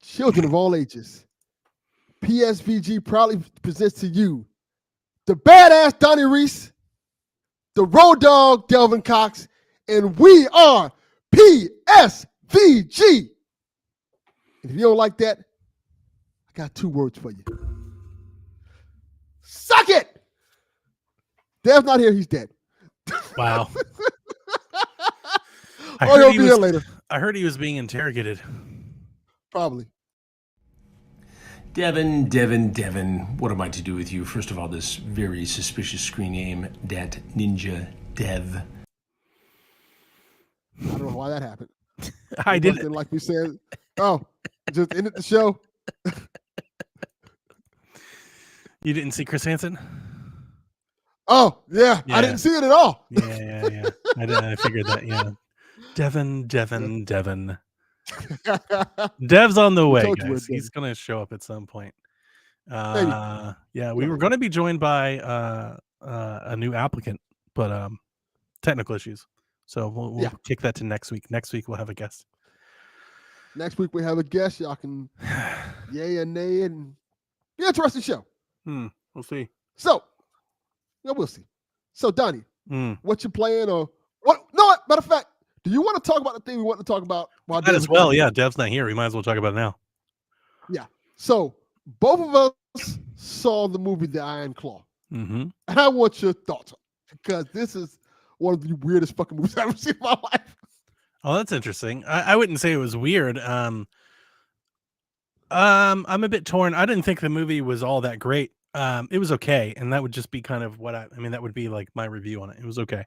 Children of all ages, PSVG proudly presents to you the badass Donnie Reese, the road dog Delvin Cox, and we are PSVG. And if you don't like that, I got 2 words for you. Suck it! Dev's not here, he's dead. Wow. He'll be here later. I heard he was being interrogated. Probably. Devin, what am I to do with you? First of all, this very suspicious screen name, Dat Ninja Dev. I don't know why that happened. I did it. Like we said, just ended the show. You didn't see Chris Hansen? Oh, yeah. I didn't see it at all. Yeah. I figured that, yeah. Devin. Dev's on the way, guys. He's going to show up at some point. We were going to be joined by a new applicant, but technical issues. So we'll kick that to next week. Next week we'll have a guest. Next week we have a guest. Y'all can yay and nay and be an interesting show. We'll see. So, we'll see. So, Donnie, what you playing or what? No, matter of fact, do you want to talk about the thing we want to talk about? Might as well, yeah. Dev's not here. We might as well talk about it now. Yeah. So, both of us saw the movie The Iron Claw. And I want your thoughts on it, because this is one of the weirdest fucking movies I've ever seen in my life. Oh, that's interesting. I wouldn't say it was weird. I'm a bit torn. I didn't think the movie was all that great. It was okay, and that would just be kind of what I mean, that would be like my review on it. It was okay.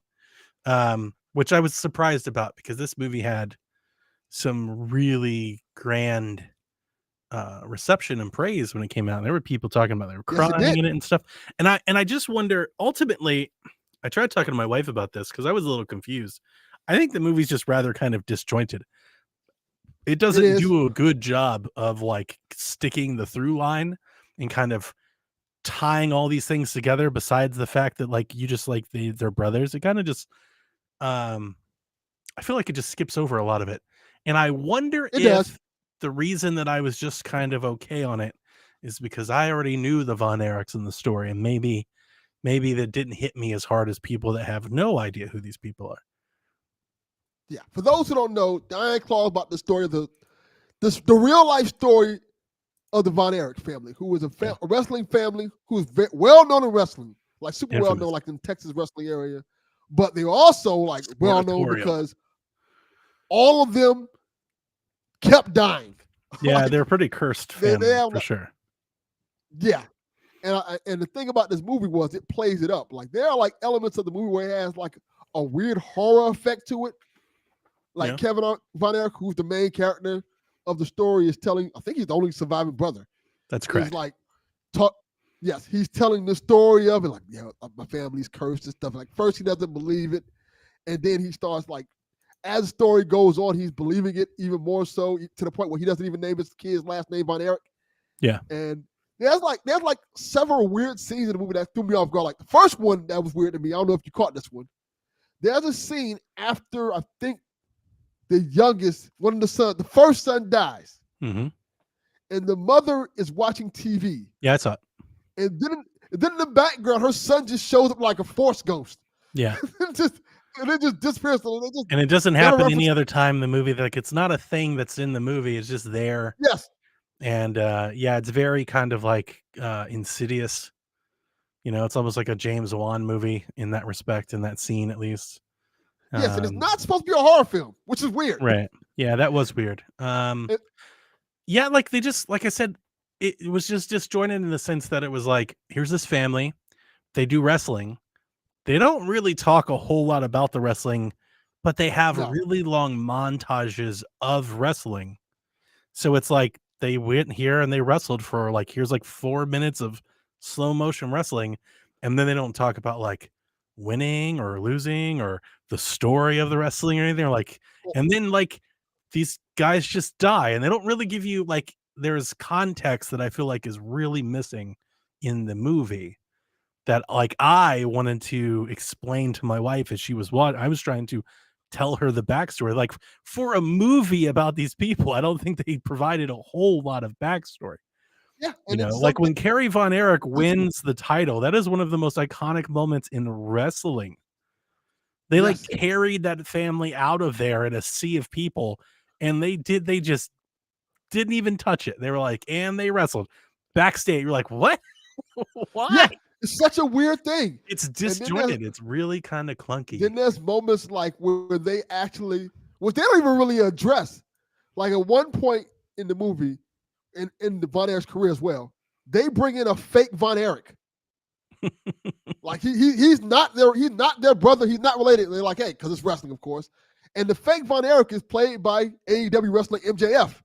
Which I was surprised about, because this movie had some really grand reception and praise when it came out. There were people talking about, they were crying in it and stuff. And I just wonder, ultimately, I tried talking to my wife about this because I was a little confused. I think the movie's just rather kind of disjointed. It doesn't do a good job of like sticking the through line and kind of tying all these things together, besides the fact that like you just like they're brothers. It kind of just I feel like it just skips over a lot of it. And I wonder if the reason that I was just kind of okay on it is because I already knew the Von Erichs in the story, and maybe that didn't hit me as hard as people that have no idea who these people are. Yeah, for those who don't know, the Iron Claw is about the story of the real life story of the Von Erich family, who was a wrestling family who was very well known in wrestling, like super well known, like in the Texas wrestling area. But they were also like well known because all of them kept dying. Yeah, they're pretty cursed family, for sure. Yeah. And the thing about this movie was it plays it up. Like there are like elements of the movie where it has like a weird horror effect to it. Like Kevin Von Erich, who's the main character of the story, is telling, I think he's the only surviving brother. That's correct. He's like, he's telling the story of it, like, my family's cursed and stuff. Like first he doesn't believe it. And then he starts like, as the story goes on, he's believing it even more so, to the point where he doesn't even name his kid's last name Von Erich. Yeah. And there's like several weird scenes in the movie that threw me off guard. Like the first one that was weird to me, I don't know if you caught this one. There's a scene after, I think, the youngest, one of the sons, the first son dies. And the mother is watching TV. Yeah, I saw it. And then in the background, her son just shows up like a force ghost. Yeah. And it just disappears. And it doesn't happen any other time in the movie. Like it's not a thing that's in the movie. It's just there. Yes. And it's very kind of like Insidious. You know, it's almost like a James Wan movie in that respect, in that scene at least. Yes, and it's not supposed to be a horror film, which is weird. Right. Yeah, that was weird. Like they just, like I said, it was just disjointed in the sense that it was like, here's this family, they do wrestling. They don't really talk a whole lot about the wrestling, but they have really long montages of wrestling. So it's like they went here and they wrestled for like, here's like 4 minutes of slow motion wrestling. And then they don't talk about like winning or losing or the story of the wrestling or anything. Like, and then like these guys just die, and they don't really give you like, there's context that I feel like is really missing in the movie that like I wanted to explain to my wife as she was I was trying to tell her the backstory. Like for a movie about these people, I don't think they provided a whole lot of backstory. Yeah, You and know, it's like when something. Kerry Von Erich wins the title, that is one of the most iconic moments in wrestling. They like Yes, carried that family out of there in a sea of people, and they just didn't even touch it. They were like, and they wrestled backstage. You're like, what? Why? yeah, it's such a weird thing. It's And then there's disjointed. It's really kind of clunky. then there's moments like where they actually, which they don't even really address. Like at one point in the movie, in the Von Erich's career as well, they bring in a fake Von Erich. Like he's not their brother. He's not related. They're like, hey, because it's wrestling, of course. And the fake Von Erich is played by AEW wrestler MJF.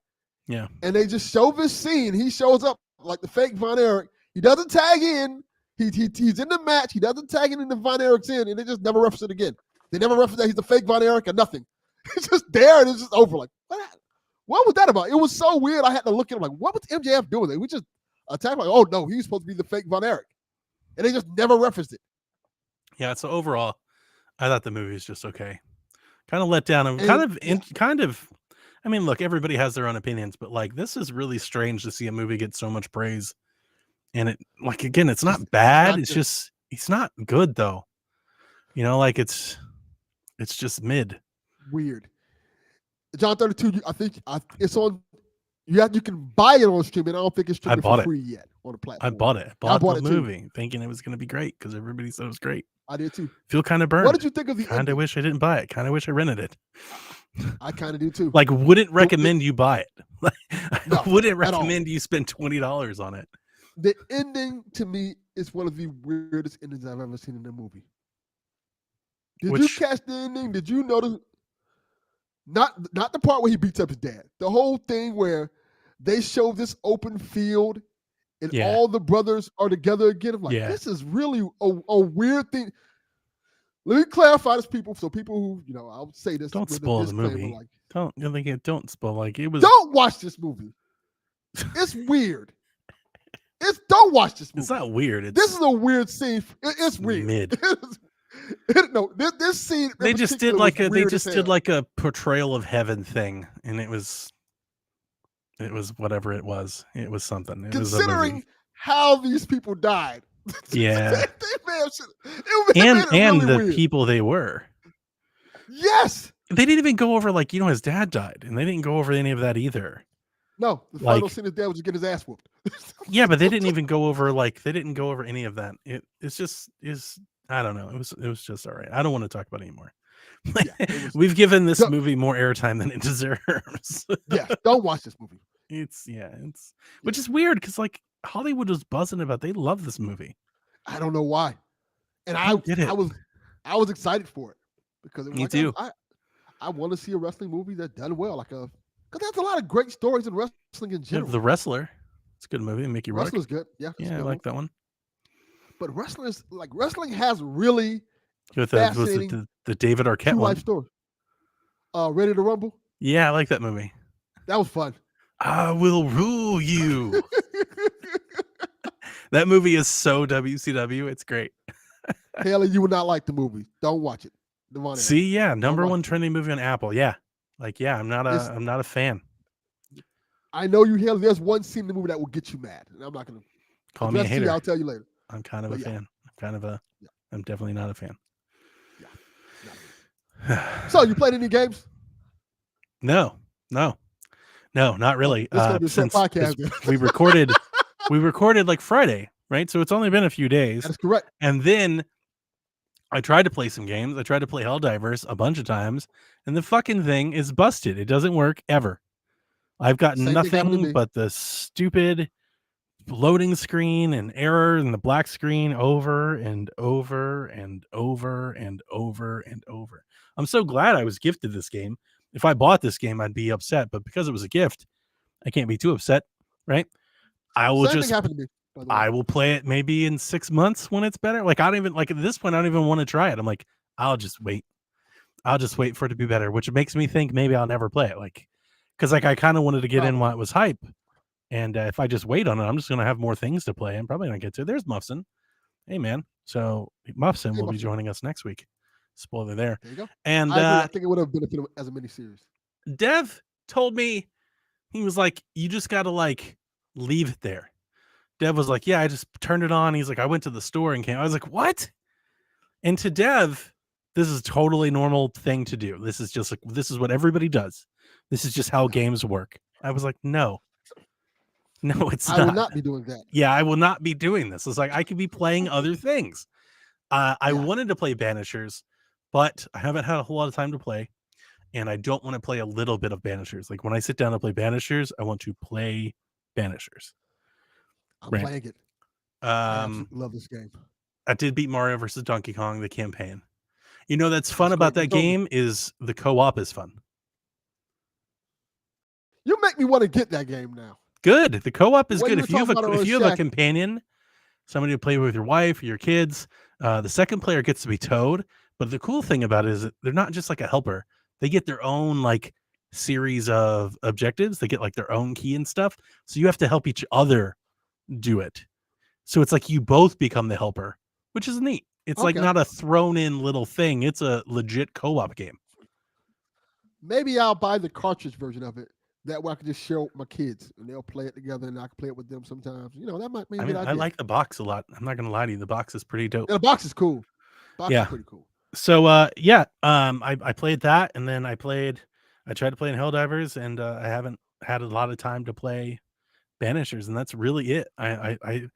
Yeah. And they just show this scene. He shows up like the fake Von Erich. He doesn't tag in. He's in the match. He doesn't tag in the Von Erich's in, and they just never reference it again. They never reference that he's the fake Von Erich or nothing. It's just there and it's just over. Like, what was that about? It was so weird. I had to look at him like, what was MJF doing there? We just attacked like, oh no, he's supposed to be the fake Von Erich. And they just never referenced it. Yeah. So overall, I thought the movie was just okay. Kind of let down and kind of. I mean, look, everybody has their own opinions, but like this is really strange to see a movie get so much praise. And it, like, again, it's not bad. It's just, it's not good though. You know, like it's just mid. Weird. John 32, I think it's on. You can buy it on streaming. I don't think it's streaming for free yet on the platform. I bought it. I bought the movie thinking it was going to be great because everybody said it was great. I did too. Feel kind of burned. What did you think of the Kind of wish I didn't buy it. Kind of wish I rented it. I kind of do too. Like, wouldn't recommend you buy it. Like, No, wouldn't recommend you spend $20 on it. The ending to me is one of the weirdest endings I've ever seen in a movie. Did you catch the ending? Did you notice? Not the part where he beats up his dad. The whole thing where they show this open field and all the brothers are together again. I'm like, this is really a weird thing. Let me clarify this, people. So people who, you know, I'll say this. Don't spoil the movie. Like, don't spoil. Like it was. Don't watch this movie. It's weird. Don't watch this movie. It's not weird. This is a weird scene. It's weird. Mid. No, this scene. They just did like a portrayal of heaven thing, and it was whatever it was. It was something. Considering how these people died. Yeah. and really the weird. People they were. Yes. They didn't even go over like, you know, his dad died, and they didn't go over any of that either. No, the final scene his dad was just getting his ass whooped. Yeah, but they didn't even go over any of that. It's just I don't know. It was just all right. I don't want to talk about it anymore. We've given this movie more airtime than it deserves. Yeah, don't watch this movie. Which is weird because like Hollywood was buzzing about. They love this movie. I don't know why, and I was excited for it because Me too. I want to see a wrestling movie that's done well, because there's a lot of great stories in wrestling in general. The Wrestler, it's a good movie. Mickey Rourke. Wrestler's good. Yeah, I like that one. But wrestling has really fascinating the David Arquette one. Life story. Ready to Rumble. Yeah, I like that movie. That was fun. I will rule you. That movie is so WCW. It's great. Haley, you would not like the movie. Don't watch it. See, yeah, number one trending movie on Apple. Yeah, I'm not a fan. I know you, Haley. There's one scene in the movie that will get you mad, and I'm not gonna call me a hater. I'll tell you later. I'm kind of a fan. I'm definitely not a fan. Yeah. So you played any games? No, not really. Since we recorded like Friday, right? So it's only been a few days. That's correct. And then I tried to play some games. I tried to play Helldivers a bunch of times, and the fucking thing is busted. It doesn't work ever. I've got nothing but the stupid loading screen and error and the black screen over and over and over and over and over. I'm so glad I was gifted this game. If I bought this game, I'd be upset, but because it was a gift, I can't be too upset, right? I will I will play it maybe in 6 months when it's better. Like, I don't even, like, at this point, I don't even want to try it. I'm like, I'll just wait for it to be better, which makes me think maybe I'll never play it. Like, because like I kind of wanted to get in while it was hype. And if I just wait on it, I'm just going to have more things to play and probably not get to. There's Muffson. Hey, man. So Muffson will be joining us next week. Spoiler there. There you go. And I agree. I think it would have benefited as a miniseries. Dev told me, he was like, you just got to like leave it there. Dev was like, yeah, I just turned it on. He's like, I went to the store and came. I was like, what? And to Dev, this is a totally normal thing to do. This is just like, this is what everybody does. This is just how games work. I was like, no, it's not. I will not be doing that. Yeah, I will not be doing this. It's like, I could be playing other things. I wanted to play Banishers, but I haven't had a whole lot of time to play. And I don't want to play a little bit of Banishers. Like when I sit down to play Banishers, I want to play Banishers. I'm playing it. I absolutely love this game. I did beat Mario versus Donkey Kong, the campaign. You know, that's fun about that game is the co-op is fun. You make me want to get that game now. Good. The co-op is good. If you have a a companion, somebody to play with your wife or your kids, the second player gets to be Toad. But the cool thing about it is that they're not just like a helper. They get their own like series of objectives. They get like their own key and stuff. So you have to help each other do it. So it's like you both become the helper, which is neat. It's like not a thrown in little thing. It's a legit co-op game. Maybe I'll buy the cartridge version of it. That way I can just share with my kids and they'll play it together and I can play it with them sometimes. You know, that might be a good idea. I like the box a lot. I'm not going to lie to you. The box is pretty dope. Yeah, the box is cool. Box is pretty cool. So, I played that and then I tried to play in Helldivers and I haven't had a lot of time to play Banishers and that's really it. I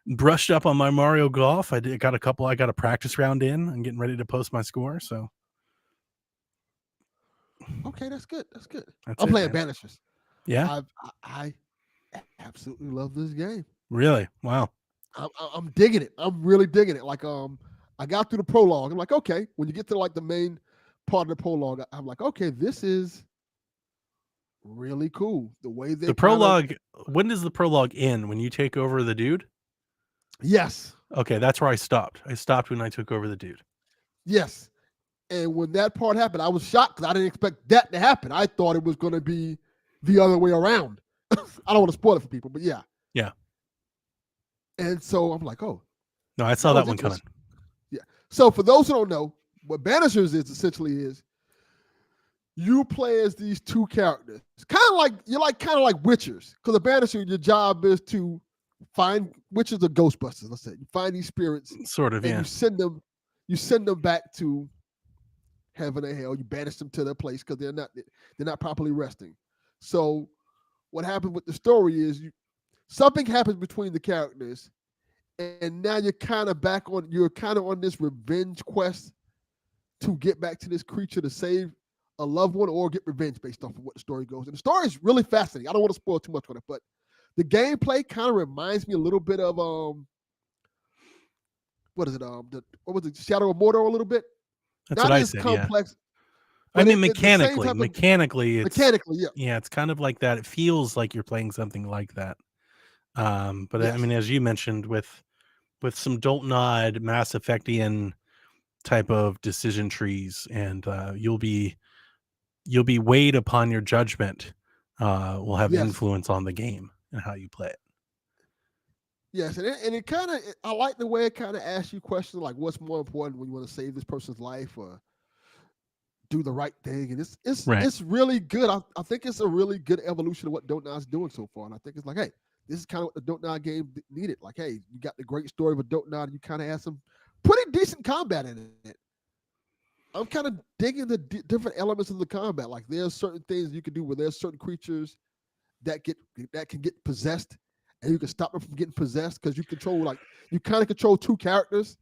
brushed up on my Mario Golf. I got a practice round in. I'm getting ready to post my score. So, okay, that's good. That's good. That's I'm playing Banishers. Yeah, I absolutely love this game. Really? Wow. I'm digging it. I'm really digging it. Like I got through the prologue. I'm like, okay. When you get to like the main part of the prologue, I'm like, okay, this is really cool. The way they the prologue. When does the prologue end? When you take over the dude? Yes. Okay, that's where I stopped. I stopped when I took over the dude. Yes. And when that part happened, I was shocked because I didn't expect that to happen. I thought it was going to be the other way around. I don't want to spoil it for people, but yeah. Yeah. And so I'm like, oh. No, I saw that one coming. Yeah. So for those who don't know, what Banishers is essentially is you play as these two characters. Kind of like witchers. Because the Banisher, your job is to find witches or ghostbusters. Let's say you find these spirits, sort of, and yeah. you send them back to heaven or hell. You banish them to their place because they're not properly resting. So what happens with the story is something happens between the characters, and now you're kind of on this revenge quest to get back to this creature to save a loved one or get revenge based off of what the story goes. And the story is really fascinating. I don't want to spoil too much on it, but the gameplay kind of reminds me a little bit of what is it? What was it? Shadow of Mordor a little bit. That's not what as I said. complex. Yeah. I mean, mechanically, yeah. Yeah, it's kind of like that. It feels like you're playing something like that. But Yes. I mean, as you mentioned, with some Dontnod Mass Effectian type of decision trees, and you'll be weighed upon your judgment. Will have influence on the game and how you play it. Yes, and it kind of, I like the way it kind of asks you questions like, what's more important when you want to save this person's life or do the right thing? And it's really good. I think it's a really good evolution of what Dontnod's doing so far. And I think it's like, hey, this is kind of what the Dontnod game needed. Like, hey, you got the great story of a Dontnod, and you kind of have some pretty decent combat in it. I'm kind of digging the different elements of the combat. Like, there's certain things you can do where there's certain creatures that can get possessed, and you can stop them from getting possessed because you kind of control two characters,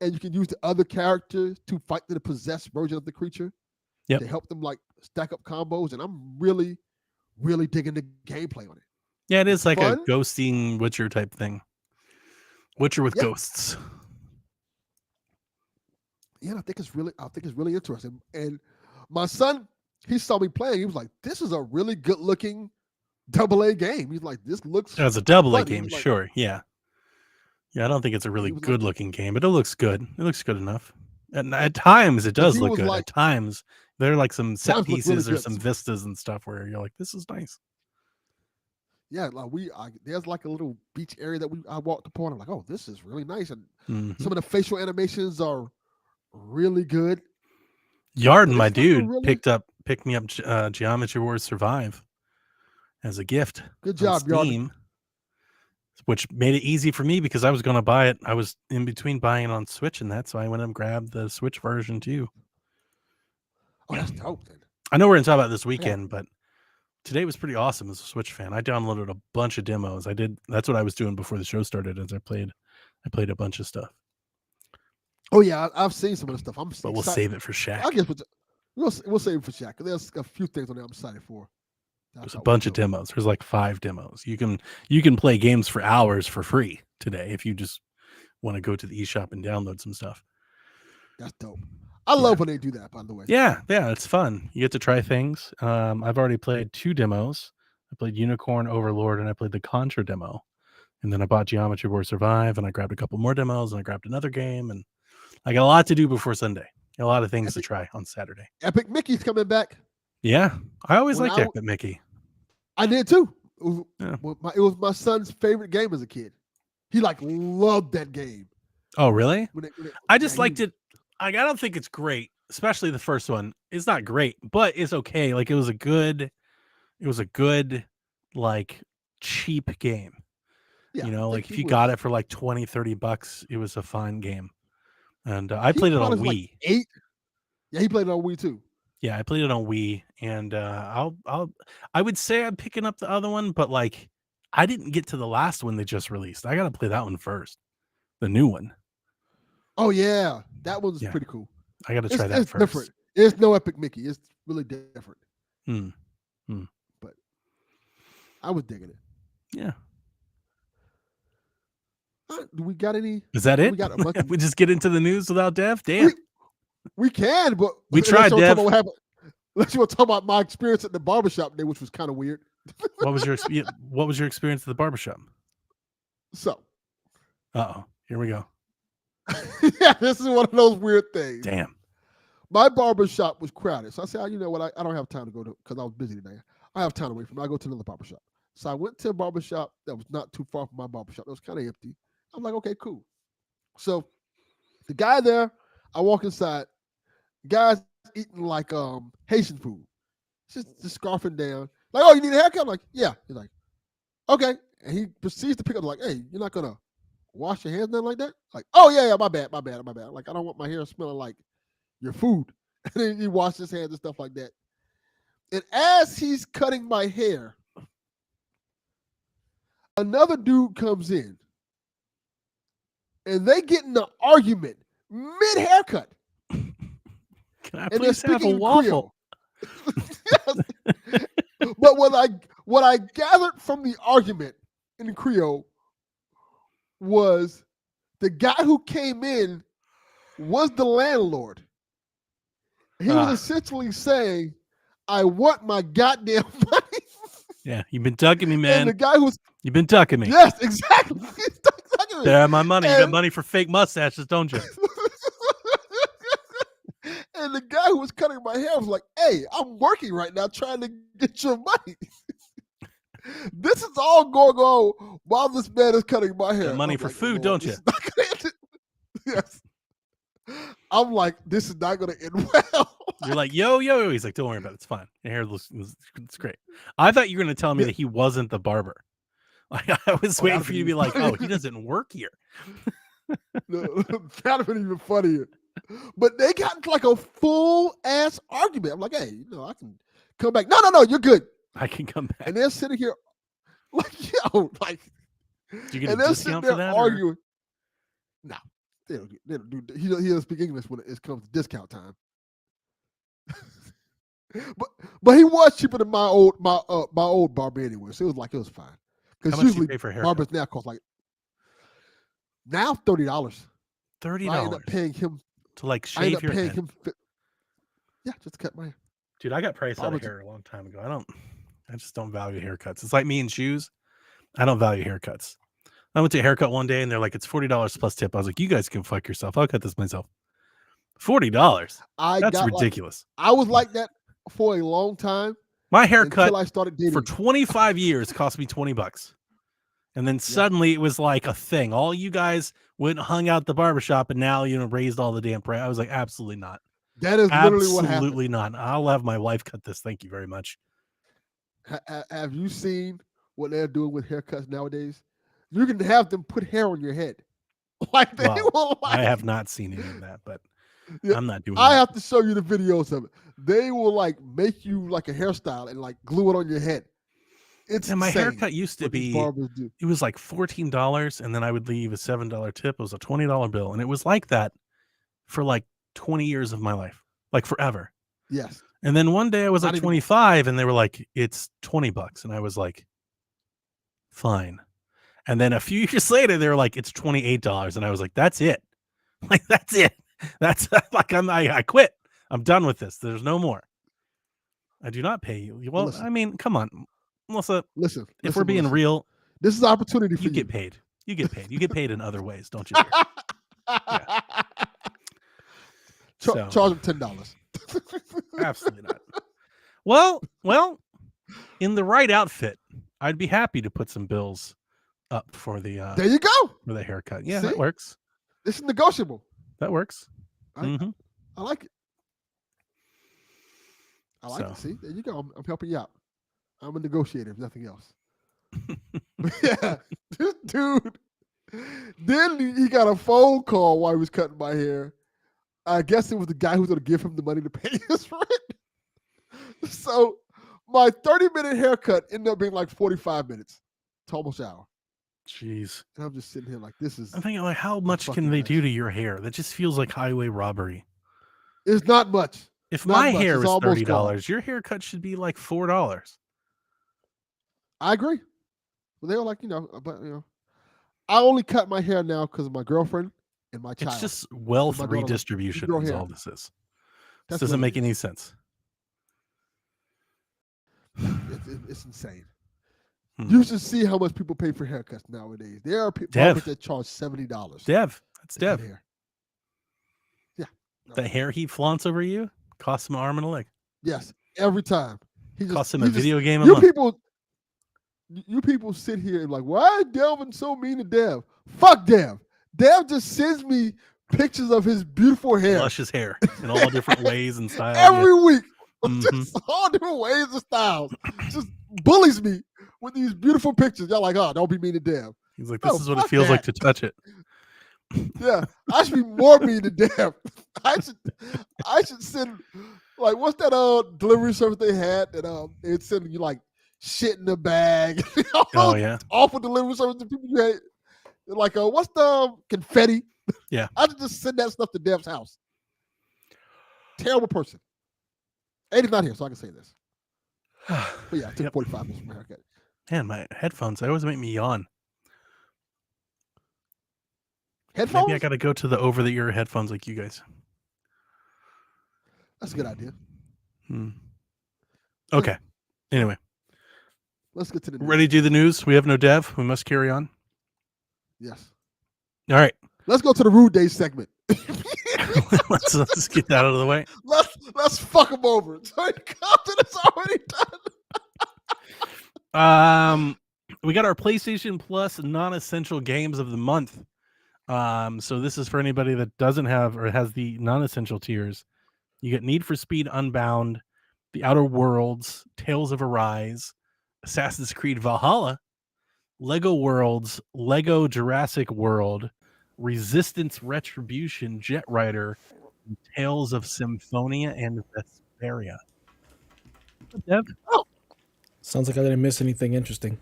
and you can use the other character to fight the possessed version of the creature to help them like stack up combos. And I'm really, really digging the gameplay on it. Yeah, it is like a ghosting Witcher type thing. Witcher with ghosts. Yeah, I think it's really interesting. And my son, he saw me playing. He was like, "This is a really good looking AA game." He's like, "This looks." As a AA game, like, sure, yeah. I don't think it's a really good looking game, but it looks good. It looks good enough. And at times, it does look good. Like, at times, there are like some set pieces really or some vistas and stuff where you're like, "This is nice." Yeah, like there's like a little beach area that I walked upon. I'm like, "Oh, this is really nice," and some of the facial animations are really good. Yarden, But my it's like a dude, really picked me up Geometry Wars Survive as a gift good on job, Yarden. Steam, which made it easy for me because I was going to buy it. I was in between buying it on Switch and that, so I went and grabbed the Switch version too. Oh, that's dope then. I know we're going to talk about this I got weekend, but today was pretty awesome as a Switch fan. I downloaded a bunch of demos. That's what I was doing before the show started. As I played a bunch of stuff. Oh yeah, I've seen some of the stuff. I'm But we'll excited. save it for Shaq. I guess we'll save it for Shaq. There's a few things on there I'm excited for. There's a bunch of demos. There's like 5 demos. You can play games for hours for free today if you just want to go to the eShop and download some stuff. That's dope. I love when they do that, by the way. Yeah, it's fun. You get to try things. I've already played 2 demos. I played Unicorn Overlord and I played the Contra demo. And then I bought Geometry Wars Survive and I grabbed a couple more demos and I grabbed another game, and I got a lot to do before Sunday. A lot of things to try on Saturday. Epic Mickey's coming back. Yeah, I always When liked Epic Mickey. I did too. Yeah. It was my son's favorite game as a kid. He loved that game. Oh, really? I just yeah, liked it. I don't think it's great, especially the first one. It's not great, but it's okay. Like it was a good, like cheap game. Yeah, you know, like if you got it for like $20-$30, it was a fine game. And I played it on Wii. Like 8. Yeah, he played it on Wii too. Yeah, I played it on Wii, and I would say I'm picking up the other one, but like I didn't get to the last one they just released. I got to play that one first, the new one. Oh yeah, that one's pretty cool. I got to try that it's first. Different. It's no Epic Mickey. It's really different. But I was digging it. Yeah. Do we got any? Is that it? We got a bunch we just get into the news without Dev? Damn. We can, but we tried, Dev. Unless you want to talk about my experience at the barbershop today, which was kind of weird. What was your experience at the barbershop? So. Here we go. Yeah, this is one of those weird things. Damn. My barbershop was crowded. So I said, you know what? I don't have time to go to, because I was busy today. I have time away from it. I go to another barbershop. So I went to a barbershop that was not too far from my barbershop. It was kind of empty. I'm like, okay, cool. So the guy there, I walk inside. Guy's eating like Haitian food. Just scarfing down. Like, oh, you need a haircut? I'm like, yeah. He's like, okay. And he proceeds to pick up like, hey, you're not gonna wash your hands, nothing like that? Like, oh yeah, my bad. Like, I don't want my hair smelling like your food. And then he washes his hands and stuff like that. And as he's cutting my hair, another dude comes in. And they get in an argument mid-haircut. Can I please have a waffle? Yes. But what I gathered from the argument in Creole was the guy who came in was the landlord. He was essentially saying, I want my goddamn money. Yeah, you've been ducking me, man. And the guy you've been ducking me. Yes, exactly. There, my money. You got money for fake mustaches, don't you? And the guy who was cutting my hair was like, hey, I'm working right now trying to get your money. This is all going on while this man is cutting my hair. Got money for food, don't you? Yes. I'm like, this is not going to end well. You're like, yo. He's like, don't worry about it. It's fine. Your hair looks, it's great. I thought you were going to tell me that he wasn't the barber. Like, I was waiting for you to be like, oh, he doesn't work here. No, that would have been even funnier. But they got into like a full ass argument. I'm like, hey, I can come back. No, you're good. I can come back. And they're sitting here like, yo, like, do you get a discount for that? Arguing. No, they don't do. He doesn't speak English when it comes to discount time. but he was cheaper than my old barber anyway, so it was fine. Because usually barbers now cost like now $30. $30. I end up paying him to like shave your head. Yeah, just cut my hair. Dude, I got priced out of hair a long time ago. I just don't value haircuts. It's like me and shoes. I don't value haircuts. I went to a haircut one day and they're like, it's $40 plus tip. I was like, you guys can fuck yourself. I'll cut this myself. $40. That's ridiculous. I was like that for a long time. My haircut I started dating. For 25 years cost me $20. And then suddenly it was like a thing. All you guys went and hung out at the barbershop and now, raised all the damn price. I was like, absolutely not. That is literally what happened. Absolutely not. I'll have my wife cut this. Thank you very much. Have you seen what they're doing with haircuts nowadays? You can have them put hair on your head. Like they will. I have not seen any of that, but I'm not doing I that. have to show you the videos of it. They will like make you like a hairstyle and like glue it on your head. It's And my insane haircut used to what these be, barbers do. it was like $14, and then I would leave a $7 tip. It was a $20 bill, and it was like that for like 20 years of my life, like forever. Yes. And then one day I was Not like even- 25, and they were like, it's $20, and I was like, fine. And then a few years later, they were like, it's $28, and I was like, that's it. Like that's it. That's like I quit. I'm done with this. There's no more. I do not pay you. Well, Listen. I mean, come on, Melissa. Listen. If we're being real, this is opportunity for you you. get paid. You get paid. You get paid in other ways, don't you? Yeah. So, Charge them $10. absolutely not. Well, in the right outfit, I'd be happy to put some bills up for the There you go. for the haircut. Yeah, See? that works. This is negotiable. That works. I Mhm. like it. I like So. it. See, there you go. I'm helping you out. I'm a negotiator, if nothing else. Yeah, this dude. Then he got a phone call while he was cutting my hair. I guess it was the guy who was going to give him the money to pay his rent. So my 30-minute haircut ended up being like 45 minutes. It's almost an hour. Jeez. And I'm just sitting here like, this is. I'm thinking, like, how much can fucking they nuts. do to your hair? That just feels like highway robbery. It's not much. If Not my much. hair It's was almost gone. $30, your haircut should be like $4. I agree. Well, they were like, but I only cut my hair now because of my girlfriend and my child. It's just wealth My daughter, like, redistribution grow is hair. all this is. This That's doesn't what it make any is. sense. It's insane. Hmm. You should see how much people pay for haircuts nowadays. There are barbers that charge $70. Dev. That's to cut Dev. hair. Yeah. The hair he flaunts over you costs him an arm and a leg. Yes. Every time. He just Costs him a he just- video game a You month. people sit here and like, why is Delvin so mean to Dev? Fuck Dev. Dev just sends me pictures of his beautiful hair Luscious hair in all different ways and styles. every week. Mhm. Just all different ways and styles. Just bullies me with these beautiful pictures. Y'all like, oh, don't be mean to Dev. He's like, No, this is what it fuck feels like that. to touch it. Yeah, I should be more mean to Dev. I should send like what's that delivery service they had that it's sending you like shit in the bag. Oh yeah. Awful delivery service to people you hate. Like what's the confetti? Yeah. I should just send that stuff to Dev's house. Terrible person. And he's not here, so I can say this. But yeah, it took Yep. 45 minutes for my haircut. Man, my headphones, they always make me yawn. Headphones? Maybe I got to go to the over-the-ear headphones like you guys. That's a good idea. Okay. Anyway, Let's get to the news. ready to do the news? We have no Dev. We must carry on. Yes. All right. Let's go to the rude day segment. let's get that out of the way. Let's fuck him over. So content is already done. We got our PlayStation Plus non-essential games of the month. So this is for anybody that doesn't have or has the non-essential tiers. You get Need for Speed Unbound, The Outer Worlds, Tales of Arise, Assassin's Creed Valhalla, Lego Worlds, Lego Jurassic World, Resistance Retribution, Jet Rider, and Tales of Symphonia and Vesperia. Dev? Sounds like I didn't miss anything interesting.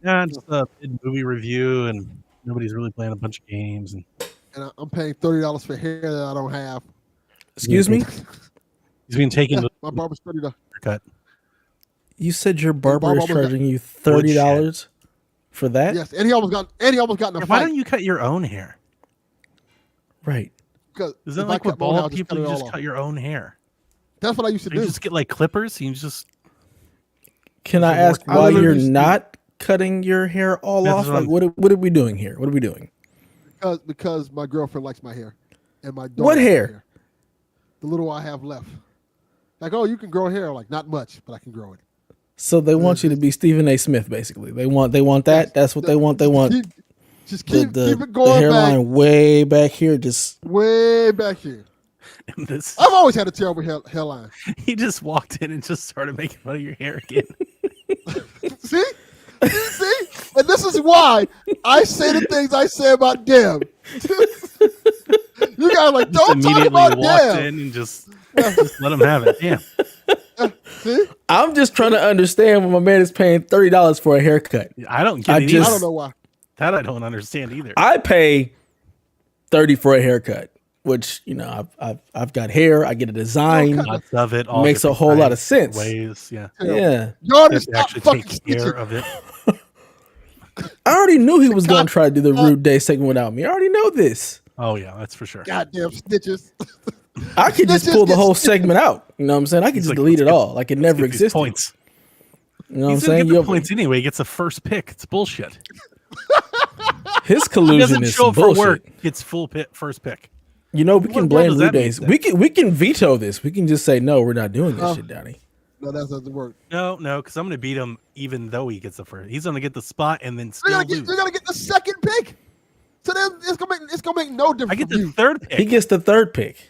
Yeah, just a movie review, and nobody's really playing a bunch of games. And I'm paying $30 for hair that I don't have. Excuse me? he's been taking the My barber's $30. haircut. You said your barber barber is got- charging you $30 for that? Yes, and he almost got in a Why fight. don't you cut your own hair? Right. Because Is that if I like with cut my own, I'll bald people? cut You it just all cut off. your own hair. That's what I used to You do. just get like clippers. You just Can I Does it ask work? I why literally you're used to- not cutting your hair all That's off? what Like, I'm- what are we doing here? What are we doing? Because my girlfriend likes my hair, and my daughter What likes my hair? The little I have left. Like, oh, you can grow hair. Like, not much, but I can grow it. So they want you to be Stephen A. Smith, basically. They want that. That's what they want. They want keep the it going hairline back, way back here. Just way back here. And this, I've always had a terrible hairline. he just walked in and just started making fun of your hair again. See? See? And this is why I say the things I say about Dev. You guys are like, Just don't talk immediately about walked Dev. in and just let him have it. Yeah. See? I'm just trying to understand when my man is paying $30 for a haircut. I don't get I it just- I either. don't know why. That I don't understand either. I pay $30 for a haircut, which I've got hair. I get a design. Lots of it all Makes a different whole lot of kinds, sense. Ways, yeah. Yeah, You already You have to stop actually fucking take care snitching. of it. I already knew he was going to try to do the rude day segment without me. I already know this. Oh yeah, that's for sure. Goddamn snitches. I could just Snitches pull the get whole snitches. segment out. You know what I'm saying? I could He's just like, delete let's it get- all. Like it never Get these existed. points. You know what I'm He's gonna saying? get the You- points anyway. He gets a first pick. It's bullshit. His He collusion doesn't is show some up for bullshit. work. Gets first pick. You know, we What can the blame hell does Lou that mean Days. then? We can veto this. We can just say no, we're not doing this shit, Donnie. No, that doesn't work. No, because I'm gonna beat him even though he gets the first. He's gonna get the spot and then You're still gonna lose. get the second pick. So then it's gonna make no difference. I get for the you. third pick. He gets the third pick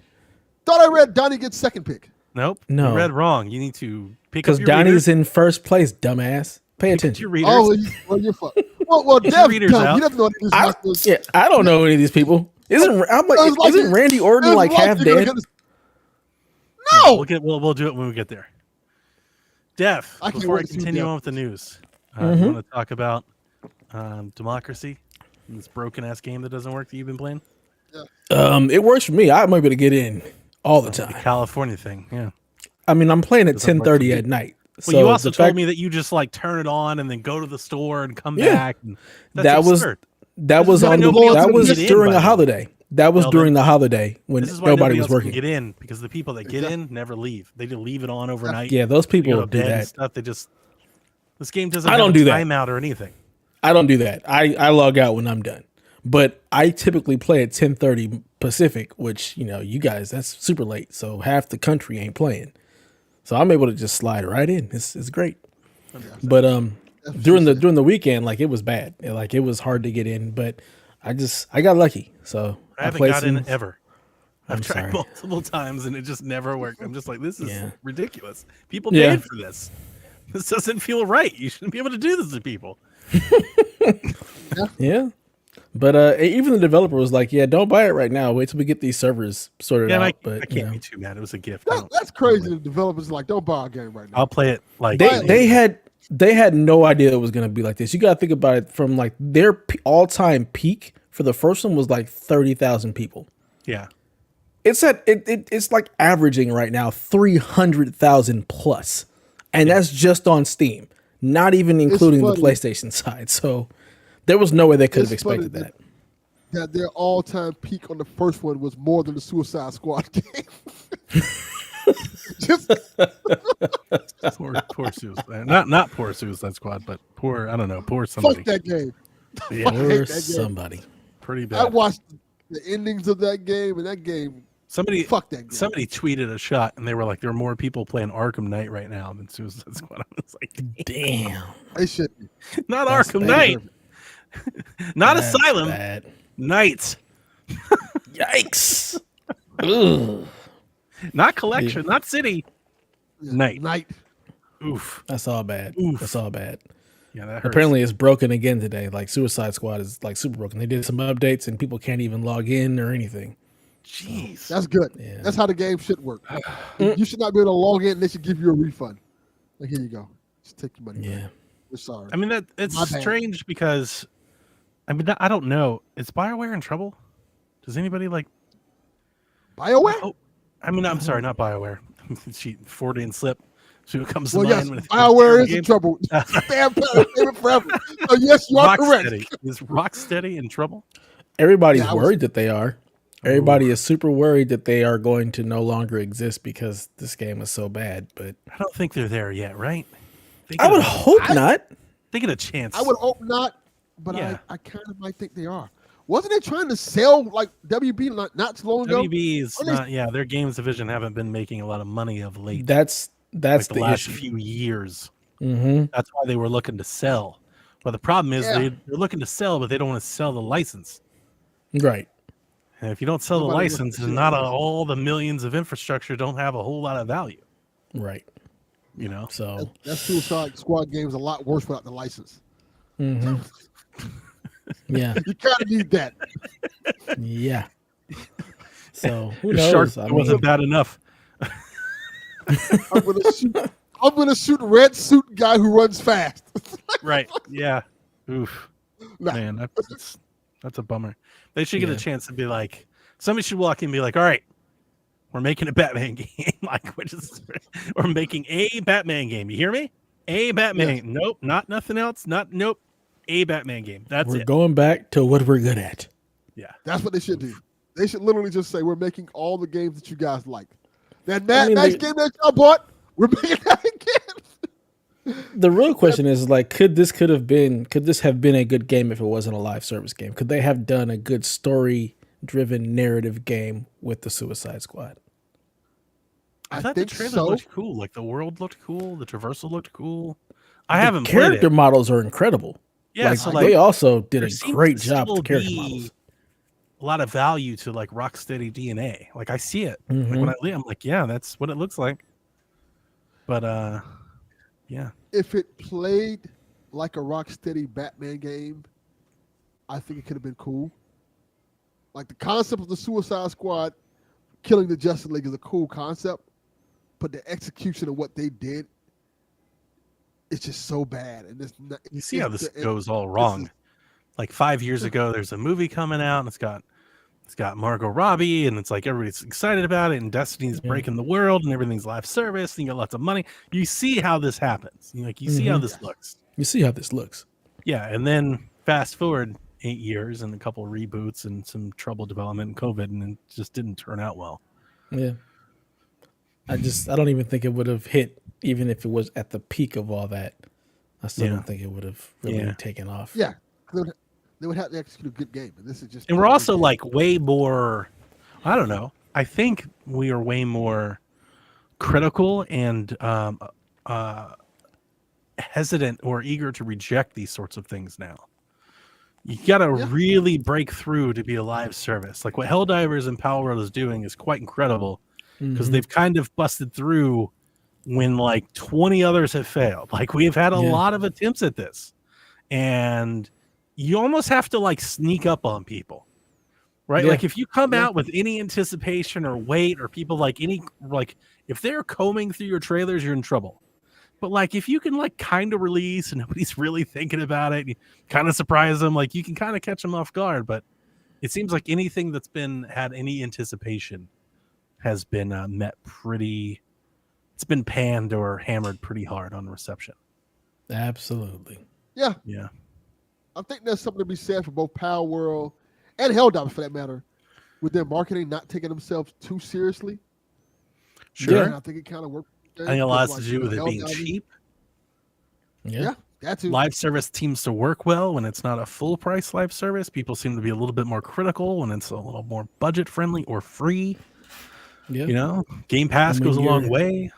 Thought I read Donnie gets second pick. Nope. No. You read wrong. You need to pick because up your Donnie's readers. in first place. Dumbass, pay Pick up attention. your readers. Oh, well, you're fucked. Well, Get your Dev's readers dumb. out. He doesn't know what these I, wrestlers. yeah, I don't know any of these people. Isn't I'm like, It's like isn't you- Randy Orton it's like half you're gonna dead? get Yeah, No. we'll do it when we get there. Dev, I can't before I wait to see continue Dev. on with the news, Mm-hmm. you want to talk about democracy and this broken ass game that doesn't work that you've been playing? It works for me. I'm able to get in all the The time. California thing, yeah. I mean, I'm playing at Doesn't work 10:30 for at night. Well, you So also the told fact- me that you just like turn it on and then go to the store and come Yeah. back. And that's That was- absurd. that This was is why on the, nobody else that can was get in, during by a the way. holiday. That was Well, during then- the holiday when This is why nobody else was can working. get in because the people that get in never leave. They just leave it on overnight. Yeah, those They go people to do bed and that. stuff. They just this game doesn't. I don't have do a that. timeout or anything. I don't do that. I log out when I'm done. But I typically play at 10:30 Pacific, which, you guys, that's super late. So half the country ain't playing. So I'm able to just slide right in. It's great. But during the weekend, like, it was bad. Like, it was hard to get in, but I got lucky. So I haven't played got in some- ever. I've I'm tried sorry. multiple times and it just never worked. I'm just like, this is Yeah. ridiculous. People Yeah. paid for this. This doesn't feel right. You shouldn't be able to do this to people. Yeah. But even the developer was like, yeah, don't buy it right now. Wait till we get these servers sorted Yeah, out. and But I can't be too mad. It was a gift. That's crazy. The developers are like, don't buy a game right now. I'll play it like they had no idea it was going to be like this. You got to think about it from like their all-time peak for the first one was like 30,000 people. yeah. It's it's like averaging right now 300,000 plus. And that's just on Steam, not even including the funny. PlayStation side. So there was no way they could have It's funny expected that. That their all-time peak on the first one was more than the Suicide Squad game. Just Poor Suicide. Not poor Suicide Squad, but poor, I don't know, poor fuck somebody. that game. Yeah, I hate Or that game. somebody. pretty I bad. watched the endings of that game, and that game, Somebody fuck that game. Somebody tweeted a shot and they were like, there are more people playing Arkham Knight right now than Suicide Squad. I was like, Damn. They should be. not That's Arkham bad. Knight, not That's Asylum, bad. Knight, Yikes. Ugh. not Collection, not City. Knight. Night. Oof. That's all bad. Oof. That's all bad. Yeah, that hurts. Apparently it's broken again today. Like Suicide Squad is like super broken. They did some updates and people can't even log in or anything. Jeez. That's good. Yeah. That's how the game should work. You should not be able to log in, and they should give you a refund. Like, here you go. Just take your money back. Yeah. We're sorry. I mean, that it's My bad. strange because, I mean, I don't know. Is BioWare in trouble? Does anybody like? BioWare? Oh, I mean, I'm sorry, not BioWare. She Freudian slip. So it comes to Well, yes, mind when it comes to BioWare is games. in trouble. Damn, favorite forever. So, yes, you are correct. Rocksteady. Is Rocksteady in trouble? Everybody's Yeah, I was- worried that they are. Everybody is super worried that they are going to no longer exist because this game is so bad. But I don't think they're there yet, right? They I get would a- hope not. They get a chance. I would hope not, but Yeah. I kind of might think they are. Wasn't they trying to sell like WB not too long ago? WB is Or they- not. Yeah, their games division haven't been making a lot of money of late. That's like the the last issue. few years. Mm-hmm. That's why they were looking to sell. But the problem is Yeah. they're looking to sell, but they don't want to sell the license. Right. And if you don't sell Nobody the wants license, to then share not the license. all the millions of infrastructure don't have a whole lot of value. Right. You know, So. That Suicide Squad game is a lot worse without the license. Mm-hmm. Yeah. You kind of need that. Yeah. So who Your shark knows? I wasn't mean, bad enough. I'm gonna shoot red suit guy who runs fast. Right? Yeah. Oof. Nah. Man, that's a bummer. They should get Yeah. a chance to be like, somebody should walk in and be like, all right, we're making a Batman game. Like, we're making a Batman game. You hear me? A Batman. Yes. Nope, not nothing else. Nope. A Batman game. That's we're it. going back to what we're good at. Yeah. That's what they should do. They should literally just say, we're making all the games that you guys like. That mean, nice game that y'all bought, we're making that again. The real question is like, could this have been a good game if it wasn't a live service game? Could they have done a good story driven narrative game with the Suicide Squad? I thought the think trailer so. looked cool. Like the world looked cool. The traversal looked cool. I haven't played Character it. models are incredible. Yeah, like, so they also did there a seems great to job with still the character be models. a lot of value to like Rocksteady DNA. Like I see it. Like Mhm. when I leave, I'm like, yeah, that's what it looks like. But yeah. If it played like a Rocksteady Batman game, I think it could have been cool. Like the concept of the Suicide Squad killing the Justice League is a cool concept, but the execution of what they did, it's just so bad. And it's not, You see how it's- this it- goes all wrong. is- Like 5 years ago, there's a movie coming out, and it's got Margot Robbie, and it's like everybody's excited about it, and Destiny's Yeah. breaking the world, and everything's live service, and you got lots of money. You see how this happens. You see how Mhm. this looks. You see how this looks. Yeah, and then fast forward 8 years and a couple of reboots and some trouble development and COVID, and it just didn't turn out well. Yeah. I don't even think it would have hit, even if it was at the peak of all that. I still Yeah. don't think it would have really Yeah. taken off. Yeah, they would have to execute a good game, and this is just. And we're also like way more, I don't know. I think we are way more critical and hesitant or eager to reject these sorts of things now. You got to Yeah. really break through to be a live service. Like what Helldivers and Palworld is doing is quite incredible because Mhm. they've kind of busted through when like 20 others have failed. Like we've had a Yeah. lot of attempts at this, and you almost have to like sneak up on people, right? Yeah. Like if you come Yeah. out with any anticipation or wait, or people like if they're combing through your trailers, you're in trouble. But like if you can like kind of release and nobody's really thinking about it, you kind of surprise them, like you can kind of catch them off guard. But it seems like anything that's been had any anticipation has been met pretty. It's been panned or hammered pretty hard on reception. Absolutely. Yeah, Yeah. I think there's something to be said for both Power World and Helldivers, for that matter, with their marketing not taking themselves too seriously. Sure. And I think it kind of worked. I think a lot has to do with it being cheap. Yeah. That too. Live service seems to work well when it's not a full price live service. People seem to be a little bit more critical when it's a little more budget friendly or free. Yeah. You know, Game Pass And when goes a long you're- way.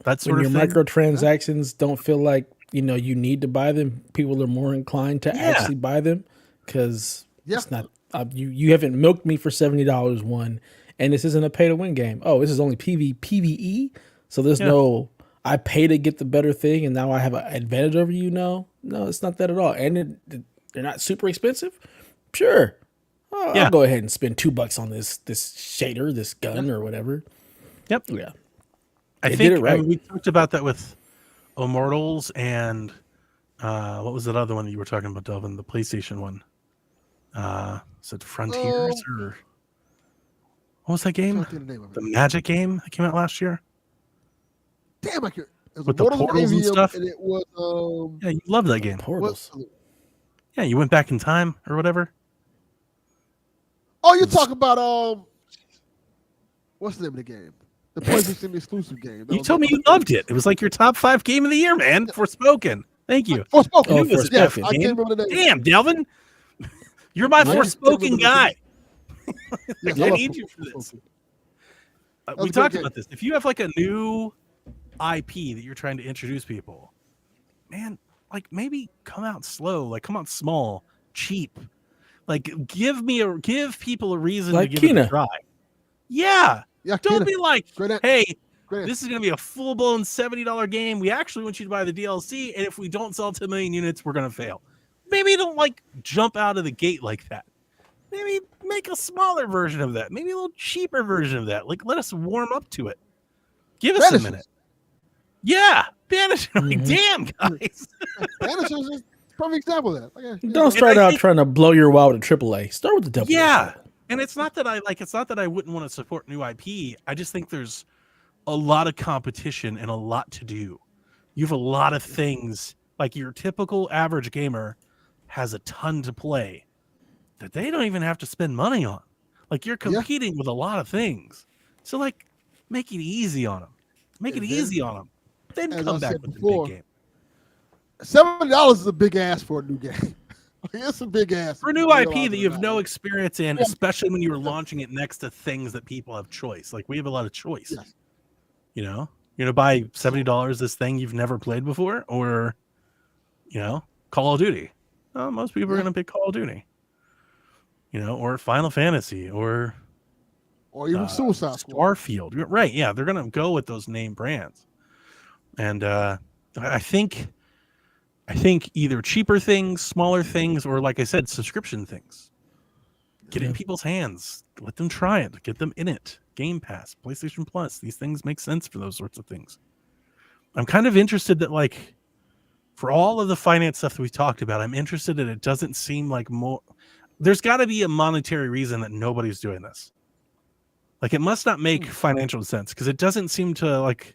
That sort When of your thing. microtransactions don't feel like, you need to buy them, people are more inclined to Yeah. actually buy them because Yeah. it's not you haven't milked me for $70 one, and this isn't a pay to win game. Oh, this is only PvE, so there's Yeah. no I pay to get the better thing, and now I have an advantage over you. No, it's not that at all. And they're not super expensive. Sure, Yeah. I'll go ahead and spend $2 on this shader, this gun or whatever. Yep. Yeah, I They think did it right. we talked about that with Immortals and what was that other one that you were talking about, Delvin? The PlayStation one. Is it Frontiers or what was that I game? can't think of the name of The it. Magic game that came out last year. Damn, I can't. It was With the Immortals portals and Avium, stuff? and it was Yeah, you love that game. portals. what- Yeah, you went back in time or whatever. Oh, you're talking about what's the name of the game? The PlayStation exclusive game. You told me you loved it. It was like your top 5 game of the year, man. Forspoken. Thank you. Forspoken. Oh, Yes, yes, Forspoken. I can't remember the name. Damn, Delvin. You're my I can't Forspoken remember the guy. Yes, I love need you for this. Forspoken. We was a good talked game. about this. If you have like a new IP that you're trying to introduce people, man, like maybe come out slow, like come out small, cheap. Like give people a reason Like to give it a Kina. try. Yeah. Yeah, Don't Kina. be like, Great an- hey, great answer. this is going to be a full-blown $70 game. We actually want you to buy the DLC, and if we don't sell 10 million units, we're going to fail. Maybe don't like jump out of the gate like that. Maybe make a smaller version of that. Maybe a little cheaper version of that. Like let us warm up to it. Give us a minute. Yeah, Banish. Like, damn, guys. Banish is a perfect example of that. Like, yeah, Don't start out trying to blow your WoW to AAA. Start with the double. Yeah. And it's not that I wouldn't want to support new IP. I just think there's a lot of competition and a lot to do. You have a lot of things, like your typical average gamer has a ton to play that they don't even have to spend money on. Like you're competing with a lot of things. So like make it easy on them. Make it easy on them. Then come back with the big game. $70 is a big ass for a new game. It's a big ass for a new IP that you have no experience in, especially when you're launching it next to things that people have choice. Like we have a lot of choice. Yes. You know, you're gonna buy $70 this thing you've never played before, or Call of Duty. Well, most people are gonna pick Call of Duty. Or Final Fantasy, or even Suicide Squad. Starfield. Right? Yeah, they're gonna go with those name brands, and I think either cheaper things, smaller things, or like I said, subscription things. Get it in people's hands. Let them try it. Get them in it. Game Pass, PlayStation Plus. These things make sense for those sorts of things. I'm kind of interested that, like, for all of the finance stuff that we talked about, I'm interested that it doesn't seem like more. There's got to be a monetary reason that nobody's doing this. Like, it must not make financial sense because it doesn't seem to, like,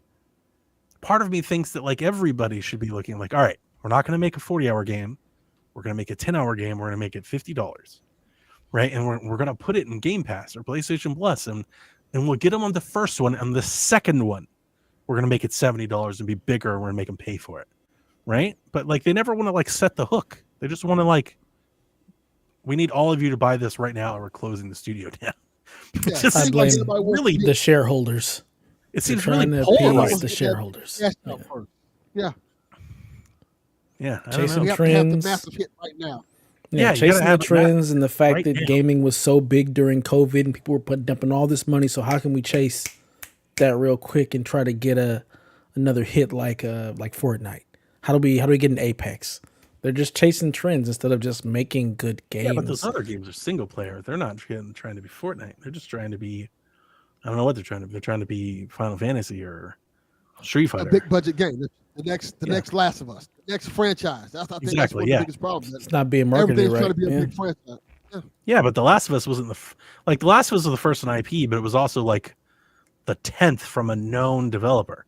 part of me thinks that, like, everybody should be looking like, all right, we're not going to make a 40-hour game. We're going to make a 10-hour game. We're going to make it $50, right? And we're going to put it in Game Pass or PlayStation Plus, and we'll get them on the first one, and the second one, we're going to make it $70 and be bigger, and we're going to make them pay for it, right? But, like, they never want to, like, set the hook. They just want to, like, we need all of you to buy this right now, or we're closing the studio down. Yeah, I blame really the shareholders. It seems They're really trying to polarized. appease the shareholders. Yeah. Yeah, I chasing We have trends. to have the massive hit right now. Yeah, you chasing gotta the have trends and the fact right that now. gaming was so big during COVID and people were dumping all this money. So how can we chase that real quick and try to get another hit like Fortnite? How do we get an Apex? They're just chasing trends instead of just making good games. Yeah, but those other games are single player. They're not trying to be Fortnite. They're just trying to be, I don't know what they're trying to be. They're trying to be Final Fantasy or Street Fighter. A big budget game. The next Last of Us. The next franchise. I think that's one of the biggest problems. It's not being marketed Everything's right. trying to be a big franchise. Yeah, but The Last of Us wasn't The Last of Us was the first on IP, but it was also like the 10th from a known developer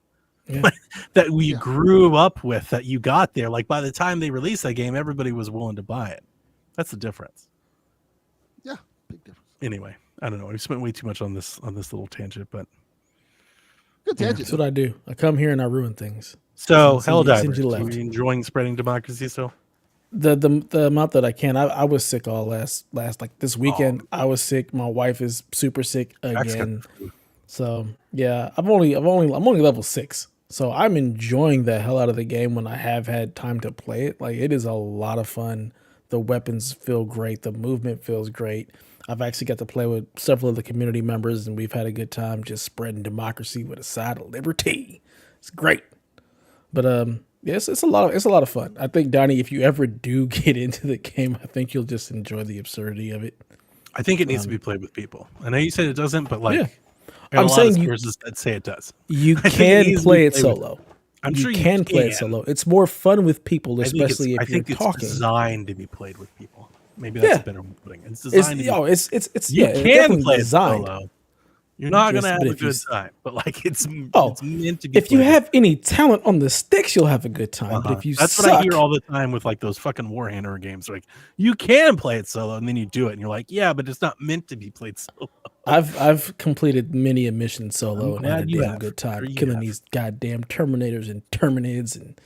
that we grew up with, that you got there. Like by the time they released that game, everybody was willing to buy it. That's the difference. Yeah, big difference. Anyway, I don't know. We spent way too much on this little tangent, but good tangent. That's what I do. I come here and I ruin things. So Send you Helldivers, left. are you enjoying spreading democracy still? The amount that I can. I was sick all last like this weekend. I was sick. My wife is super sick again. So yeah, I'm only level 6. So I'm enjoying the hell out of the game when I have had time to play it. Like it is a lot of fun. The weapons feel great. The movement feels great. I've actually got to play with several of the community members, and we've had a good time just spreading democracy with a side of liberty. It's great. But yes, it's a lot of fun. I think, Donnie, if you ever do get into the game, I think you'll just enjoy the absurdity of it. I think it needs to be played with people. I know you said it doesn't, but like, Yeah. I'm saying saying sources that say it does. You I think can needs to play be it played with- solo. I'm You sure can play it solo. It's more fun with people, especially I if you're think talking. it's designed to be played with people. Maybe that's a better way of putting it. It's It's designed to be. it's You it's can definitely play it designed. solo. You're not Just- gonna have but a if you good s- time, but like it's meant to be. If you played with have any talent on the sticks, you'll have a good time. But if you That's suck, what I hear all the time with like those fucking Warhammer games. Like you can play it solo, and then you do it, and you're like, yeah, but it's not meant to be played solo. I've completed many a mission solo and had a glad you damn have. good time Sure you killing have. these goddamn Terminators and Terminids, and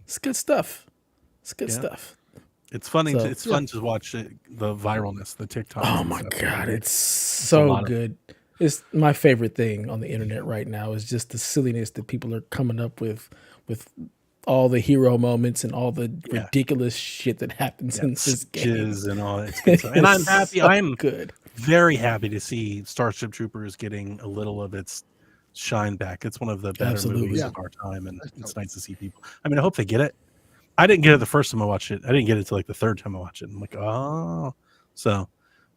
it's good stuff. It's good Yeah. stuff. It's funny. So- It's fun to watch the viralness, the TikTok. Oh my god, it's so good. It's my favorite thing on the internet right now is just the silliness that people are coming up with all the hero moments and all the Yeah. ridiculous shit that happens in this game. Jizz and all that good stuff. And I'm It's happy. so I'm good. very happy to see Starship Troopers getting a little of its shine back. It's one of the better Absolutely. movies Yeah. of our time, and it's dope. nice to see people. I mean, I hope they get it. I didn't get it the first time I watched it. I didn't get it till like the third time I watched it. I'm like, oh, so,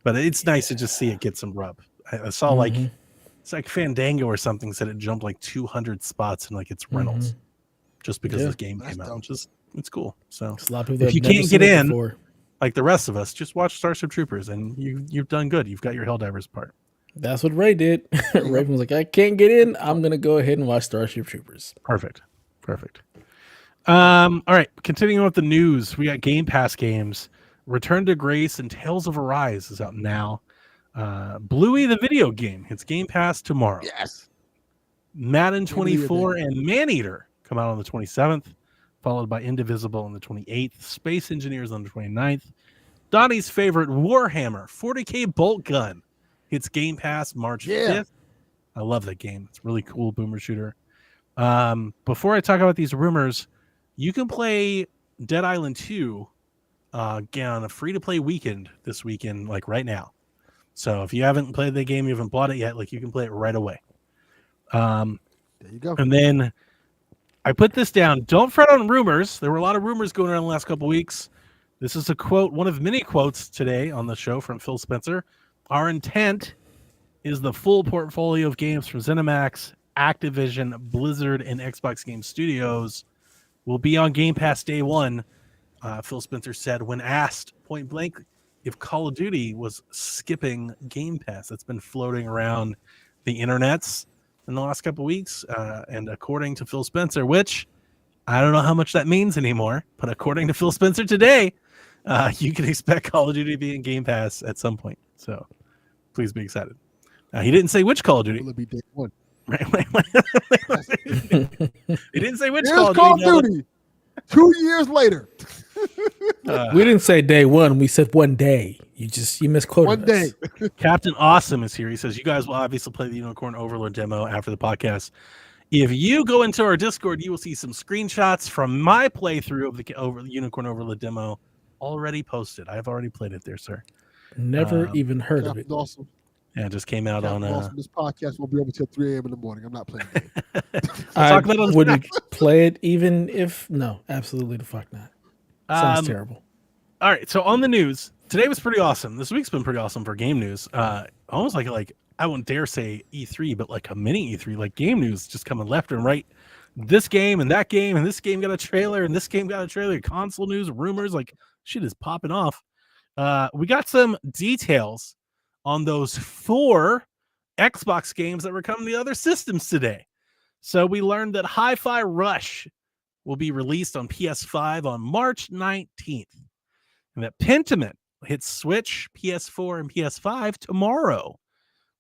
but it's nice to just see it get some rub. I saw like Mhm. it's like Fandango or something said it jumped like 200 spots in like its rentals just because Yeah. this game That's came out, dope. which is it's cool. So There's a lot of people that if you have never can't seen get it in, before. like the rest of us, just watch Starship Troopers, and you've done good. You've got your Helldivers part. That's what Ray did. Raven was like, I can't get in. I'm gonna go ahead and watch Starship Troopers. Perfect. All right, continuing with the news, we got Game Pass games. Return to Grace and Tales of Arise is out now. Bluey the video game hits Game Pass tomorrow. Yes. Madden Can't believe it, 24 baby. and Maneater come out on the 27th, followed by Indivisible on the 28th, Space Engineers on the 29th. Donnie's favorite Warhammer 40K Bolt Gun hits Game Pass March Yeah. 5th. I love that game. It's really cool boomer shooter. Before I talk about these rumors, you can play Dead Island 2 again on a free-to-play weekend this weekend, like right now. So if you haven't played the game, you haven't bought it yet, like you can play it right away. There you go. And then I put this down. Don't fret on rumors. There were a lot of rumors going around the last couple weeks. This is a quote, one of many quotes today on the show from Phil Spencer. Our intent is the full portfolio of games from ZeniMax, Activision, Blizzard, and Xbox Game Studios will be on Game Pass day one. Phil Spencer said when asked point blank if Call of Duty was skipping Game Pass. That's been floating around the internets in the last couple of weeks. And according to Phil Spencer, which I don't know how much that means anymore, but according to Phil Spencer today, you can expect Call of Duty to be in Game Pass at some point. So please be excited. He didn't say which Call of Duty. Will it be day one? He didn't say which Here's Call of Duty. Duty. 2 years later. We didn't say day one. We said one day. You misquoted One day. us. Captain Awesome is here. He says, you guys will obviously play the Unicorn Overlord demo after the podcast. If you go into our Discord, you will see some screenshots from my playthrough of the Unicorn Overlord demo already posted. I've already played it there, sir. Never even heard of it. Captain Awesome. Yeah, it just came out Captain on. Awesome. This podcast won't be over till 3 a.m. in the morning. I'm not playing it. I talk about it on wouldn't play it even if no, absolutely the fuck not. Sounds terrible. All right, so on the news, today was pretty awesome. This week's been pretty awesome for game news. Almost like I wouldn't dare say E3, but like a mini E3, like game news just coming left and right. This game and that game, and this game got a trailer, and this game got a trailer. Console news, rumors, like shit is popping off. We got some details on those 4 Xbox games that were coming to the other systems today. So we learned that Hi-Fi Rush will be released on PS5 on March 19th. And that Pentiment hits Switch, PS4, and PS5 tomorrow.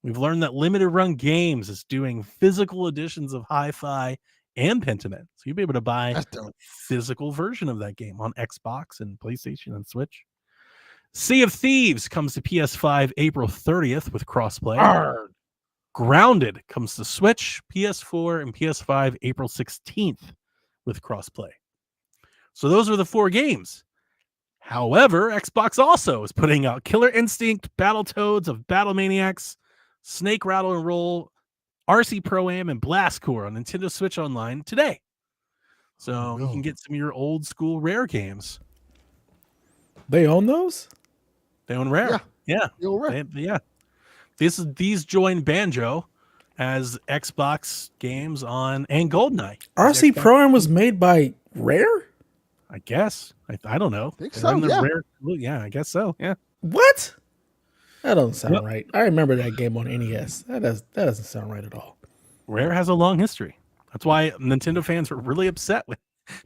We've learned that Limited Run Games is doing physical editions of Hi-Fi and Pentiment. So you'll be able to buy That's dope. a physical version of that game on Xbox and PlayStation and Switch. Sea of Thieves comes to PS5 April 30th with crossplay. Grounded comes to Switch, PS4, and PS5 April 16th with crossplay. So those are the 4 games. However, Xbox also is putting out Killer Instinct, Battletoads of Battle Maniacs, Snake Rattle and Roll, RC Pro-Am, and Blast Corps on Nintendo Switch Online today. So you can get some of your old school Rare games. They own those? They own Rare. Yeah. You're right. Yeah. These join Banjo as Xbox games on and GoldenEye. RC Pro-Am was made by Rare? I guess. I don't know. Think They're so, in the yeah. Rare, yeah, I guess so. Yeah. What? That doesn't sound right. I remember that game on NES. That doesn't sound right at all. Rare has a long history. That's why Nintendo fans were really upset when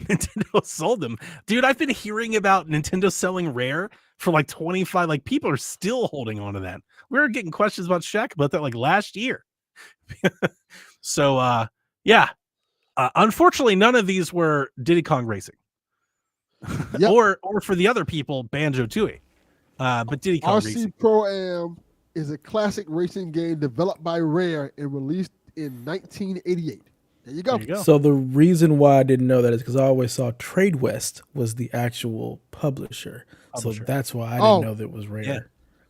Nintendo sold them. Dude, I've been hearing about Nintendo selling Rare for like 25. Like people are still holding on to that. We were getting questions about Shaq about that like last year. So yeah. Unfortunately, none of these were Diddy Kong Racing. Yep. or for the other people, Banjo Tooie. But Diddy Kong Racing. RC Pro-Am is a classic racing game developed by Rare and released in 1988. There you go. There you go. So the reason why I didn't know that is because I always saw Trade West was the actual publisher. So that's why I didn't know that it was Rare. Yeah.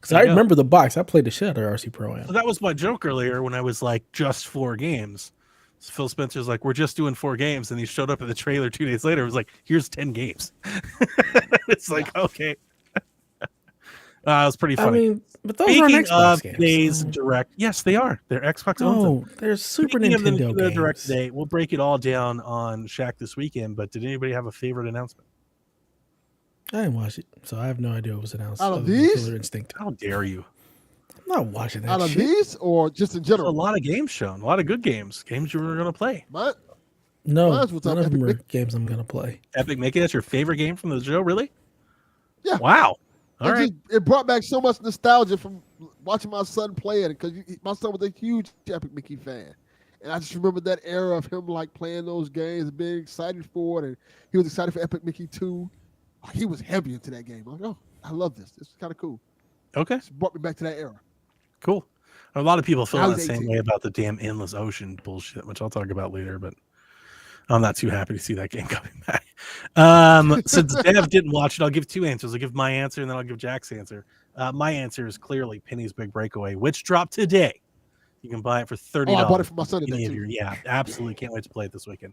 Because I remember the box. I played the shit out of RC Pro-Am. So that was my joke earlier when I was like, just 4 games. So Phil Spencer's like, we're just doing 4 games. And he showed up at the trailer 2 days later. It was like, here's 10 games. It's like, okay. It was pretty funny. I mean, but those Speaking aren't Xbox of games. today's Direct, yes, they are. They're Xbox owns them. Oh, they're Super Speaking of the Nintendo games. Direct today, we'll break it all down on Shaq this weekend. But did anybody have a favorite announcement? I didn't watch it, so I have no idea what was announced. Out of other than these? Killer Instinct. How dare you? I'm not watching that Out of shit. these or just in There's a general? lot of games shown, a lot of good games you were going to play. Mine, No, Mine's what's none up, of them Epic are games I'm gonna play. Epic Mickey, that's your favorite game from the show, really? Yeah. Wow. All right. it brought back so much nostalgia from watching my son play it because my son was a huge Epic Mickey fan. And I just remember that era of him like playing those games and being excited for it. And he was excited for Epic Mickey 2. He was heavy into that game. I'm like, oh, I love this. This is kind of cool. Okay. It brought me back to that era. Cool. A lot of people feel I the was same 18. way about the damn Endless Ocean bullshit, which I'll talk about later, but I'm not too happy to see that game coming back. Since Dev didn't watch it, I'll give 2 answers. I'll give my answer and then I'll give Jack's answer. My answer is clearly Penny's Big Breakaway, which dropped today. You can buy it for $30. Oh, I bought it for my son today, too. Yeah, absolutely can't wait to play it this weekend.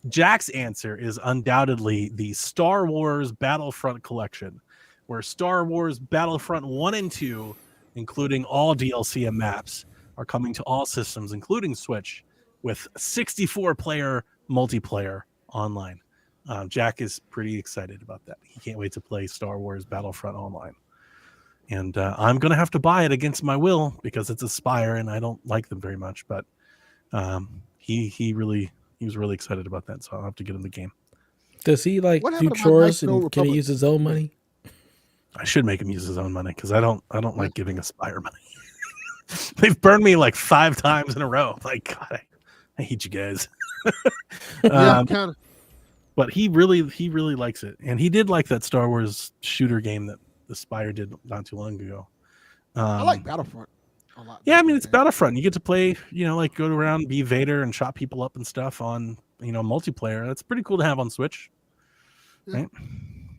Jack's answer is undoubtedly the Star Wars Battlefront collection, where Star Wars Battlefront 1 and 2, including all DLC and maps, are coming to all systems, including Switch, with 64-player multiplayer online. Jack is pretty excited about that. He can't wait to play Star Wars Battlefront online. And I'm going to have to buy it against my will because it's Aspire and I don't like them very much. But he was really excited about that. So I'll have to get him the game. Does he like What do happened to my chores Knights of the Old and can he Republic? use his own money? I should make him use his own money because I don't like giving Aspire money. They've burned me like 5 times in a row. Like, God, I hate you guys. Yeah, kind of. But he really likes it. And he did like that Star Wars shooter game that Aspire did not too long ago. I like Battlefront a lot. Yeah, I mean, it's Battlefront. You get to play, like go around, be Vader and chop people up and stuff on, multiplayer. That's pretty cool to have on Switch. Yeah. Right?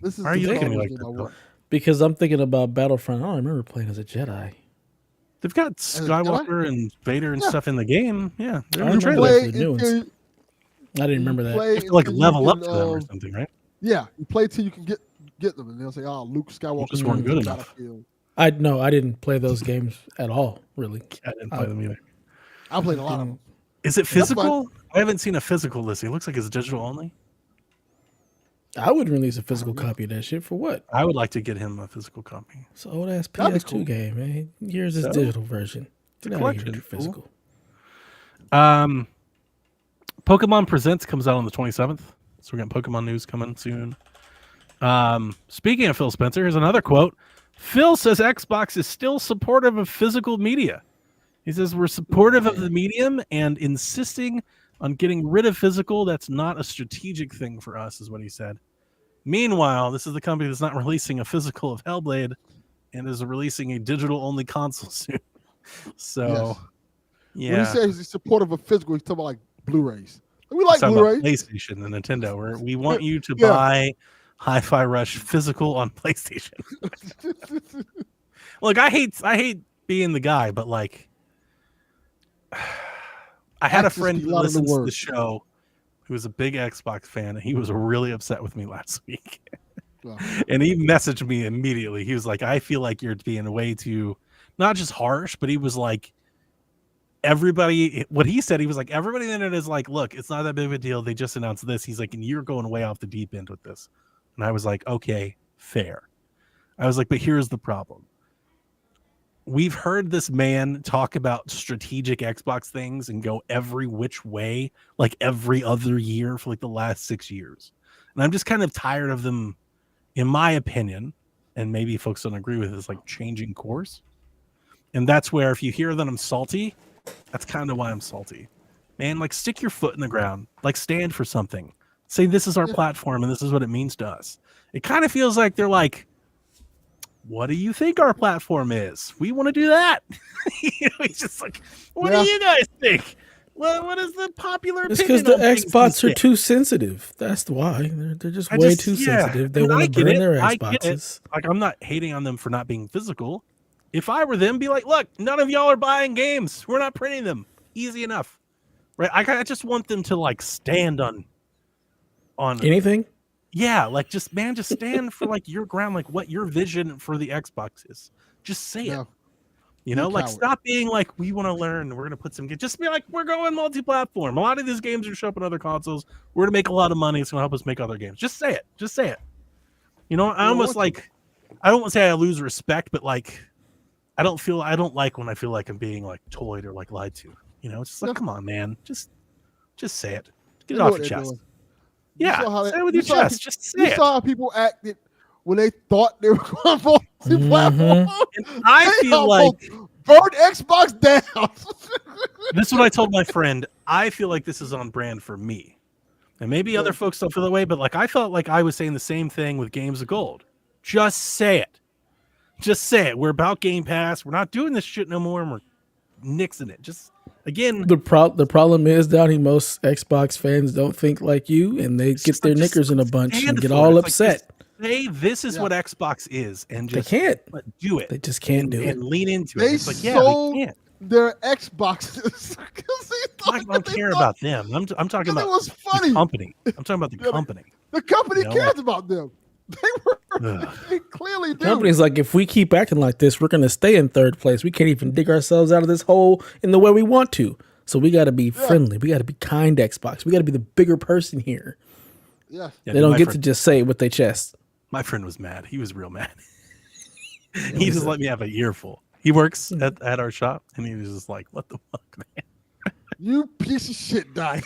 This is Why are you the looking at me Star like Wars game I that? want. Because I'm thinking about Battlefront. I don't remember playing as a Jedi. They've got a Skywalker and Vader and Yeah. stuff in the game. Yeah, they're I in the remember trailer. that. the new ones. I didn't remember that. You have to like level up to them or something, right? Yeah, you play till you can get them, and they'll say, "Oh, Luke Skywalker just weren't good enough. Battlefield." I didn't play those games at all. Really. I didn't play them either. I played a lot of them. Is it That's fine. physical? I haven't seen a physical listing. It looks like it's digital only. I would release a physical copy of that shit for what? I would like to get him a physical copy. It's an old ass That'd be PS2 cool. game, man. Here's this So? digital version. Get out of here collection. with your Cool. physical. Pokemon Presents comes out on the 27th. So we're getting Pokemon news coming soon. Speaking of Phil Spencer, here's another quote. Phil says Xbox is still supportive of physical media. He says we're supportive of the medium and insisting on getting rid of physical. That's not a strategic thing for us, is what he said. Meanwhile, this is the company that's not releasing a physical of Hellblade and is releasing a digital-only console soon. So, When he says he's supportive of physical, he's talking about like Blu-rays. We like He's talking about Blu-rays. PlayStation and Nintendo, where we want you to Yeah. buy Hi-Fi Rush physical on PlayStation. Look, I hate being the guy, but like, I had a Access friend to who a lot of the listens to the words. show who was a big Xbox fan, and he was really upset with me last week. Well, And he messaged me immediately. He was like, I feel like you're being way too, not just harsh, but he was like, everybody, what he said, he was like, everybody in it is like, look, it's not that big of a deal. They just announced this. He's like, and you're going way off the deep end with this. And I was like, okay, fair. I was like, but here's the problem. We've heard this man talk about strategic Xbox things and go every which way, like every other year for like the last 6 years. And I'm just kind of tired of them, in my opinion, and maybe folks don't agree with this, like changing course. And that's where if you hear that I'm salty, that's kind of why I'm salty. Man, like stick your foot in the ground, like stand for something. Say this is our platform and this is what it means to us. It kind of feels like they're like, what do you think our platform is? We want to do that. It's just like, what Yeah. do you guys think? What is the popular It's opinion? because the on things these Xbox are days? too sensitive. That's why they're just I way just- too yeah. sensitive. They I mean, I want to get burn it. their I get it. Xboxes. Like, I'm not hating on them for not being physical. If I were them, be like, look, none of y'all are buying games. We're not printing them. Easy enough, right? I just want them to like stand on Anything? yeah, like just stand for like your ground, like what your vision for the Xbox is. Just say it. No. You know, Be like coward. stop being like, we want to learn. We're gonna put some games. Just be like, we're going multi-platform. A lot of these games are showing up on other consoles. We're gonna make a lot of money. It's gonna help us make other games. Just say it. Just say it. You know, I almost like, I don't want to say I lose respect, but like, I don't like when I feel like I'm being like toyed or like lied to. You know, it's just like, No. come on, man, just say it. Get They it know off what your they're chest. doing. You Yeah, saw how say they- it with you your saw chest. pe- Just say You it. saw how people acted when they thought they were going for Mhm. platform. And I They feel like almost burned Xbox down. this is what I told my friend. I feel like this is on brand for me. And maybe other folks don't feel that way, but like I felt like I was saying the same thing with Games of Gold. Just say it. Just say it. We're about Game Pass. We're not doing this shit no more, and we're nixing it. Just again, The problem is, Downey, most Xbox fans don't think like you, and they it's get just their like, just knickers in a bunch stand and get for all it. It's like, upset. just say this is Yeah. what Xbox is, and They just can't. do it. They just can't do it. and lean into They it. It's like, yeah, sold they can't. their Xboxes. 'Cause they I thought don't they care thought about them. I'm talking it about was the funny. company. I'm talking about the Yeah, company. The company You know, cares like- about them. They were. Ugh. They clearly do. Company's like, if we keep acting like this, we're going to stay in third place. We can't even dig ourselves out of this hole in the way we want to. So we got to be friendly. We got to be kind, Xbox. We got to be the bigger person here. Yes. Yeah, They dude, don't my get friend- to just say it with their chest. My friend was mad. He was real mad. He just let me have a earful. He works at our shop, and he was just like, "What the fuck, man?" You piece of shit, die.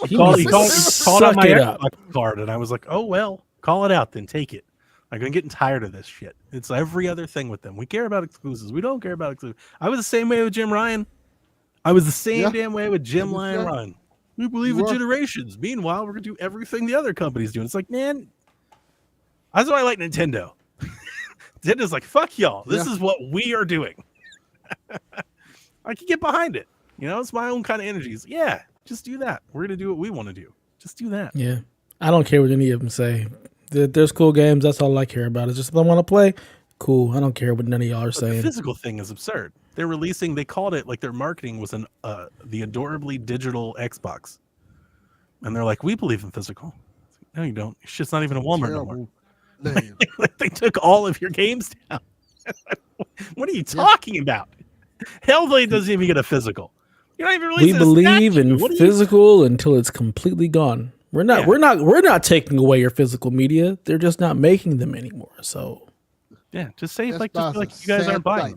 He Called was out suck my it up. Xbox card, and I was like, "Oh well, call it out, then take it." I'm getting tired of this shit. It's every other thing with them. We care about exclusives. We don't care about exclusives. I was the same way with Jim Ryan. I was the same Yeah. damn way with Jim Understand. Lion Ryan. We believe You in were. generations. Meanwhile, we're gonna do everything the other companies do. And it's like, man, that's why I like Nintendo. Nintendo's like, fuck y'all. This Yeah. is what we are doing. I can get behind it. You know, it's my own kind of energies. Yeah, just do that. We're gonna do what we want to do. Just do that. Yeah. I don't care what any of them say. There's cool games. That's all I care about. It's just if I want to play, cool. I don't care what none of y'all are But the saying. physical thing is absurd. They're releasing. They called it like their marketing was the adorably digital Xbox, and they're like, we believe in physical. No, you don't. It's just not even a Walmart no more. Terrible name. Like they took all of your games down. What are you talking about? Hellblade doesn't even get a physical. You're not even We releasing. believe a in What are you- physical until it's completely gone. We're not. Yeah. We're not taking away your physical media. They're just not making them anymore. So Yeah, just say it That's like just about be like a you guys sad aren't buying sight.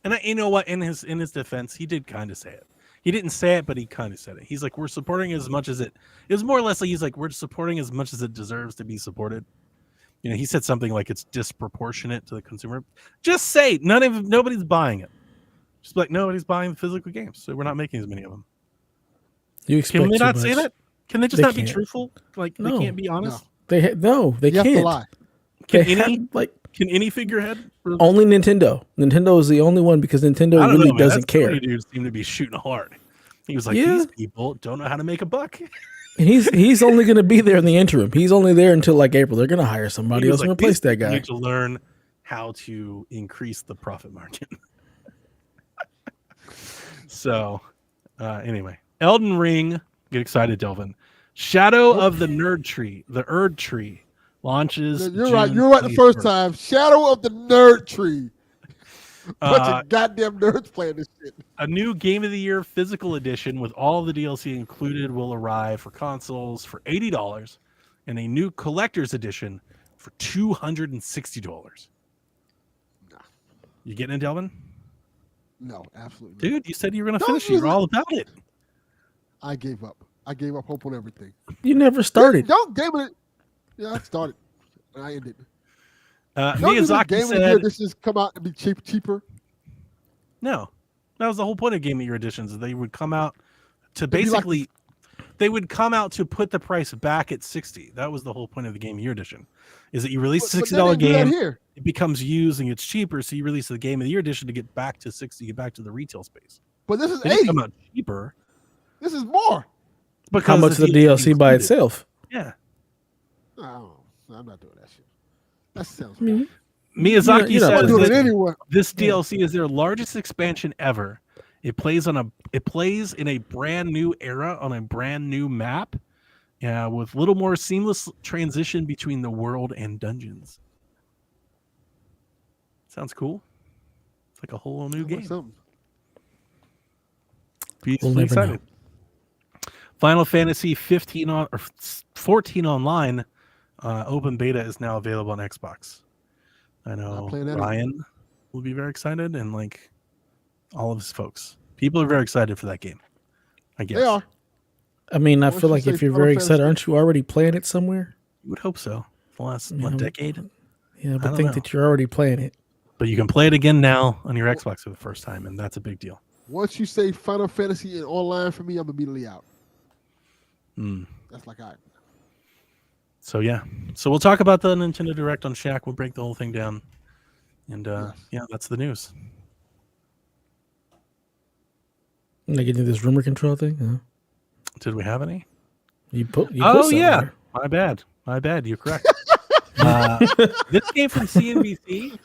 them. And you know what? In his defense, he did kind of say it. He didn't say it, but he kind of said it. He's like, we're supporting as much as it. It was more or less like he's like, we're supporting as much as it deserves to be supported. You know, he said something like it's disproportionate to the consumer. Just say nobody's buying it. Just be like nobody's buying the physical games, so we're not making as many of them. you expect Can they too not much. say that? Can they just They not be can't. truthful? Like No. they can't be honest. They You have can't. to lie. Can They any have, can any figurehead? only Nintendo. Nintendo is the only one because Nintendo I don't really know, man. doesn't That care. Sony dude seemed to be shooting hard. He was like, Yeah. these people don't know how to make a buck. He's only going to be there in the interim. He's only there until like April. They're going to hire somebody He was else and like, replace "These that people guy. Need to learn how to increase the profit margin." So, anyway, Elden Ring. Get excited, Delvin. Shadow of the Nerd Tree. The Erd Tree launches. You're right. June You're right the first 21st. time. Shadow of the Nerd Tree. Bunch Uh, of goddamn nerds playing this shit. A new Game of the Year physical edition with all the DLC included will arrive for consoles for $80, and a new collector's edition for $260. Nah. You getting it, Delvin? No, absolutely. not. Dude, you said you were going to Don't finish it. You're use all about it. I gave up. I gave up hope on everything. You never started. Don't game it. Yeah, I started. And I ended. Don't you think Miyazaki Game of the Year said, this just come out and be cheaper? no. That was the whole point of Game of Year editions. Is they would come out to be like- basically, they would come out to put the price back at 60. That was the whole point of the Game of Year edition, is that you release a But they $60 didn't do that game, here. it becomes used and it's cheaper, so you release the Game of the Year edition to get back to 60, get back to the retail space. But this is They didn't 80. come out cheaper. This is more. Because How much is the DLC by included. itself? Yeah. Oh, I'm not doing that shit. That sounds. I mean, Miyazaki you're not I'm says doing it that anyway. this DLC is their largest expansion ever. It plays in a brand new era on a brand new map, with little more seamless transition between the world and dungeons. Sounds cool. It's like a whole new game. Something. Peacefully never know. excited. Final Fantasy 15 or 14 online open beta is now available on Xbox. I know playing that Ryan will be very excited, and like all of his folks. People are very excited for that game. I guess They are. I mean, I Once feel you like say if you're Final very excited, Fantasy- aren't you already playing it somewhere? you would hope so. The last Yeah, decade, Yeah, I but don't think know. that you're already playing it. but you can play it again now on your Xbox for the first time, and that's a big deal. Once you say Final Fantasy in online for me, I'm immediately out. Mm. That's like, all right. So yeah, so we'll talk about the Nintendo Direct on Shaq. We'll break the whole thing down, and Yes. yeah, that's the news. And they get into this rumor control thing. Huh? Did we have any? You put Oh something yeah, there. my bad. You're correct. This came from CNBC,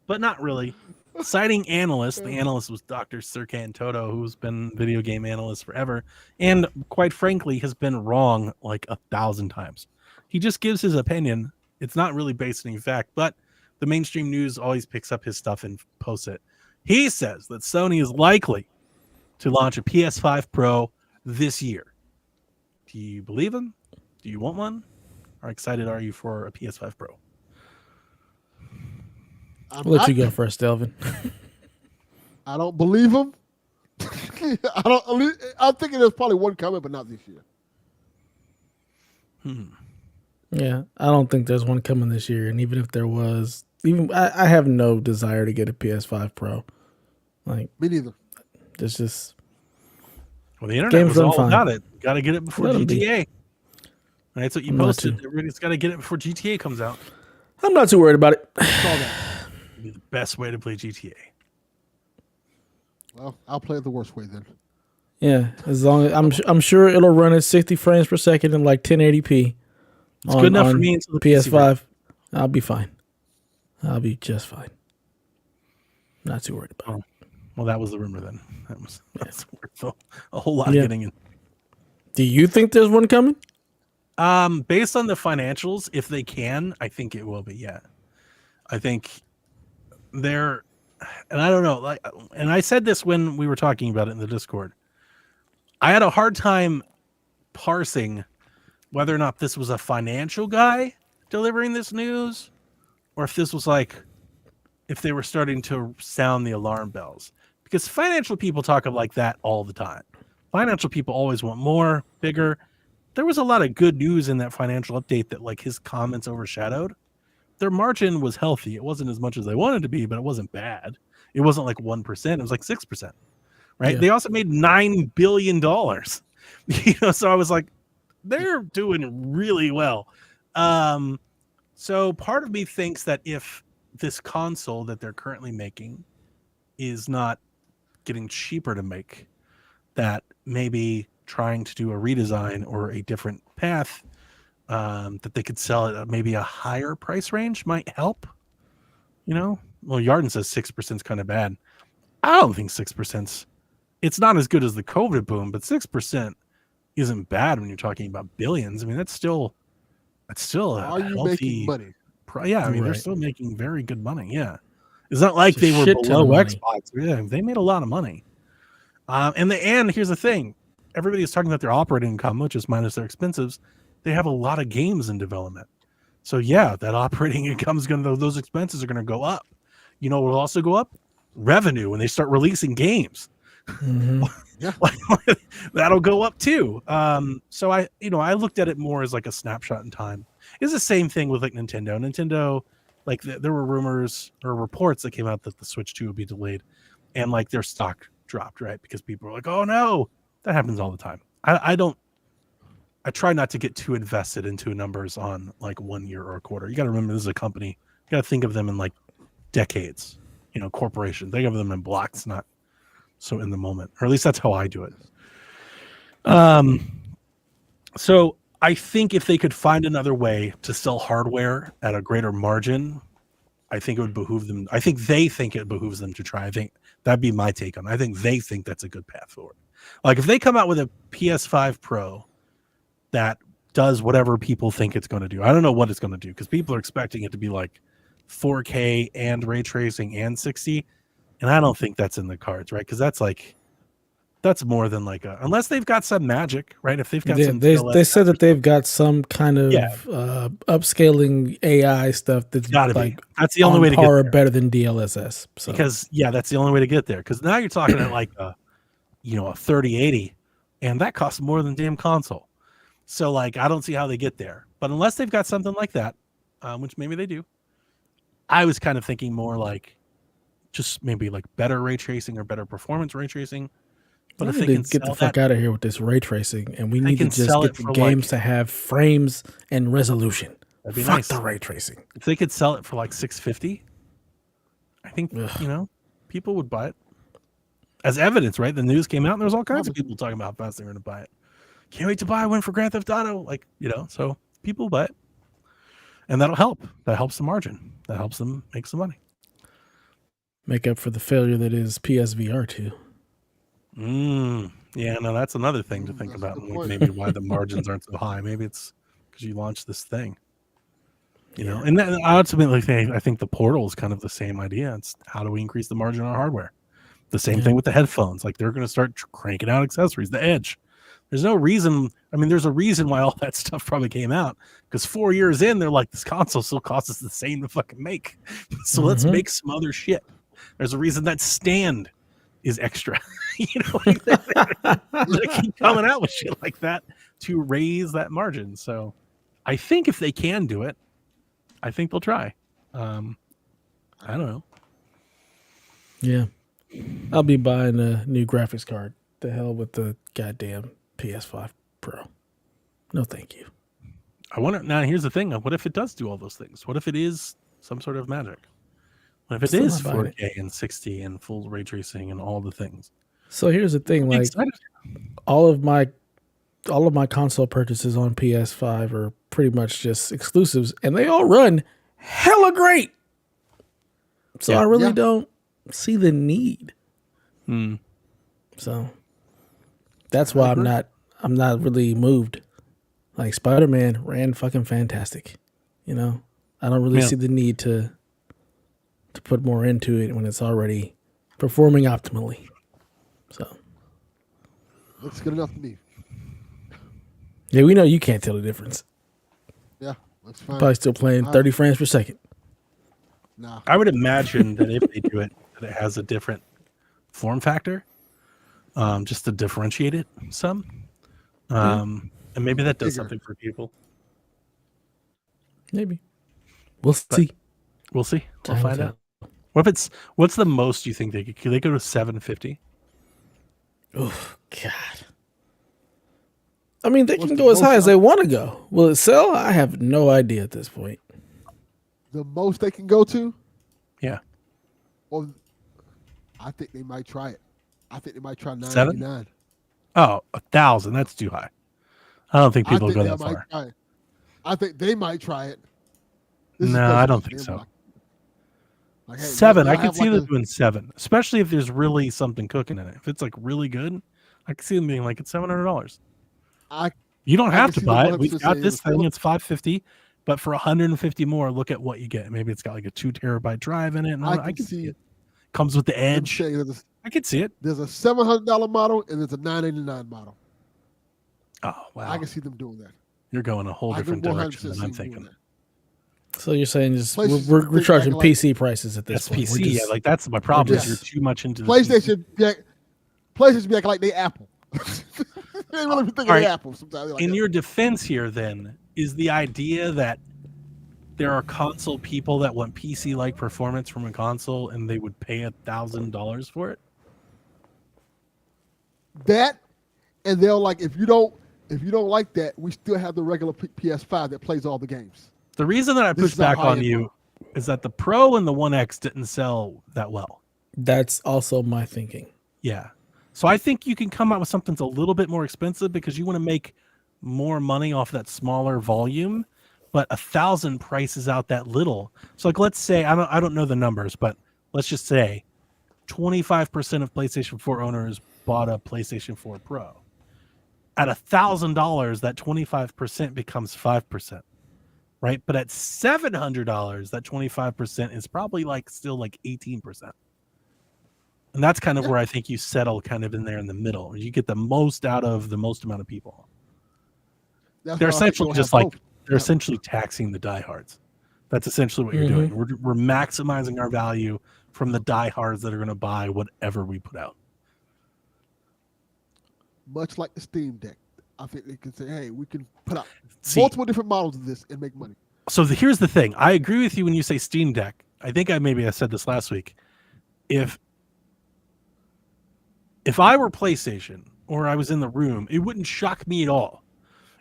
but not really. Citing analysts, the analyst was Dr. Serkan Toto, who's been video game analyst forever, and quite frankly has been wrong like 1,000 times. He just gives his opinion. It's not really based on any fact, but the mainstream news always picks up his stuff and posts it. He says that Sony is likely to launch a PS5 Pro this year. Do you believe him? Do you want one? How excited are you for a PS5 Pro? I'm I'll let not- you go first, Delvin. I don't believe him. I'm thinking there's probably one coming, but not this year. Yeah, I don't think there's one coming this year. And even if there was, I have no desire to get a PS5 Pro. Like, Me neither. there's just Well, the internet Games was run all fine. about it. Got to get it before Let 'em be. GTA. That's what you I'm not posted. too- Everybody's got to get it before GTA comes out. I'm not too worried about it. Saw that. It'd be the best way to play GTA. Well, I'll play it the worst way then. Yeah, as long as I'm sure it'll run at 60 frames per second in like 1080p. It's good enough for me until the PC version. PS5. I'll be fine. I'll be just fine. Not too worried about it. Well, that was the rumor then. That's worth a whole lot Yeah. of getting in. Do you think there's one coming? Based on the financials, if they can, I think it will be. Yeah, I think they're, and I don't know. Like, and I said this when we were talking about it in the Discord. I had a hard time parsing whether or not this was a financial guy delivering this news, or if this was like, if they were starting to sound the alarm bells. Because financial people talk like that all the time. Financial people always want more, bigger. There was a lot of good news in that financial update that like his comments overshadowed. Their margin was healthy. It wasn't as much as they wanted to be, but it wasn't bad. It wasn't like 1%. It was like 6%. Right. Yeah. They also made $9 billion. So I was like, they're doing really well. So part of me thinks that if this console that they're currently making is not getting cheaper to make, that maybe trying to do a redesign or a different path, that they could sell it at maybe a higher price range might help. Well, Yarden says 6% is kind of bad. I don't think 6%. It's not as good as the COVID boom, but 6% isn't bad when you're talking about billions. I mean, that's still a Are you healthy making money? Yeah, I mean, they're Right. still making very good money. Yeah, it's not like It's a they were shit ton below of money. Xbox. Yeah, they made a lot of money. And here's the thing: everybody is talking about their operating income, which is minus their expenses. They have a lot of games in development, so yeah, that operating income is going to; those expenses are going to go up. You know, what will also go up? Revenue when they start releasing games. Mhm. That'll go up too. So I looked at it more as like a snapshot in time. It's the same thing with like Nintendo. Like there were rumors or reports that came out that the Switch 2 would be delayed, and like their stock dropped, right? Because people were like, "Oh no," that happens all the time. I I try not to get too invested into numbers on like 1 year or a quarter. You got to remember this is a company. You got to think of them in like decades. Corporations. Think of them in blocks, not so in the moment, or at least that's how I do it. So I think if they could find another way to sell hardware at a greater margin, I think it would behoove them. I think they think it behooves them to try. I think that'd be my take on it. I think they think that's a good path forward. Like if they come out with a PS5 Pro that does whatever people think it's going to do. I don't know what it's going to do because people are expecting it to be like 4K and ray tracing and 60. And I don't think that's in the cards, right? Because that's more than like unless they've got some magic, right? If they've got some they said that they've got some kind of Yeah. upscaling AI stuff that's Gotta like be. That's the only way to get par or there. better than DLSS. So. Because that's the only way to get there. Because now you're talking at like a 3080, and that costs more than damn console. So like I don't see how they get there. But unless they've got something like that, which maybe they do, I was kind of thinking more like just maybe like better ray tracing or better performance ray tracing. But if they can get the fuck out of here with this ray tracing, and we need to just get the games to have frames and resolution. That'd be fuck nice. the ray tracing. If they could sell it for like $650, I think people would buy it. As evidence, right? The news came out, and there's all kinds of people talking about how fast they're going to buy it. Can't wait to buy one for Grand Theft Auto, so people buy it, and that'll help. That helps the margin. That helps them make some money. Make up for the failure that is PSVR 2. Yeah, no, that's another thing to think about. Maybe why the margins aren't so high. Maybe it's because you launched this thing. And then ultimately, I think the Portal is kind of the same idea. It's how do we increase the margin on hardware? The same thing with the headphones. Like they're going to start cranking out accessories. The Edge. There's no reason. I mean, there's a reason why all that stuff probably came out. Because 4 years in, they're like, this console still costs us the same to fucking make. So let's make some other shit. There's a reason that stand is extra. They keep coming out with shit like that to raise that margin. So I think if they can do it, I think they'll try. I don't know. Yeah. I'll be buying a new graphics card. The hell with the goddamn PS5 Pro. No, thank you. I wonder. Now, here's the thing. What if it does do all those things? What if it is some sort of magic? What if it is 4K and 60 and full ray tracing and all the things? So here's the thing. Like all of my console purchases on PS5 are pretty much just exclusives, and they all run hella great. So I really don't see the need. So that's why I'm not really moved. Like Spider-Man ran fucking fantastic. I don't really see the need to put more into it when it's already performing optimally. So looks good enough to me. Yeah, we know you can't tell the difference. Yeah, that's fine. Probably still playing 30 frames per second. Nah. I would imagine that if they do it, that it has a different form factor, just to differentiate it some. And maybe that does something for people. Maybe. We'll see. We'll see. We'll find out. What's the most you think they could they go to 750? Oh, God. I mean, they can go as high as they want to go. Will it sell? I have no idea at this point. The most they can go to? Yeah. Well, I think they might try it. I think they might try 7? 999. Oh, 1,000. That's too high. I don't think people go that far. I think they might try it. No, I don't think so. Like, hey, 7. I could see them doing 7, especially if there's really something cooking in it. If it's like really good, I could see them being like, it's $700. You don't have to buy it. We've got this thing. It's $550, but for $150 more, look at what you get. Maybe it's got like a 2 terabyte drive in it. And I can see it. Comes with the Edge. I can see it. There's a $700 model and there's a $989 model. Oh wow! I can see them doing that. You're going a whole different direction than I'm thinking. So you're saying just we're charging PC prices at this point. PC, yeah. Like that's my problem. Is you're too much into PlayStation. PlayStation be acting like they Apple. They ain't really thinking they Apple sometimes. In your defense here, then, is the idea that there are console people that want PC-like performance from a console, and they would pay $1,000 for it. That, and they'll like if you don't like that, we still have the regular PS5 that plays all the games. The reason that I push back on you is that the Pro and the One X didn't sell that well. That's also my thinking. Yeah. So I think you can come out with something that's a little bit more expensive because you want to make more money off that smaller volume, but 1,000 prices out that little. So like, let's say, I don't know the numbers, but let's just say 25% of PlayStation 4 owners bought a PlayStation 4 Pro. At $1,000, that 25% becomes 5%, right? But at $700, that 25% is probably still 18%. And that's kind of where I think you settle kind of in there in the middle. You get the most out of the most amount of people. They're essentially just they're essentially taxing the diehards. That's essentially what you're doing. We're maximizing our value from the diehards that are going to buy whatever we put out. Much like the Steam Deck, I think they can say, "Hey, we can put out multiple different models of this and make money." So here's the thing. I agree with you when you say Steam Deck. I think I said this last week. If I were PlayStation or I was in the room, it wouldn't shock me at all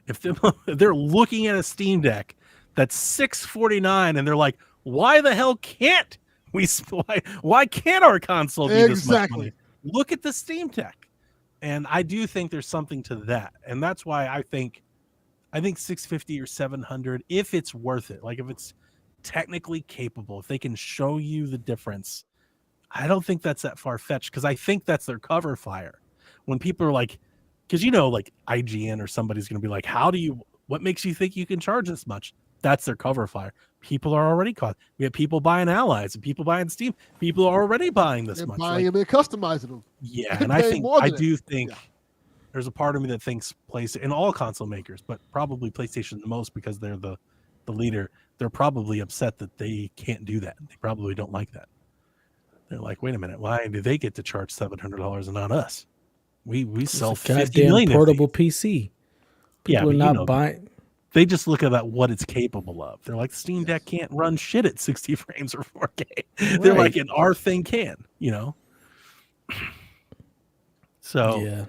if they're looking at a Steam Deck that's $649 and they're like, "Why the hell can't we? Why can't our console be this much money? Look at the Steam Deck." And I do think there's something to that, and that's why I think $650 or $700, if it's worth it, like if it's technically capable, if they can show you the difference, I don't think that's that far fetched because I think that's their cover fire. When people are like, because IGN or somebody's going to be like, what makes you think you can charge this much? That's their cover fire. People are already caught. We have people buying Allies and people buying Steam. People are already buying this much. Buying them and customizing them. Yeah, and I do think there's a part of me that thinks PlayStation and all console makers, but probably PlayStation the most because they're the leader. They're probably upset that they can't do that. They probably don't like that. They're like, wait a minute, why do they get to charge $700 and not us? We sell 50 million portable PC. People are not buying. They just look at what it's capable of. They're like, Steam Deck can't run shit at 60 frames or 4K. Right. They're like, and our thing can, So, yeah,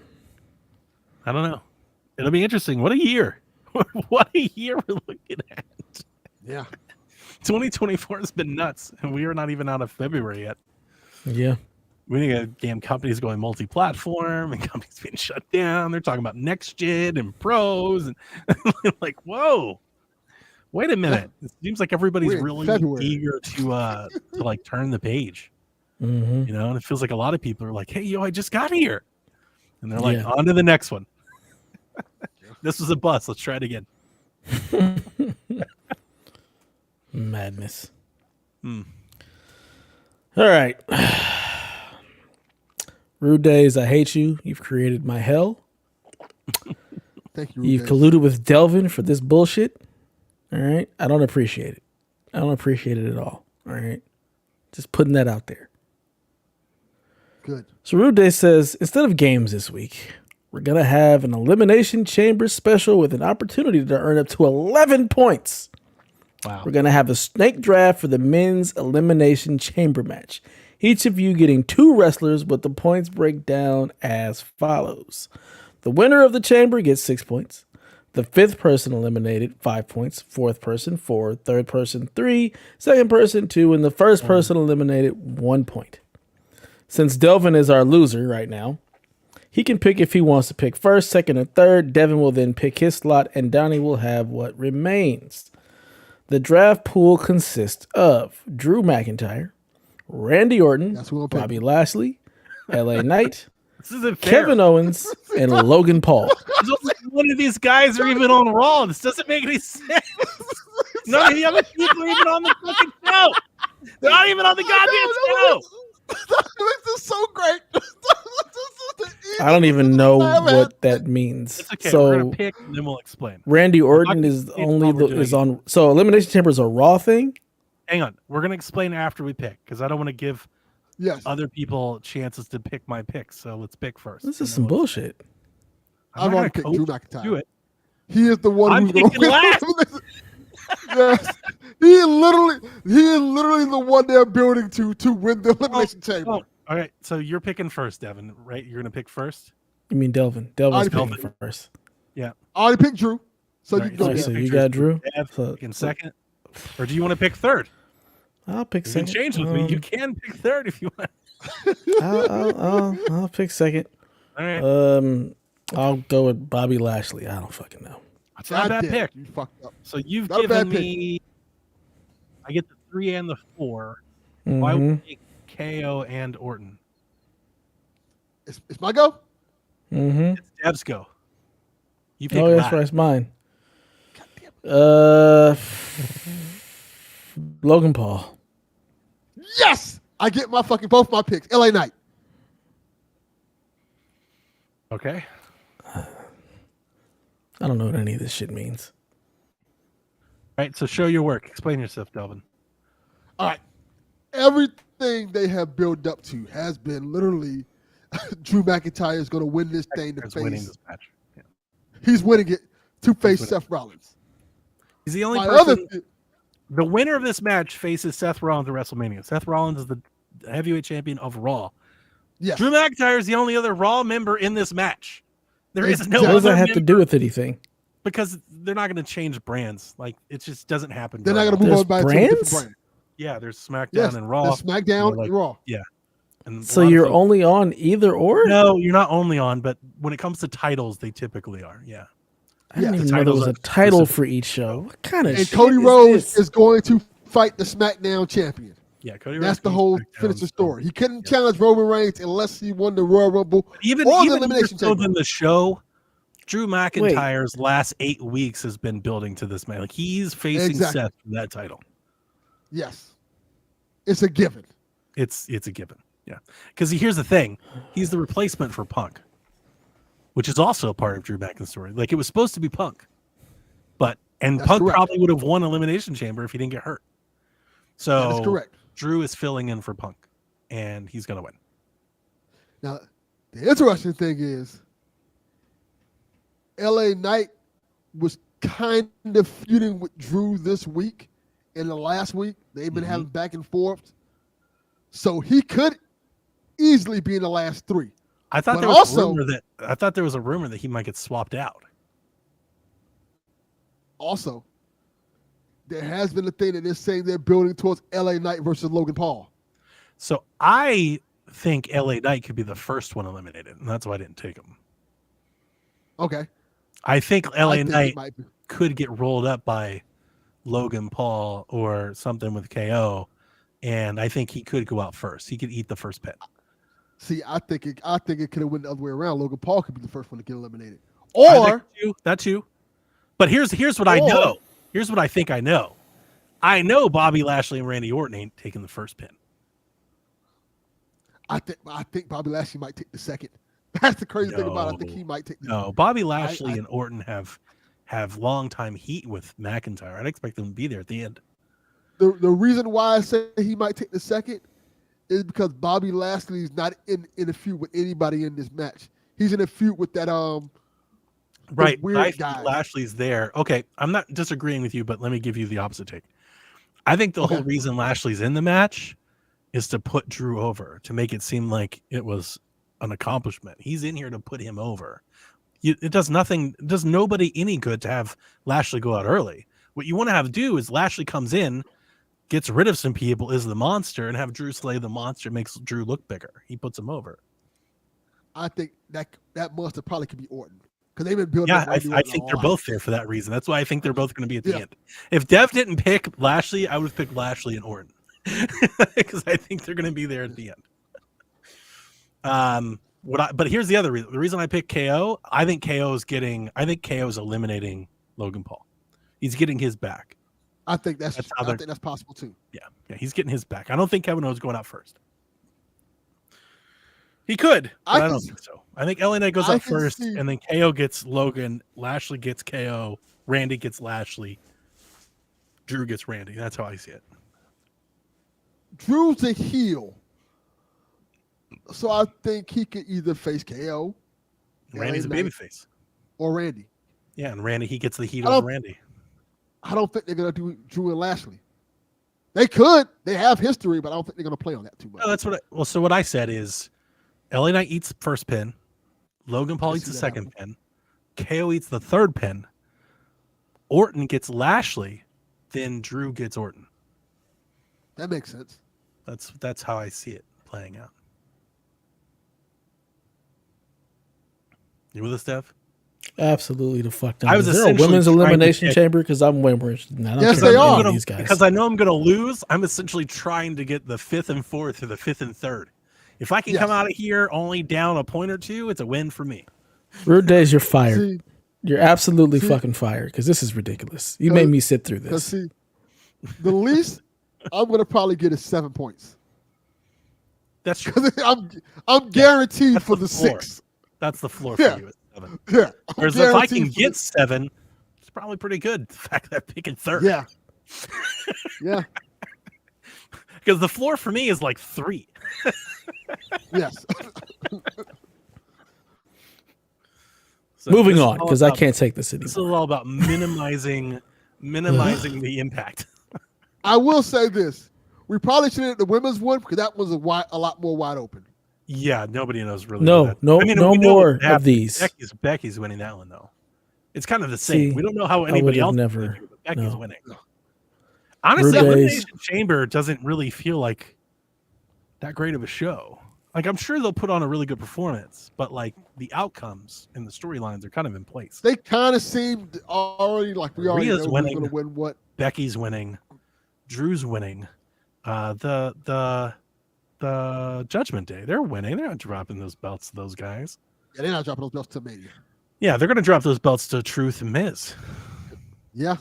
I don't know. It'll be interesting. What a year. What a year we're looking at. Yeah. 2024 has been nuts, and we are not even out of February yet. Yeah. We got damn companies going multi-platform and companies being shut down. They're talking about next gen and pros and like, whoa, wait a minute. It seems like everybody's really eager to turn the page. And it feels like a lot of people are like, hey, I just got here. And they're like, on to the next one. This was a bust. Let's try it again. Madness. All right. Rude Days, I hate you. You've created my hell. Thank you. You've colluded with Delvin for this bullshit. All right. I don't appreciate it. I don't appreciate it at all. All right. Just putting that out there. Good. So Rude Day says, instead of games this week, we're going to have an Elimination Chamber special with an opportunity to earn up to 11 points. Wow. We're going to have a snake draft for the men's Elimination Chamber match. Each of you getting 2 wrestlers, but the points break down as follows. The winner of the chamber gets 6 points. The 5th person eliminated, 5 points. 4th person, 4. 3rd person, 3. 2nd person, 2. And the 1st person eliminated, 1 point. Since Delvin is our loser right now, he can pick if he wants to pick 1st, 2nd, or 3rd. Devin will then pick his slot, and Donnie will have what remains. The draft pool consists of Drew McIntyre, Randy Orton, Bobby Lashley, LA Knight, Kevin Owens, and Logan Paul. One of these guys are even on Raw. This doesn't make any sense. None of the other people are even on the fucking show. They're not even on the goddamn show. This is so great. I don't even know what that means. It's okay. So we're gonna pick, and then we'll explain. Randy Orton is on. So Elimination Chamber is a Raw thing. Hang on, we're gonna explain after we pick because I don't want to give other people chances to pick my picks. So let's pick first. This is some bullshit. I'm going to pick Drew McIntyre. Do it. He is the one who's going to win. Yes, he is literally the one they're building to win the Elimination Chamber. All right, so you're picking first, Devin, right? You're going to pick first? You mean Delvin? Delvin's picking first. Yeah. I already picked Drew. So right, you go. So you got Drew? Picking second? Or do you want to pick third? I'll pick second. You can change with me. You can pick third if you want. I'll pick second. All right. I'll go with Bobby Lashley. I don't fucking know. That's not a bad damn pick. it, you fucked up. So you've Not a given bad pick. me. I get the 3 and the 4. Why would you take KO and Orton? It's my go. Mm-hmm. It's Deb's go. You pick Oh, that's last. right. It's mine. God damn it. Logan Paul. Yes, I get both my picks. LA Knight. Okay. I don't know what any of this shit means. All right. So show your work. Explain yourself, Delvin. All right. Everything they have built up to has been literally Drew McIntyre is going to win this thing to Is winning face. this match. Yeah. He's winning it to face winning. Seth Rollins. He's the only My person. other The winner of this match faces Seth Rollins at WrestleMania. Seth Rollins is the heavyweight champion of Raw. yes. Drew McIntyre is the only other Raw member in this match. There is no Exactly. What does other that have to member do with anything? because they're not going to change brands. Like it just doesn't happen. They're not very going to move often. on There's by to a different brands? brand. Yeah, there's SmackDown Yes, and Raw. there's SmackDown like- and Raw. And a So lot of you're folks- only on either or? No, you're not only on, but when it comes to titles, they typically are. Yeah. I didn't Yeah, even the know there titles was a are title specific. for each show. What kind of And shit Cody is Rhodes this? is going to fight the SmackDown champion. Yeah, Cody That's Rhodes the goes whole SmackDown, finish the so- story. He couldn't challenge Roman Reigns unless he won the Royal Rumble Even or the more Elimination so Chamber. than the show, Drew McIntyre's last 8 weeks has been building to this man. Like he's facing Exactly. Seth for that title. Yes. It's a given. It's a given. Yeah. Because here's the thing. He's the replacement for Punk, which is also a part of Drew McIntyre's story. Like it was supposed to be Punk. And That's Punk correct. probably would have won Elimination Chamber if he didn't get hurt. So That is correct. Drew is filling in for Punk, and he's going to win. Now, the interesting thing is LA Knight was kind of feuding with Drew this week and the last week. They've been having back and forth. So he could easily be in the last 3. I thought But there was also- a rumor that he might get swapped out. Also, there has been a thing that they're saying they're building towards LA Knight versus Logan Paul. So I think LA Knight could be the first one eliminated, and that's why I didn't take him. Okay. I think LA I think it Knight might be. could get rolled up by Logan Paul or something with KO, and I think he could go out first. He could eat the first pin. See, I think it could have went the other way around. Logan Paul could be the first one to get eliminated. I Or think that too. But here's what I Or- know. Here's what I think I know. I know Bobby Lashley and Randy Orton ain't taking the first pin. I think Bobby Lashley might take the second. That's the crazy thing about it. I think he might take the No, Bobby Lashley I- and Orton have long time heat with McIntyre. I'd expect them to be there at the end. The reason why I say he might take the second is because Bobby Lashley is not in a feud with anybody in this match. He's in a feud with that Right. weird I think guy. Lashley's there. Okay. I'm not disagreeing with you, but let me give you the opposite take. I think the whole reason Lashley's in the match is to put Drew over, to make it seem like it was an accomplishment. He's in here to put him over. It does nothing, it does nobody any good to have Lashley go out early. What you want to have do is Lashley comes in, gets rid of some people, is the monster, and have Drew slay the monster, makes Drew look bigger. He puts him over. I think that monster probably could be Orton because they've been building. Yeah, up I Randy Orton think a they're lot. both there for that reason. That's why I think they're both going to be at the Yeah. end. If Dev didn't pick Lashley, I would have picked Lashley and Orton because I think they're going to be there at the end. But here's the other reason. The reason I picked KO, I think KO is eliminating Logan Paul. He's getting his back. I think that's That's how I they're- think that's possible too. Yeah, he's getting his back. I don't think Kevin Owens going out first. He could, but I don't think so. I think LA Knight goes I out can first, see- and then KO gets Logan, Lashley gets KO, Randy gets Lashley, Drew gets Randy. That's how I see it. Drew's a heel, so I think he could either face KO, Randy's a LA Knight, babyface. or Randy. Yeah, and Randy, he gets the heat I over don't- Randy. I don't think they're gonna do Drew and Lashley. They could. They have history, but I don't think they're gonna play on that too much. No, that's what. So what I said is, LA Knight eats the first pin, Logan Paul I eats see the that second pin, KO eats the third pin, Orton gets Lashley, then Drew gets Orton. That makes sense. That's how I see it playing out. You with us, Dev? Absolutely the fuck not. I was Is there a essentially women's trying to elimination get- chamber? Because I'm way more interested in that. I don't Yes, care they about any are. of these guys. Because I know I'm going to lose. I'm essentially trying to get the 5th and 4th or the 5th and 3rd. If I can come Yes. out of here only down a point or two, it's a win for me. Rude Days, you're fired. See, You're absolutely See? fucking fired because this is ridiculous. You made me sit through because this. see, the least I'm gonna probably get is 7 points. That's true. 'Cause I'm guaranteed That's for the the floor. 6. That's the floor Yeah. for you at 7. Yeah. I'm Whereas if I can guaranteed for get 7, it's probably pretty good. The fact that I'm picking 3rd. Yeah. Yeah. Because the floor for me is like 3. Yes. So Moving this is on all because I about- can't take this This is anymore. all about minimizing the impact. I will say this. We probably should have the women's one because that was a lot more wide open. Yeah, nobody knows really. No, what that- no, I mean, no we know more what happened. of these. Becky's winning that one though. It's kind of the same. See, We don't know how I anybody would've else. never- Is gonna do, but Becky's no. winning. Honestly, Rude Days. Elimination Chamber doesn't really feel like that great of a show. Like I'm sure they'll put on a really good performance, but like the outcomes and the storylines are kind of in place. They kind of seemed already like we already Rhea's know who's winning. going to win what. Becky's winning, Drew's winning, the Judgment Day, they're winning. They're not dropping those belts to those guys. Yeah, they're not dropping those belts to Mania. Yeah, they're gonna drop those belts to Truth and Miz. Yeah.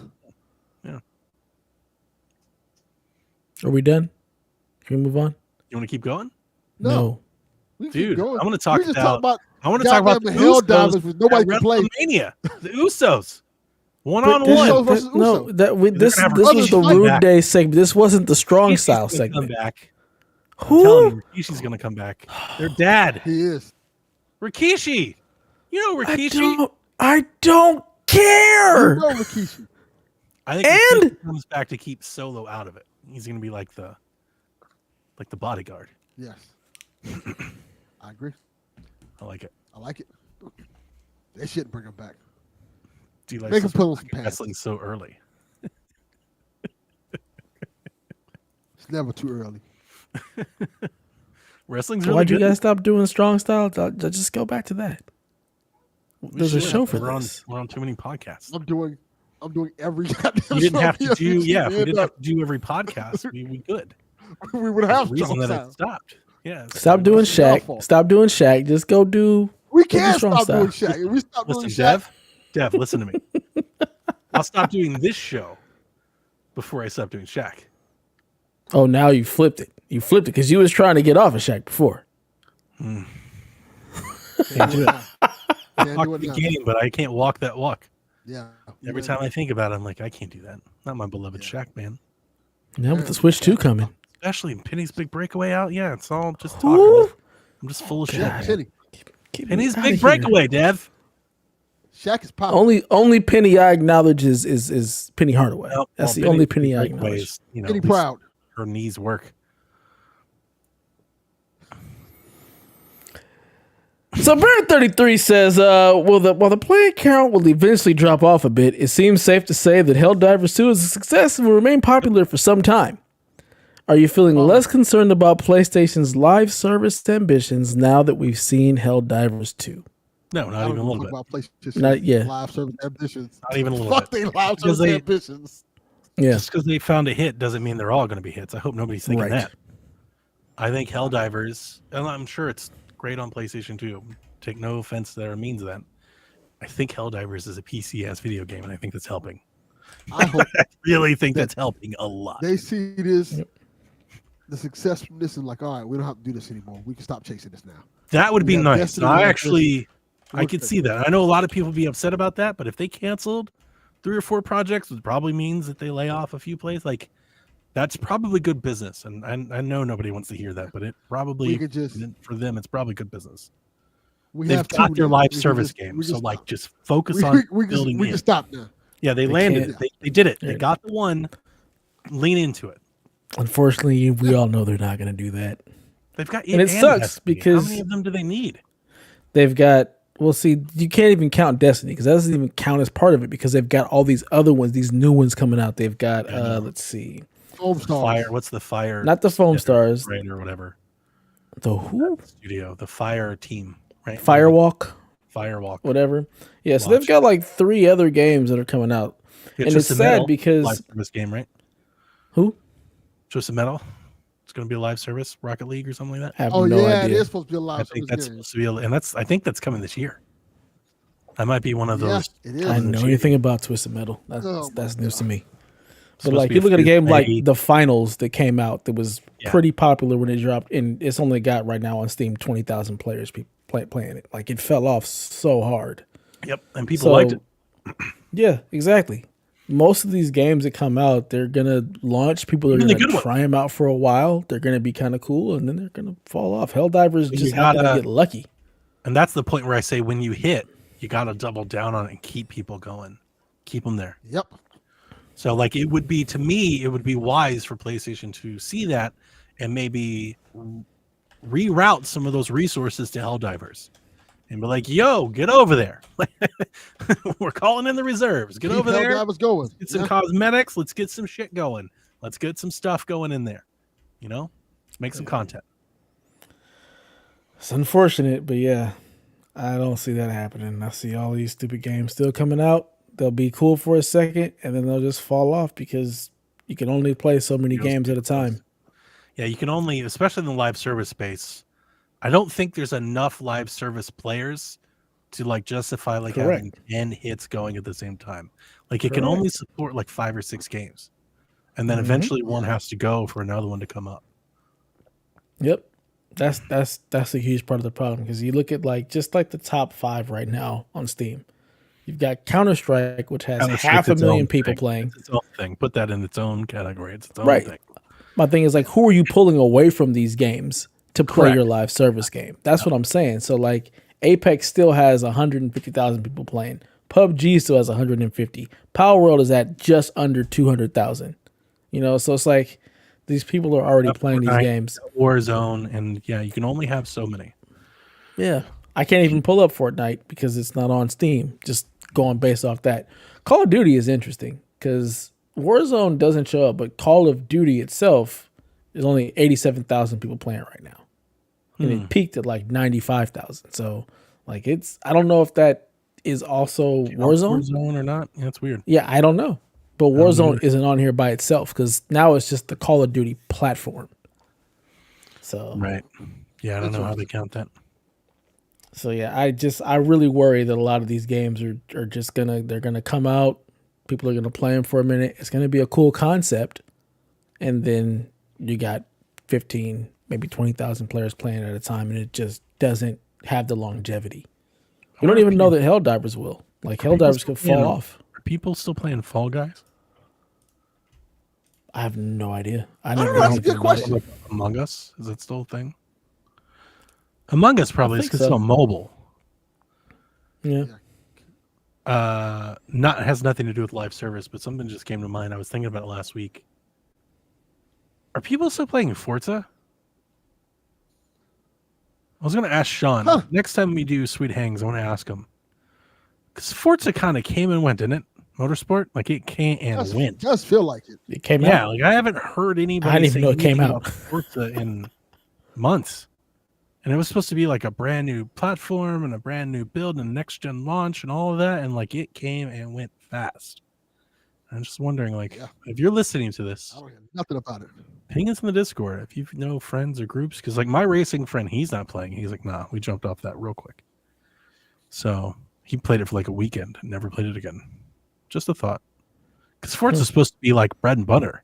Are we done? Can we move on? You want to keep going, No. We can keep dude? going. I want to talk We just talk about. about I want to talk about the goddamn Hell Usos Divers with nobody at can play. WrestleMania. The Usos, one But on this- one. Usos versus no, Usos. that we, They're this gonna have this was the Rikishi Rude back. Day segment. This wasn't the strong Rikishi's style gonna segment. Come back. I'm telling Who? you, Rikishi's gonna come back. Their dad, He is. Rikishi. You know Rikishi. I don't You care. know Rikishi. I think And- Rikishi comes back to keep Solo out of it. He's gonna be like the bodyguard. Yes. I agree. I like it. I like it. They shouldn't bring him back. Do you like Make him put on some pants. wrestling so early? It's never too early. Wrestling's So really why'd you good. guys stop doing strong style? I'll just go back to that. We There's a should. show for we're this. we're on too many podcasts. I'm doing every goddamn You didn't show have to here. do. Yeah, if we And, didn't have to do every podcast, we could. we would There's have a reason strong that style. it stopped. Yeah. Stop doing It's your Shaq. fault. Stop doing Shaq. Just go do. We do can't strong stop style. doing Shaq. If we stop Listen, doing Shaq, Dev, listen to me. I'll stop doing this show before I stop doing Shaq. Oh, now you flipped it. You flipped it because you was trying to get off of Shaq before. Can't can't do do it. it. Can't Walk do it the now. game, but I can't walk that walk. Yeah. Every time I think about it, I'm like, I can't do that. Not my beloved Shaq, man. Now with the Switch 2 coming. Especially Penny's big breakaway out. Yeah, it's all just Who? talking. I'm just full of shit. Shaq, Penny. Get me Penny's outta big here. breakaway, Dev. Shaq is popping. Only Penny I acknowledge is Penny Hardaway. Well, That's the Penny's only big Penny I breakaway acknowledge. is, you know, Penny at least proud. her knees work. So Barrett 33 says, while the player count will eventually drop off a bit, it seems safe to say that Helldivers 2 is a success and will remain popular for some time. Are you feeling less concerned about PlayStation's live service ambitions now that we've seen Helldivers 2? No, not even a little bit. About PlayStation Not yet. Live service ambitions. Not even a little Fuck bit. they live Because service they- ambitions. Yeah. Just because they found a hit doesn't mean they're all going to be hits. I hope nobody's thinking Right. that. I think Helldivers, and I'm sure it's great on PlayStation 2. Take no offense that or means that. I think Helldivers is a PC-ass video game, and I think that's helping. I hope I really think that's helping a lot. they see this, Yep. the success from this, and like, all right, we don't have to do this anymore. We can stop chasing this now. That would we be got nice. Destiny, I we got actually, I We're could good. see that. I know a lot of people be upset about that, but if they canceled 3 or 4 projects, it probably means that they lay off a few plays. Like, that's probably good business. And I know nobody wants to hear that, but it probably, We could just for them, it's probably good business. we They've have got two their now. live We can service just- game, we so can like stop. just focus we, on we, can, building we in. can stop now. Yeah, they They landed. can't. They did it. They Yeah. got the one. Lean into it. Unfortunately, we all know they're not going to do that. They've got And it sucks Destiny. because- how many of them do they need? They've got, well, see, you can't even count Destiny because that doesn't even count as part of it because they've got all these other ones, these new ones coming out. They've got, let's see, Foam stars. Fire. What's the Fire? not the Foam Stars, right, or whatever. the who? Studio, the Fire team, right? Firewalk. Firewalk. whatever. Yeah, so Watch. they've got like 3 other games that are coming out. Yeah, and it's Twisted sad Metal, because live service game, right? who? Twisted Metal. It's going to be a live service, Rocket League or something like that. I have Oh no yeah, it idea. is supposed to be a I live think service that's game. supposed to be, and I think that's coming this year. That might be one of Yeah, those. it is. I didn't know Machine. anything about Twisted Metal. That's Oh, that's my news to God. me. But Supposed like to be you look at a game like free-to-play. the Finals that came out that was Yeah. pretty popular when it dropped, and it's only got right now on Steam 20,000 players playing it. Like it fell off so hard. Yep, and people liked it. Yeah, exactly. Most of these games that come out, they're gonna launch. People are Even the gonna good ones. try them out for a while. They're gonna be kind of cool, and then they're gonna fall off. Helldivers You just happen to gotta- get lucky. And that's the point where I say when you hit, you got to double down on it and keep people going, keep them there. Yep. So like it would be, to me, it would be wise for PlayStation to see that and maybe reroute some of those resources to Helldivers and be like, yo, get over there. We're calling in the reserves. Get Keep over there. Helldivers going. Get some Yeah. cosmetics. Let's get some shit going. Let's get some stuff going in there. You know, make some content. It's unfortunate, but yeah, I don't see that happening. I see all these stupid games still coming out. They'll be cool for a second, and then they'll just fall off because you can only play so many games at a time. Yeah, you can only, especially in the live service space. I don't think there's enough live service players to like justify like having 10 hits going at the same time. Like it can only support like 5 or 6 games, and then eventually one has to go for another one to come up. Yep. That's a huge part of the problem because you look at like just like the top 5 right now on Steam. You've got Counter-Strike, which has Counter-Strike's 500,000 its own people thing. playing. It's its own thing. Put that in its own category. It's its own Right. thing. My thing is like, who are you pulling away from these games to play Correct. your live service game? That's what I'm saying. So like, Apex still has 150,000 people playing. PUBG still has 150. Power World is at just under 200,000. You know, so it's like these people are already playing these Fortnite, games. Warzone, and yeah, you can only have so many. Yeah. I can't even pull up Fortnite because it's not on Steam. Just going based off that. Call of Duty is interesting because Warzone doesn't show up, but Call of Duty itself is only 87,000 people playing right now. And it peaked at like 95,000. So like I don't know if that is also Warzone. Warzone or not? Yeah, it's weird. Yeah, I don't know. But Warzone isn't on here by itself because now it's just the Call of Duty platform. So Right. Yeah, I don't know how they count that. So yeah, I really worry that a lot of these games are just they're gonna come out, people are gonna play them for a minute. It's gonna be a cool concept, and then you got 15, maybe 20,000 players playing at a time, and it just doesn't have the longevity. We don't even know that Helldivers will. Like Helldivers could fall off. Are people still playing Fall Guys? I have no idea. I don't never know, that's a anything good about it. question. Like Among Us? Is that still a thing? Among Us probably is think because it's so. on mobile. Yeah. It has nothing to do with live service, but something just came to mind. I was thinking about it last week. Are people still playing Forza? I was going to ask Sean. Huh. Next time we do Sweet Hangs, I want to ask him. Because Forza kind of came and went, didn't it? Motorsport? Like it came and went. Does feel like it. It came Yeah, out. like I haven't heard anybody I didn't even say know it came anything out. about Forza in months. And it was supposed to be like a brand new platform and a brand new build and next gen launch and all of that. And like it came and went fast. I'm just wondering, like, if you're listening to this, I don't hear nothing about it. ping us in the Discord if you know friends or groups. Because like my racing friend, he's not playing. He's like, nah, we jumped off that real quick. So he played it for like a weekend and never played it again. Just a thought. Because Forza is supposed to be like bread and butter.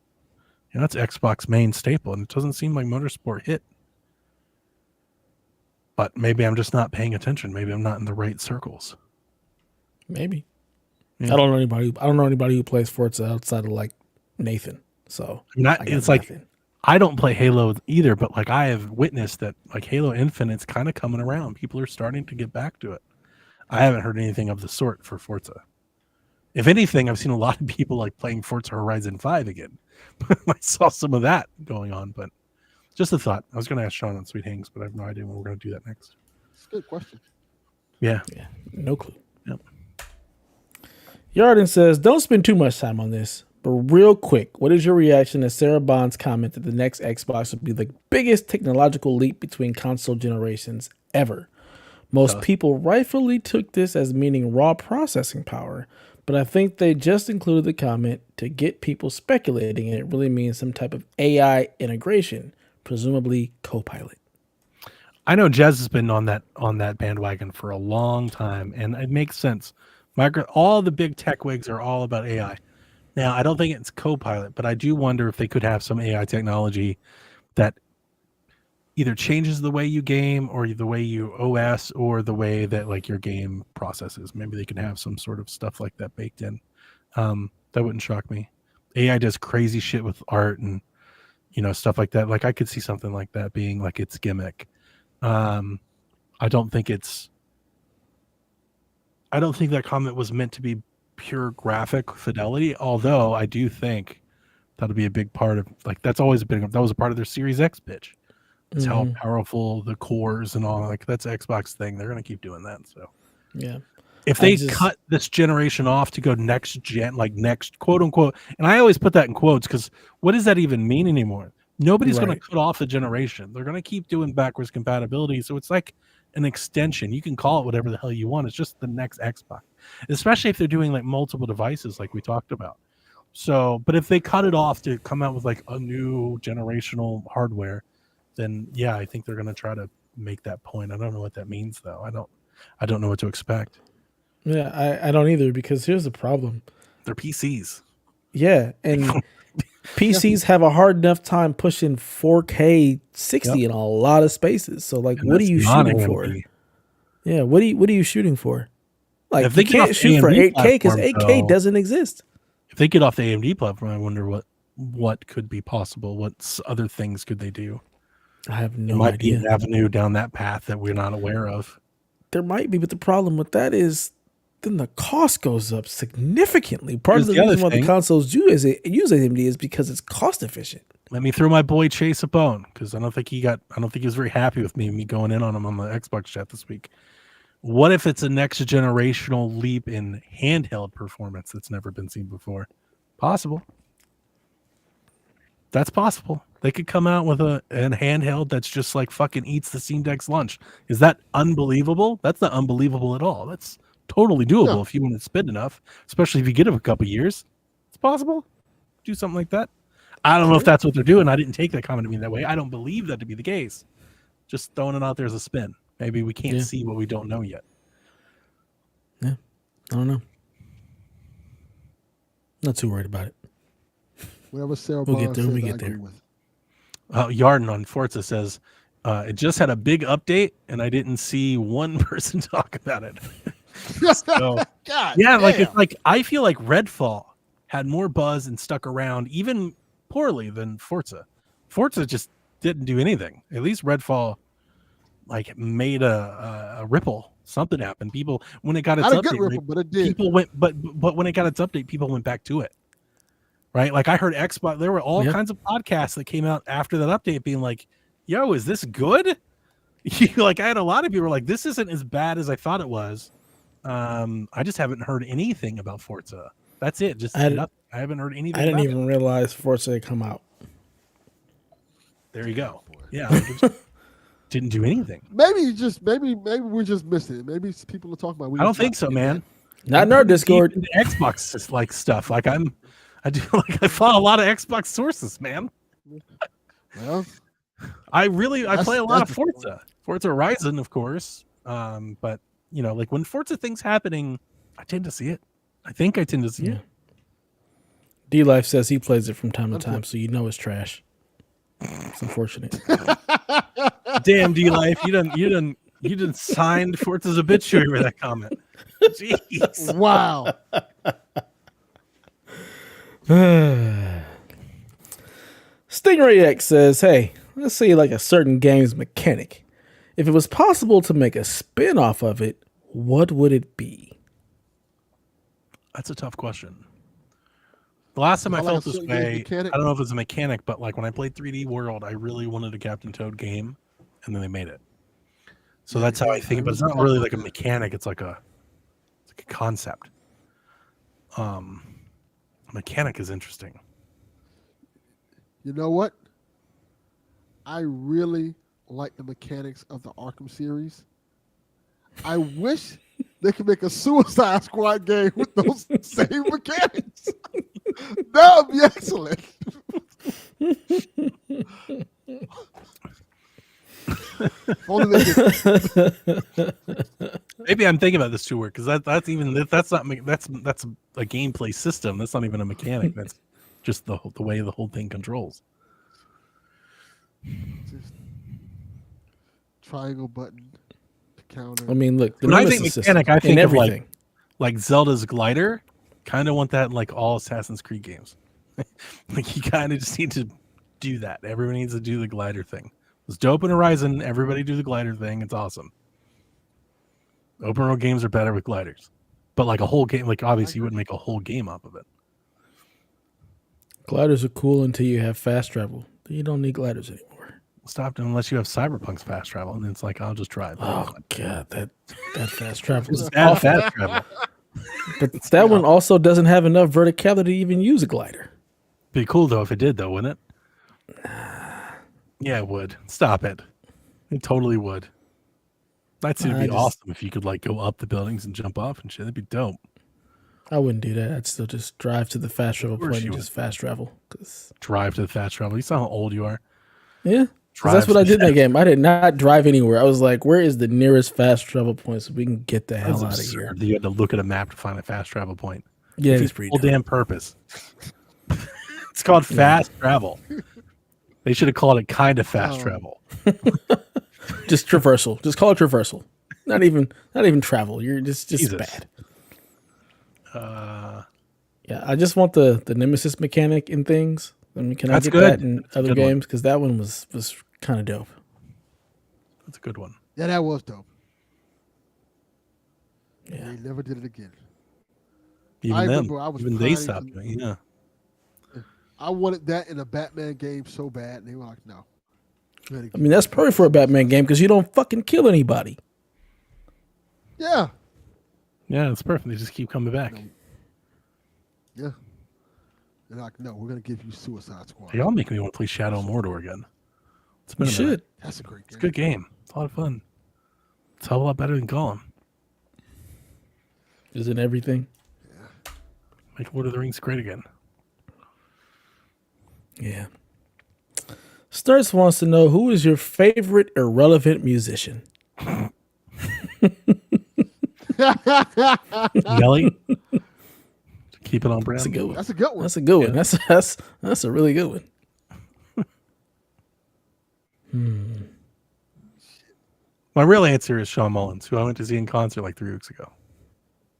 You know, that's Xbox main staple, and it doesn't seem like Motorsport hit. But maybe I'm just not paying attention. Maybe I'm not in the right circles. Maybe. Yeah. I don't know anybody who plays Forza outside of like Nathan. So I got It's like nothing. I don't play Halo either, but like I have witnessed that like Halo Infinite's kind of coming around. People are starting to get back to it. I haven't heard anything of the sort for Forza. If anything, I've seen a lot of people like playing Forza Horizon 5 again. I saw some of that going on, but just a thought. I was going to ask Sean on Sweet Hangs, but I have no idea when we're going to do that next. It's a good question. Yeah. No clue. Yep. Yarden says, don't spend too much time on this, but real quick, what is your reaction to Sarah Bond's comment that the next Xbox would be the biggest technological leap between console generations ever? Most Tough. people rightfully took this as meaning raw processing power, but I think they just included the comment to get people speculating, and it really means some type of AI integration, presumably Copilot. I know Jez has been on that bandwagon for a long time, and it makes sense. All the big tech wigs are all about AI. Now, I don't think it's Copilot, but I do wonder if they could have some AI technology that either changes the way you game or the way you OS or the way that like your game processes. Maybe they could have some sort of stuff like that baked in. That wouldn't shock me. AI does crazy shit with art and stuff like that. Like I could see something like that being like its gimmick. I don't think that comment was meant to be pure graphic fidelity, although I do think that'll be a big part of that was a part of their Series X pitch. It's how powerful the cores and all that's Xbox thing. They're gonna keep doing that. So Yeah. if they cut this generation off to go next gen, like next quote unquote, and I always put that in quotes because what does that even mean anymore? Nobody's going to cut off a generation. They're going to keep doing backwards compatibility. So it's like an extension. You can call it whatever the hell you want. It's just the next Xbox, especially if they're doing like multiple devices like we talked about. So, but if they cut it off to come out with like a new generational hardware, then yeah, I think they're going to try to make that point. I don't know what that means though. I don't know what to expect. Yeah, I don't either, because here's the problem. They're PCs. Yeah, and PCs have a hard enough time pushing 4K 60 in a lot of spaces. So like, what are you shooting for? Yeah, what are you shooting for? Like, if you can't shoot for 8K because 8K doesn't exist. If they get off the AMD platform, I wonder what could be possible. What other things could they do? I have no idea. Might be idea. an avenue down that path that we're not aware of. There might be, but the problem with that is then the cost goes up significantly. Part of the reason why the consoles use AMD is because it's cost efficient. Let me throw my boy Chase a bone, because I don't think he was very happy with me going in on him on the Xbox chat this week. What if it's a next generational leap in handheld performance that's never been seen before? Possible. That's possible. They could come out with an handheld that's just like fucking eats the Steam Deck's lunch. Is that unbelievable? That's not unbelievable at all. That's totally doable if you want to spend enough, especially if you get it a couple years. It's possible. Do something like that. I don't know if that's what they're doing. I didn't take that comment to mean that way. I don't believe that to be the case. Just throwing it out there as a spin. Maybe we can't see what we don't know yet. Yeah, I don't know. Not too worried about it. Whatever Sarah we'll get there when we get there. Yarden on Forza says, it just had a big update, and I didn't see one person talk about it. So, it's like I feel like Redfall had more buzz and stuck around even poorly than Forza. Forza just didn't do anything. At least Redfall made a ripple. Something happened. People, when it got its update, ripple, but it did. People went, but when it got its update, people went back to it. Right? Like I heard Xbox. There were all kinds of podcasts that came out after that update, being like, "Yo, is this good?" I had a lot of people were like, "This isn't as bad as I thought it was." I just haven't heard anything about Forza. That's it. Just I haven't heard anything. I didn't even realize Forza had come out. There you go. Yeah. Didn't do anything. Maybe we're just missing it. Maybe people are talking about. I don't think so, man. Not in our Discord. Xbox like stuff. I follow a lot of Xbox sources, man. Well, I play a lot of Forza Horizon, of course. But when Forza things happening, I tend to see it. I think I tend to see it. D Life says he plays it from time to time, so it's trash. It's unfortunate. Damn, D Life, you done signed Forza's obituary with that comment. Jeez. Wow. Stingray X says, "Hey, let's say like a certain game's mechanic. If it was possible to make a spin-off of it, what would it be?" That's a tough question. The last time I felt this way, I don't know if it's a mechanic, but like when I played 3D World, I really wanted a Captain Toad game, and then they made it. So that's how I think. But it's not really like a mechanic; it's like a concept. Mechanic is interesting. You know what? I really like the mechanics of the Arkham series. I wish they could make a Suicide Squad game with those same mechanics. That would be excellent. If only they did. Maybe I'm thinking about this too weird because that's not that's a gameplay system. That's not even a mechanic. That's just the way the whole thing controls. Just triangle button to counter. I mean, look, the When I think Nemesis mechanic, system I think and of everything. like Zelda's glider. Kind of want that in like all Assassin's Creed games. Like you kind of just need to do that. Everyone needs to do the glider thing. It's dope in Horizon. Everybody do the glider thing. It's awesome. Open world games are better with gliders, but like a whole game, like obviously you wouldn't make a whole game off of it. Gliders are cool until you have fast travel. You don't need gliders anymore. Stop unless you have Cyberpunk's fast travel, and it's like I'll just drive. Oh god, that fast travel is Bad awful. fast travel. But that one also doesn't have enough verticality to even use a glider. Be cool though if it did though, wouldn't it? Yeah, it would. Stop it. It totally would. I'd say it'd be awesome if you could like go up the buildings and jump off and shit. That'd be dope. I wouldn't do that. I'd still just drive to the fast travel course point you and just fast travel. Drive to the fast travel. You saw how old you are. Yeah. 'Cause Drive that's what to I the did in that fast- game. I did not drive anywhere. I was like, where is the nearest fast travel point so we can get the That's hell out of absurd here? that you had to look at a map to find a fast travel point. Yeah, it's It's pretty whole dumb. damn purpose. It's called fast travel. They should have called it kind of fast travel. Just traversal. Just call it traversal. Not even travel. You're just Jesus. bad. Yeah, I just want the Nemesis mechanic in things. I mean, can I That's get good. that in That's a other good one. games? Because that one was kind of dope. That's a good one. Yeah, that was dope. Yeah. They never did it again. Even I them, remember I was even they pining stopped to- doing it. Yeah. I wanted that in a Batman game so bad, and they were like, "No." I mean, that's perfect for a Batman game because you don't fucking kill anybody. Yeah, Yeah, it's perfect. They just keep coming back. yeah. They're like, "No, we're gonna give you Suicide Squad." They all make me want to play Shadow of Mordor again. It's been You a minute. should. That's a great It's a game. good game. It's a lot of fun. It's a whole lot better than Gollum. Isn't everything? Make Lord of the Rings great again. Yeah. Sturts wants to know who is your favorite irrelevant musician? Nelly. Keep it on brand. That's a good one. That's a good one. That's a good one. That's a really good one. My real answer is Sean Mullins, who I went to see in concert like 3 weeks ago.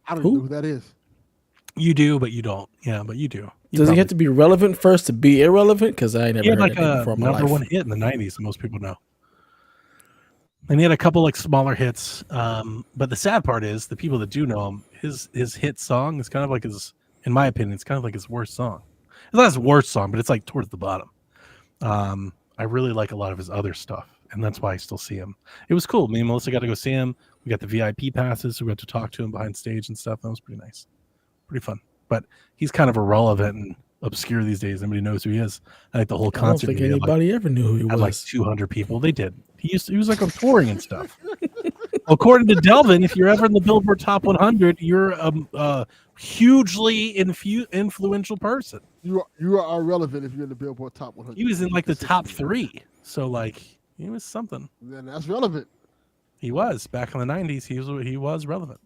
I don't Who? even know who that is. You do, but you don't. Yeah, but you do. Does he have to be relevant first to be irrelevant? Because I ain't He never had heard like that a before in my number life. one hit in the 90s, that most people know. And he had a couple like smaller hits. But the sad part is the people that do know him, his hit song is kind of like his, in my opinion, it's kind of like his worst song. It's not his worst song, but it's like towards the bottom. I really like a lot of his other stuff, and that's why I still see him. It was cool. Me and Melissa got to go see him. We got the VIP passes, so we got to talk to him behind stage and stuff. That was pretty nice. Pretty fun. But he's kind of irrelevant and obscure these days. Nobody knows who he is. I think the whole I don't concert think he had, anybody ever knew who he had was. like 200 people. They did. He was like on touring and stuff. According to Delvin, if you're ever in the Billboard Top 100, you're a hugely influential person. You are irrelevant if you're in the Billboard Top 100. He was in like the top 3. So like he was something. Then that's relevant. He was back in the 90s. He was relevant.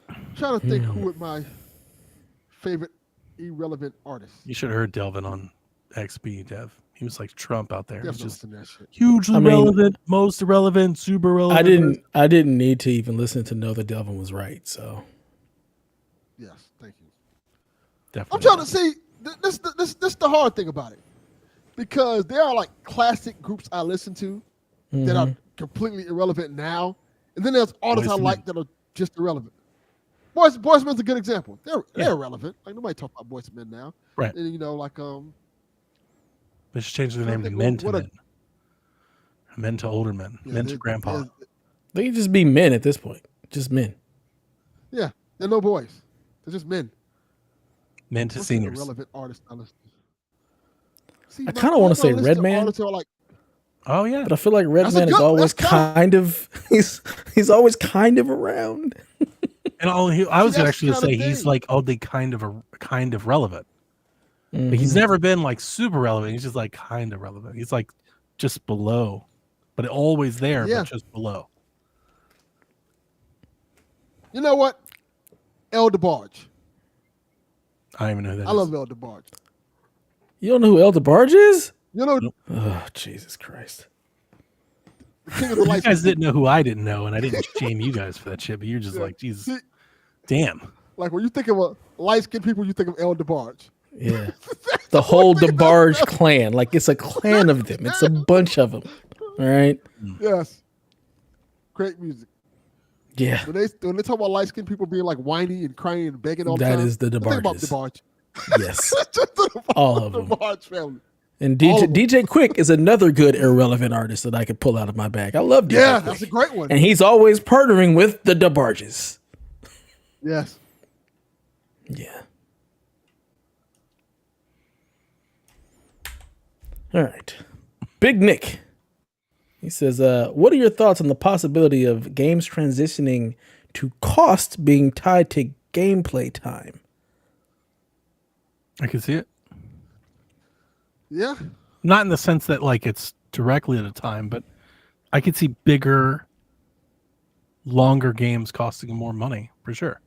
I'm trying to think who would my favorite irrelevant artist. You should have heard Delvin on XB, Dev. He was like Trump out there. He was Definitely just listen to that shit. hugely I mean, relevant, most irrelevant, super relevant. I didn't need to even listen to know that Delvin was right. So Yes, thank you. Definitely. I'm trying to see. This the hard thing about it, because there are like classic groups I listen to that are completely irrelevant now, and then there's artists I Boyz II like Men. that are just irrelevant. Boys II Men's a good example. They're irrelevant. Like nobody talk about Boys II Men now. Right. And like They should change the name to think Men to what a- Men. Men to older men. Men to grandpa. they could just be men at this point. Just men. Yeah, they're no boys. They're just men. Men to What's an seniors. irrelevant artist I listen to? See, I kinda wanna say listen to Redman. artists who are like, Oh yeah. But I feel like That's a Redman is good- always that's kind kind of he's always kind of around. And I was that's actually the to say kinda he's thing. like oddly kind of relevant. Like, he's never been like super relevant. He's just like kind of relevant. He's like just below, but always there, Yeah. but just below. You know what? El DeBarge. I don't even know who that I is. love El DeBarge. You don't know who El DeBarge is? You know, Nope. Oh, Jesus Christ. the king of the You light. guys didn't know who I didn't know, and I didn't shame you guys for that shit. But you're just Yeah. like, Jesus, See, damn. like when you think of a light-skinned people, you think of El DeBarge. Yeah. The whole DeBarge clan. Like, it's a clan of them. It's a bunch of them. All right? Yes. Great music. Yeah. When they talk about light-skinned people being like whiny and crying and begging all the That time, is the just think about DeBarges. DeBarge. Yes. Just think about All of the them. DeBarge family. And All of them. DJ Quick is another good irrelevant artist that I could pull out of my bag. I love DJ Yeah, Quick. that's a great one. And he's always partnering with the DeBarges. Yes. Yeah. All right. Big Nick. He says, what are your thoughts on the possibility of games transitioning to cost being tied to gameplay time? I can see it. Yeah. Not in the sense that like it's directly at a time, but I could see bigger, longer games costing more money for sure.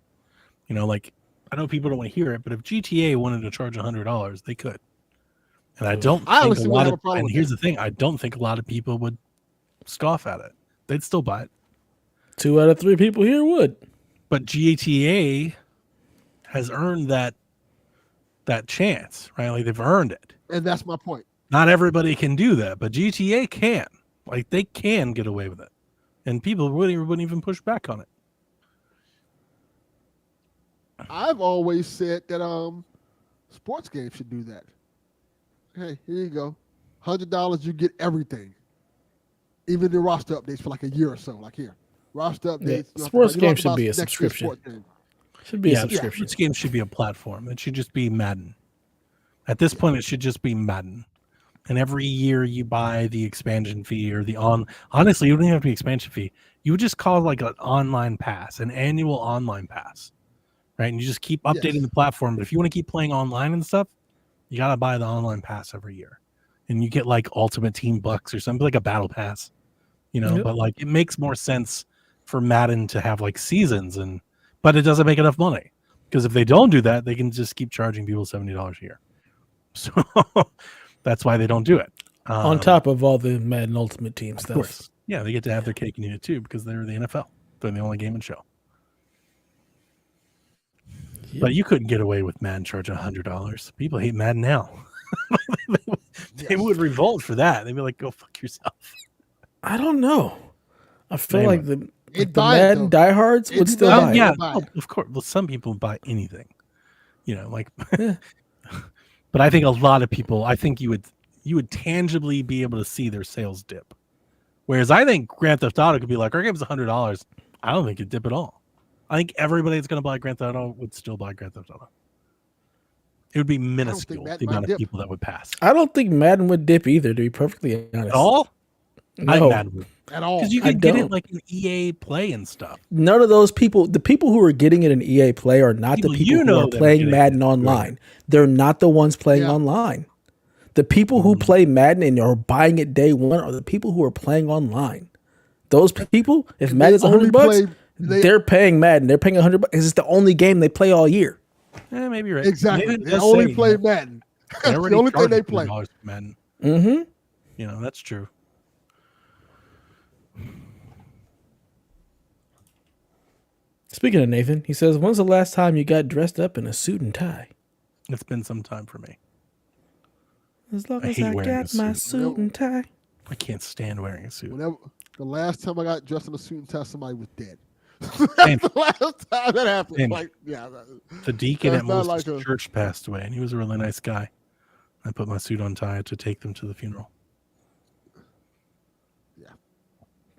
You know, like I know people don't want to hear it, but if GTA wanted to charge $100, they could. And I don't I think honestly a wouldn't lot have of. a problem And with here's that. the thing: I don't think a lot of people would scoff at it. They'd still buy it. 2 out of 3 people here would. But GTA has earned that chance, right? Like they've earned it. And that's my point. Not everybody can do that, but GTA can. Like they can get away with it, and people wouldn't even push back on it. I've always said that sports games should do that. Hey, here you go. $100, you get everything. Even the roster updates for like a year or so. Like here. Roster updates. Yeah, you don't have to sports buy- you don't have games to buy should be a next year's subscription. sports game. Should be a Yeah, subscription. sports games should be a platform. It should just be Madden. At this point, it should just be Madden. And every year you buy the expansion fee or honestly, you don't even have to be expansion fee. You would just call it like an online pass, an annual online pass, right? And you just keep updating Yes. the platform. But if you want to keep playing online and stuff, you got to buy the online pass every year. And you get like Ultimate Team Bucks or something like a battle pass, you know, Yep. but like it makes more sense for Madden to have like seasons but it doesn't make enough money because if they don't do that, they can just keep charging people $70 a year. So that's why they don't do it. On top of all the Madden Ultimate Team Of stuff. course. Yeah, they get to have their cake and eat it too because they're the NFL. They're the only game and show. Yep. But you couldn't get away with Madden charging $100. People hate Madden now. They would revolt for that. They'd be like, "Go fuck yourself." I don't know. I feel Anyway. like the It'd buy it, Madden though. diehards It'd would be still Madden. buy it. Yeah, buy oh, it. of course. Well, some people buy anything, you know, like. Yeah. But I think a lot of people. I think you would tangibly be able to see their sales dip. Whereas I think Grand Theft Auto could be like, our game's $100. I don't think it'd dip at all. I think everybody that's going to buy Grand Theft Auto would still buy Grand Theft Auto. It would be minuscule Madden the might amount of dip. people that would pass. I don't think Madden would dip either, to be perfectly honest. At all? I No. think Madden would. At all. Because you I could get it don't. like an EA Play and stuff. None of those people, the people who are getting it in EA Play are not People the you people who know are that are playing getting Madden it. online. They're not the ones playing Yeah. online. The people who play Madden and are buying it day one are the people who are playing online. Those people, if And Madden's they only $100, play- they're paying Madden. They're paying $100 because it's the only game they play all year. Maybe you're right. Exactly. Maybe it They does only say, play you know, Madden. they That's already the only thing charge they you play. $100 for Madden. Mm-hmm. You know, that's true. Speaking of Nathan, he says, when's the last time you got dressed up in a suit and tie? It's been some time for me. As long I as hate I wearing a got my suit. suit and tie. I can't stand wearing a suit. Whenever the last time I got dressed in a suit and tie, somebody was dead. Same. That's the last time that happened. Same. Like, yeah. The deacon That's at not Melissa's like a- church passed away, and he was a really nice guy. I put my suit on tie to take them to the funeral.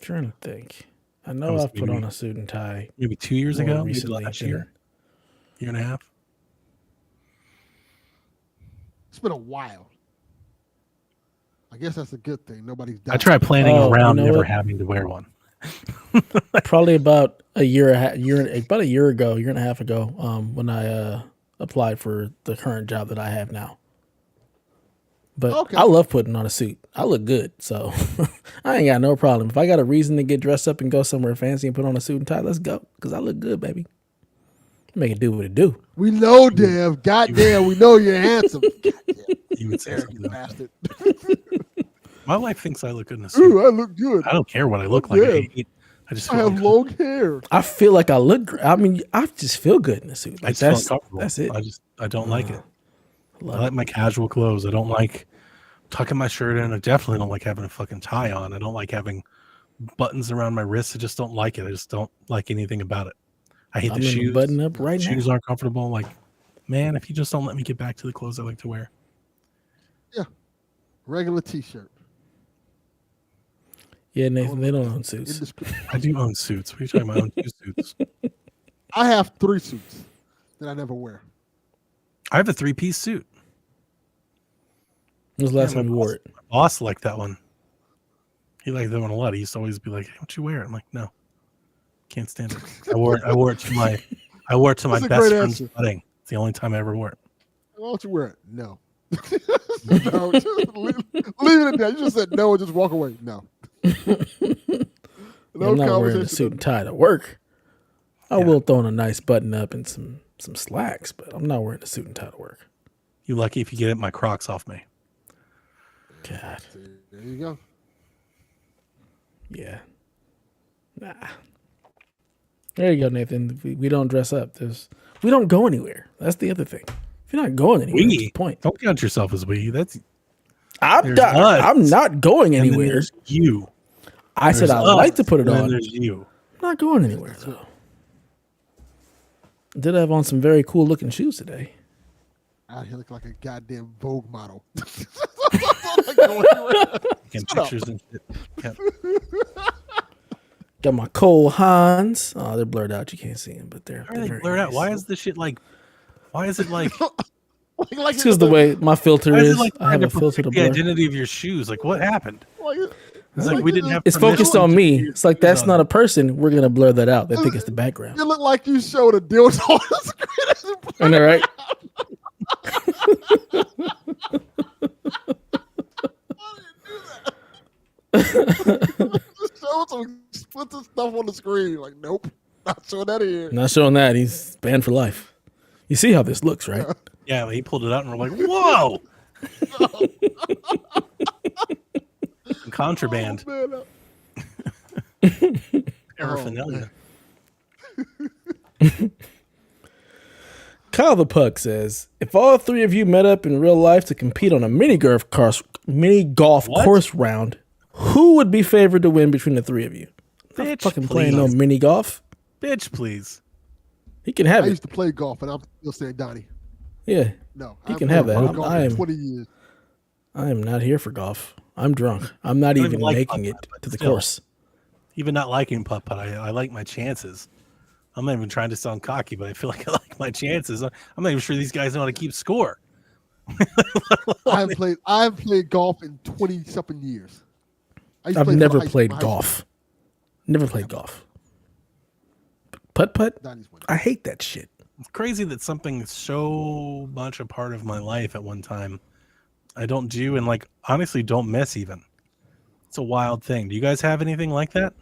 Trying to think. I That know was I've put maybe- on a suit and tie Maybe 2 years more ago, maybe recently. last than- year and a half. It's been a while. I guess that's a good thing. Nobody's died. I try planning Oh, around you know never what? having to wear one. Probably about a year and a half ago, when I applied for the current job that I have now. But Okay. I love putting on a suit. I look good, so I ain't got no problem. If I got a reason to get dressed up and go somewhere fancy and put on a suit and tie, let's go. Because I look good, baby. Make it do what it do. We know, Dev. Goddamn, we know you're handsome. Goddamn, You would say arrogant something like that. bastard. My wife thinks I look good in a suit. Ooh, I look good. I don't care what I look like. Yeah. I just I feel have like long hair. I feel like I look great. I mean, I just feel good in a suit. I Like just feel that's uncomfortable. that's it. I don't like it. I Love like my casual clothes. I don't like tucking my shirt in. I definitely don't like having a fucking tie on. I don't like having buttons around my wrists. I just don't like it. I just don't like anything about it. I hate I'm the in shoes. a button up right now. Shoes aren't comfortable. Like, man, if you just don't let me get back to the clothes I like to wear. Regular T-shirt. Yeah, Nathan, they don't own suits. I do own suits. What are you talking about? I own 2 suits. I have 3 suits that I never wear. I have a 3-piece suit. When was the last my time you wore it? My boss liked that one. He liked that one a lot. He used to always be like, "Hey, don't you wear it?" I'm like, "No, can't stand it." I wore it to my That's a best great friend's answer. wedding. It's the only time I ever wore it. Why don't you wear it? No. No. Just leave it at that. You just said no and just walk away. No. Yeah, I'm not wearing a suit and tie to work. I will throw on a nice button up and some slacks, but I'm not wearing a suit and tie to work. You lucky if you get my Crocs off me. God. There you go. Yeah. Nah. There you go, Nathan. We don't dress up. We don't go anywhere. That's the other thing. If you're not going anywhere, what's the point? Don't count yourself as we. That's I'm there's us, I'm not going and then anywhere. there's you. I said There's I us, like to put it and then on. there's you. I'm not going anywhere though. Did have on some very cool looking shoes today. Out here look like a goddamn Vogue model. Taking pictures and shit. Yep. Got my Cole Hans. Oh, they're blurred out. You can't see them, but they're Why are they very blurred out? nice. Why is this shit like? Why is it like? like It's because the way my filter Why is is. it like I have trying a to filter protect to the blur. identity of your shoes? Like, what happened? It's like we didn't have. It's focused permission on to me. do It's like that's not a person. We're gonna blur that out. They think it's the background. You look like you showed a dildo on the screen. I know, right? Just show some explicit stuff on the screen. Like, nope, not showing that here. Not showing that. He's banned for life. You see how this looks, right? Yeah, he pulled it out, and we're like, "Whoa!" Contraband. Oh, man, Paraphernalia. Kyle the Puck says, if all 3 of you met up in real life to compete on a mini golf What? course round, who would be favored to win between the 3 of you? I'm not Bitch, fucking playing no please. mini golf. Bitch, please. He can have I it. used to play golf, and I'm still saying Donnie. Yeah, No, He I can haven't have played that. golf I in am- 20 years. I am not here for golf. I'm drunk. I'm not I don't even even like making putt-putt, it but to the still. course. Even not liking putt-putt, I like my chances. I'm not even trying to sound cocky, but I feel like I like my chances. I'm not even sure these guys know how to keep score. I haven't played golf in 20-something years. I used to I've play for never high- played high golf. Never played golf. Putt putt. school. Donnie's winning. I hate that shit. It's crazy that something that's so much a part of my life at one time I don't do and like honestly don't miss even. It's a wild thing. Do you guys have anything like that?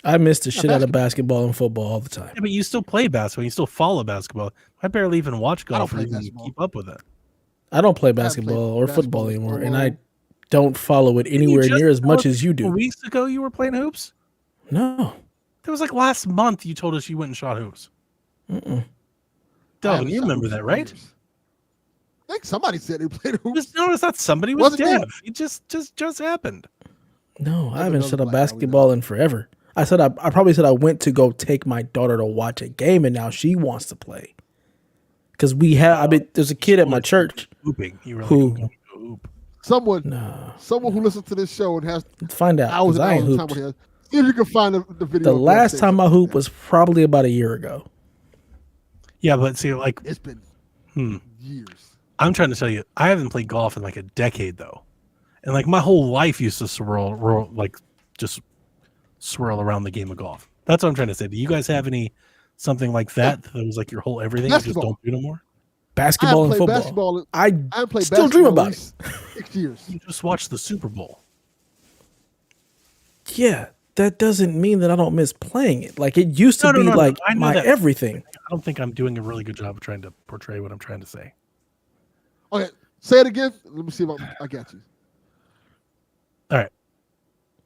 I miss the shit out of basketball and football all the time. Yeah, but you still play basketball. You still follow basketball. I barely even watch don't golf or play even basketball. keep up with it. I don't play played basketball or football basketball anymore, in and so I long. don't follow it anywhere You just near as told much us as you a couple do. weeks ago you were playing hoops? No. That was like last month you told us you went and shot hoops. Mm-mm. I Delvin, haven't you shot remember hoops that, in right? years. I think somebody said they played hoops. Just notice that somebody was Wasn't Dev. you? It just happened. No, I Never haven't known shot a black guy we basketball in forever. I probably said I went to go take my daughter to watch a game, and now she wants to play. Because there's a kid at my church. Hooping. You were like, Who? I'm going to go hoop. Someone who listens to this show and has Find out. hours 'Cause and I hours ain't of time hooped. with him. See if you can find the video. The of last Dave time I saying hooped that. was probably about a year ago. Yeah, but see, like, It's been years. I'm trying to tell you, I haven't played golf in like a decade though. And like my whole life used to just swirl around the game of golf. That's what I'm trying to say. Do you guys have any something like that that was like your whole everything you just Basketball. don't do no more? I Basketball haven't and played football. basketball. I I haven't played still basketball dream in about at it. least 6 years. You just watched the Super Bowl. Yeah, that doesn't mean that I don't miss playing it. Like it used to No, no, be no, no. like I know my that. everything. I don't think I'm doing a really good job of trying to portray what I'm trying to say. Okay, say it again. Let me see if I got you. All right.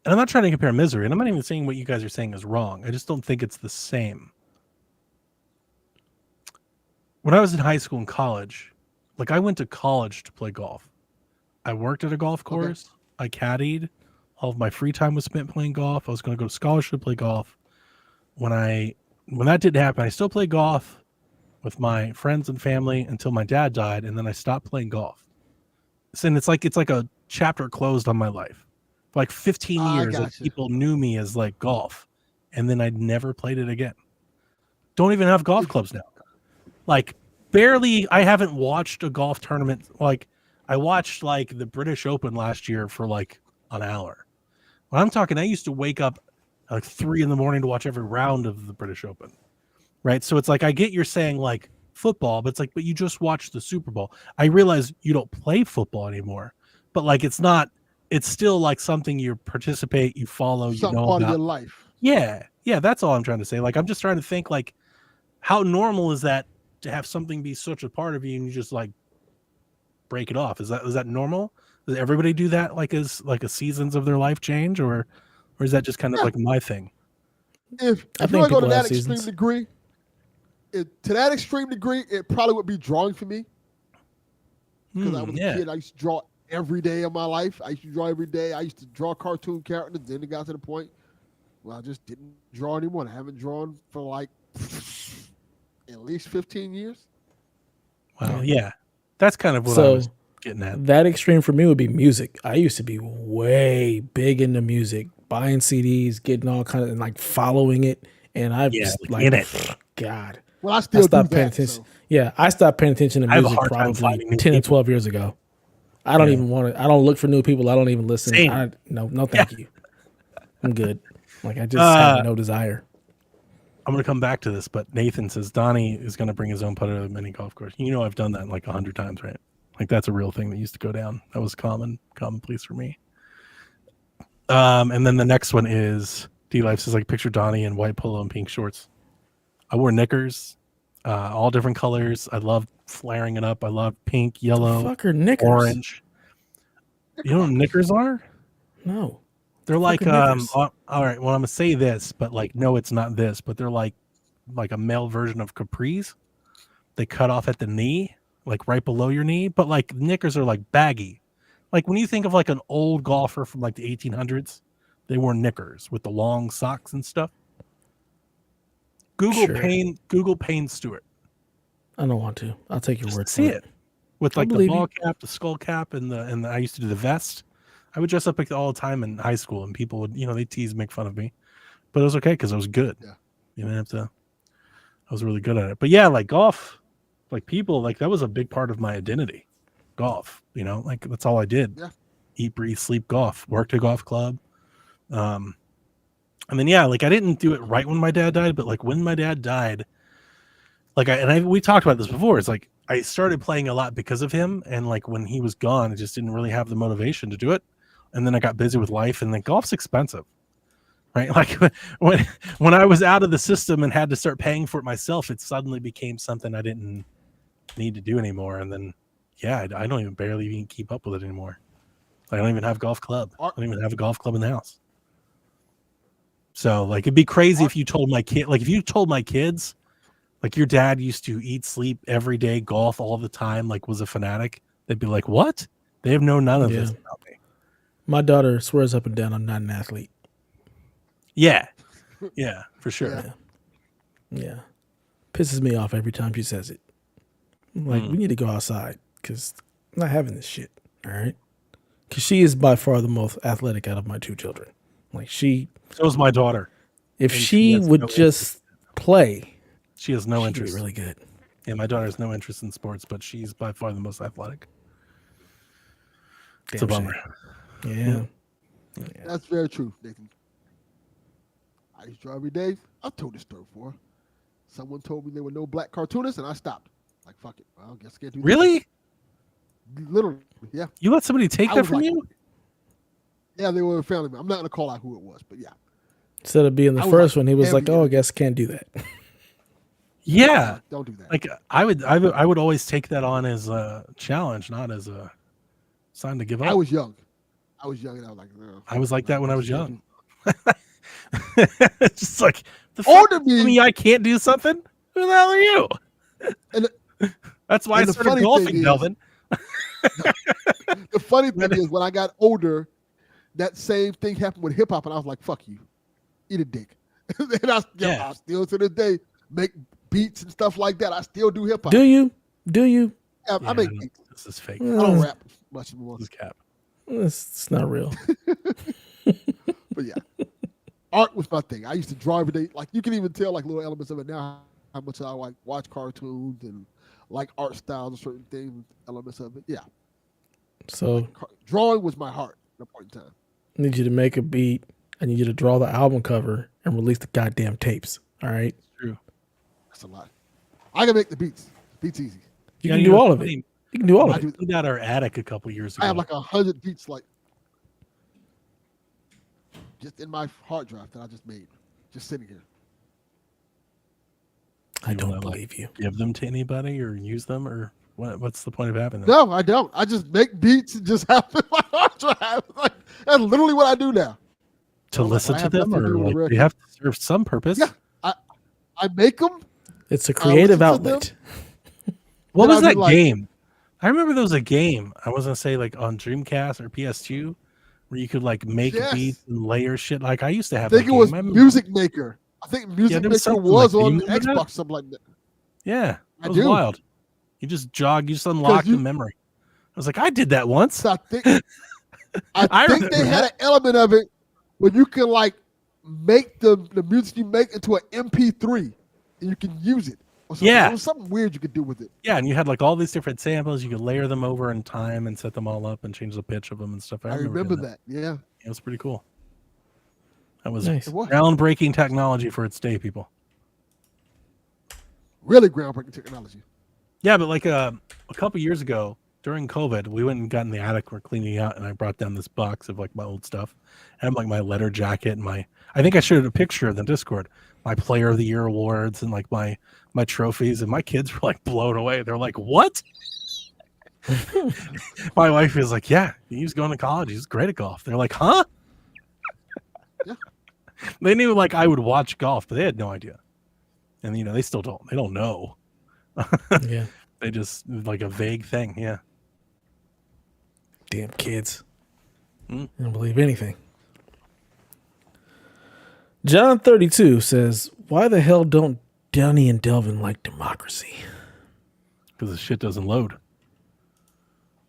And I'm not trying to compare misery, and I'm not even saying what you guys are saying is wrong. I just don't think it's the same. When I was in high school and college, like I went to college to play golf. I worked at a golf course. I caddied. All of my free time was spent playing golf. I was going to go to scholarship to play golf. When that didn't happen, I still played golf with my friends and family until my dad died, and then I stopped playing golf. And it's like a chapter closed on my life. For like 15 I years, like, gotcha. people knew me as like golf, and then I never played it again. Don't even have golf clubs now. Like barely, I haven't watched a golf tournament. Like I watched like the British Open last year for like an hour. When I'm talking, I used to wake up at like 3 a.m. to watch every round of the British Open. Right. So it's like, I get you're saying like football, but it's like, but you just watched the Super Bowl. I realize you don't play football anymore, but like, it's still like something you participate, you follow, you Something know part of about. your life. Yeah. Yeah. That's all I'm trying to say. Like, I'm just trying to think like, how normal is that to have something be such a part of you and you just like break it off? Is that normal? Does everybody do that like as like a seasons of their life change, or is that just kind of like my thing? If I you think want to go to people that have extreme seasons. degree, it probably would be drawing for me. Because I was a Yeah. kid, I used to draw every day of my life. I used to draw every day. I used to draw cartoon characters. Then it got to the point where I just didn't draw anymore. I haven't drawn for like at least 15 years. Wow. Yeah. That's kind of what I So was getting at. that extreme for me would be music. I used to be way big into music, buying CDs, getting all kind of and like following it. And I've Yeah, just like, like, in it. God, Well, I I still do stopped paying that. attention. So. Yeah, I stopped paying attention to I have a music hard time probably finding new 10 or people. 12 years ago. I don't Yeah. even want to. I don't look for new people. I don't even listen. Same. No, thank you. I'm good. Like I just have no desire. I'm going to come back to this, but Nathan says Donnie is going to bring his own putter to the mini golf course. You know, I've done that like 100 times, right? Like that's a real thing that used to go down. That was commonplace for me. And then the next one is D-Life says like picture Donnie in white polo and pink shorts. I wore knickers, all different colors. I love flaring it up. I love pink, yellow, Fuck are knickers? orange. You know what knickers are? No. They're like Fuck are knickers? all right, well I'm gonna say this, but like no, it's not this, but they're like a male version of capris. They cut off at the knee, like right below your knee, but like knickers are like baggy. Like when you think of like an old golfer from like the 1800s, they wore knickers with the long socks and stuff. Google Sure. Payne Stewart. I don't want to. I'll take your Just word see for it with I like the believe ball you. cap, the skull cap, and I used to do the vest. I would dress up like all the time in high school, and people would, they tease, make fun of me, but it was okay because I was good. Yeah. You didn't have to. I was really good at it. But yeah, like golf, like people, like that was a big part of my identity. Golf, like that's all I did. Yeah. Eat, breathe, sleep, golf. Worked a golf club. And then yeah, like I didn't do it right when my dad died, but like when my dad died, like we talked about this before. It's like I started playing a lot because of him, and like when he was gone, I just didn't really have the motivation to do it. And then I got busy with life, and then golf's expensive, right? Like when I was out of the system and had to start paying for it myself, it suddenly became something I didn't need to do anymore. And then yeah, I don't even barely even keep up with it anymore. I don't even have a golf club. I don't even have a golf club in the house. So like it'd be crazy if you told my kids, like your dad used to eat, sleep every day, golf all the time, like was a fanatic. They'd be like, what? They have known none of this about me. My daughter swears up and down I'm not an athlete. Yeah. Yeah, for sure. Yeah. Pisses me off every time she says it. I'm like, we need to go outside because I'm not having this shit. All right. Because she is by far the most athletic out of my two children. Like So is my daughter. If she would just play, she has no she'd interest. be really good. Yeah, my daughter has no interest in sports, but she's by far the most athletic. It's a bummer. Yeah. That's very true, Nathan. I used to draw every day. I've told this story before. Someone told me there were no black cartoonists, and I stopped. Like, fuck it. Well, I guess I can't do that. Really? Literally, yeah. You let somebody take I that was from like, you? Yeah, they were a family member. I'm not going to call out who it was, but yeah. Instead of being the I was first like, one, he was heavy like, "Oh, I into guess can't do that." Yeah. Don't do that. Like I would always take that on as a challenge, not as a sign to give up. I was young. And I was like, no. I was like that when I was just can't young. do It's just like the Older fuck me- me, I can't do something. Who the hell are you? And That's why I and the started funny golfing, thing is- Delvin. The funny thing is, when I got older, that same thing happened with hip hop, and I was like, "Fuck you, eat a dick." And I still to this day make beats and stuff like that. I still do hip hop. Do you? Do you? I Yeah, make no, beats. this is fake. I don't rap much anymore. This is cap. It's not real. But yeah, art was my thing. I used to draw every day. Like you can even tell like little elements of it now. How much I like watch cartoons and like art styles and certain things, elements of it. Yeah, So drawing was my heart at a point in time. I need you to make a beat. I need you to draw the album cover and release the goddamn tapes. All right. True. That's a lot. I can make the beats. Beats easy. You Yeah, can you do know, all of it. we You can do all of it. cleaned out our attic a couple years ago. I have like 100 beats, like just in my hard drive that I just made, just sitting here. I You don't wanna, like, believe you. give them to anybody or use them or what's the point of having them? No, I don't. I just make beats and just have them in my hard drive. Like, that's literally what I do now. To Like, listen I to have them nothing to or do with like the they have to serve some purpose? Yeah. I make them. It's a creative listen to them. outlet. What Then was I'd be that like- game? I remember there was a game. I was gonna say like on Dreamcast or PS2 where you could like make Yes. beats and layer shit. Like I used to I have. think that it was game. I remember- Music Maker. I think Music there was Maker something was like that. on You the remember that? Xbox, something like that. Yeah, I it was do. wild. You just unlocked you- the memory. I was like, I did that once. So I think I think they remember had an element of it where you can like make the music you make into an MP3 and you can use it. Or something. Yeah. There was something weird you could do with it. Yeah, and you had like all these different samples. You could layer them over in time and set them all up and change the pitch of them and stuff. I remember doing that. Yeah. It was pretty cool. That was Nice. It was groundbreaking technology for its day, people. really groundbreaking technology. Yeah, but like a couple years ago during COVID, we went and got in the attic. We're cleaning out, and I brought down this box of like my old stuff. I have like my letter jacket and I think I showed a picture in the Discord, my Player of the Year awards and like my trophies, and my kids were like blown away. They're like, "What?" My wife is like, "Yeah, he's going to college. He's great at golf." They're like, "Huh?" Yeah. They knew like I would watch golf, but they had no idea. And they still don't. They don't know. Yeah. They just like a vague thing. Yeah. Damn kids. Hmm. I don't believe anything. John 32 says, "Why the hell don't Donnie and Delvin like democracy?" Because the shit doesn't load.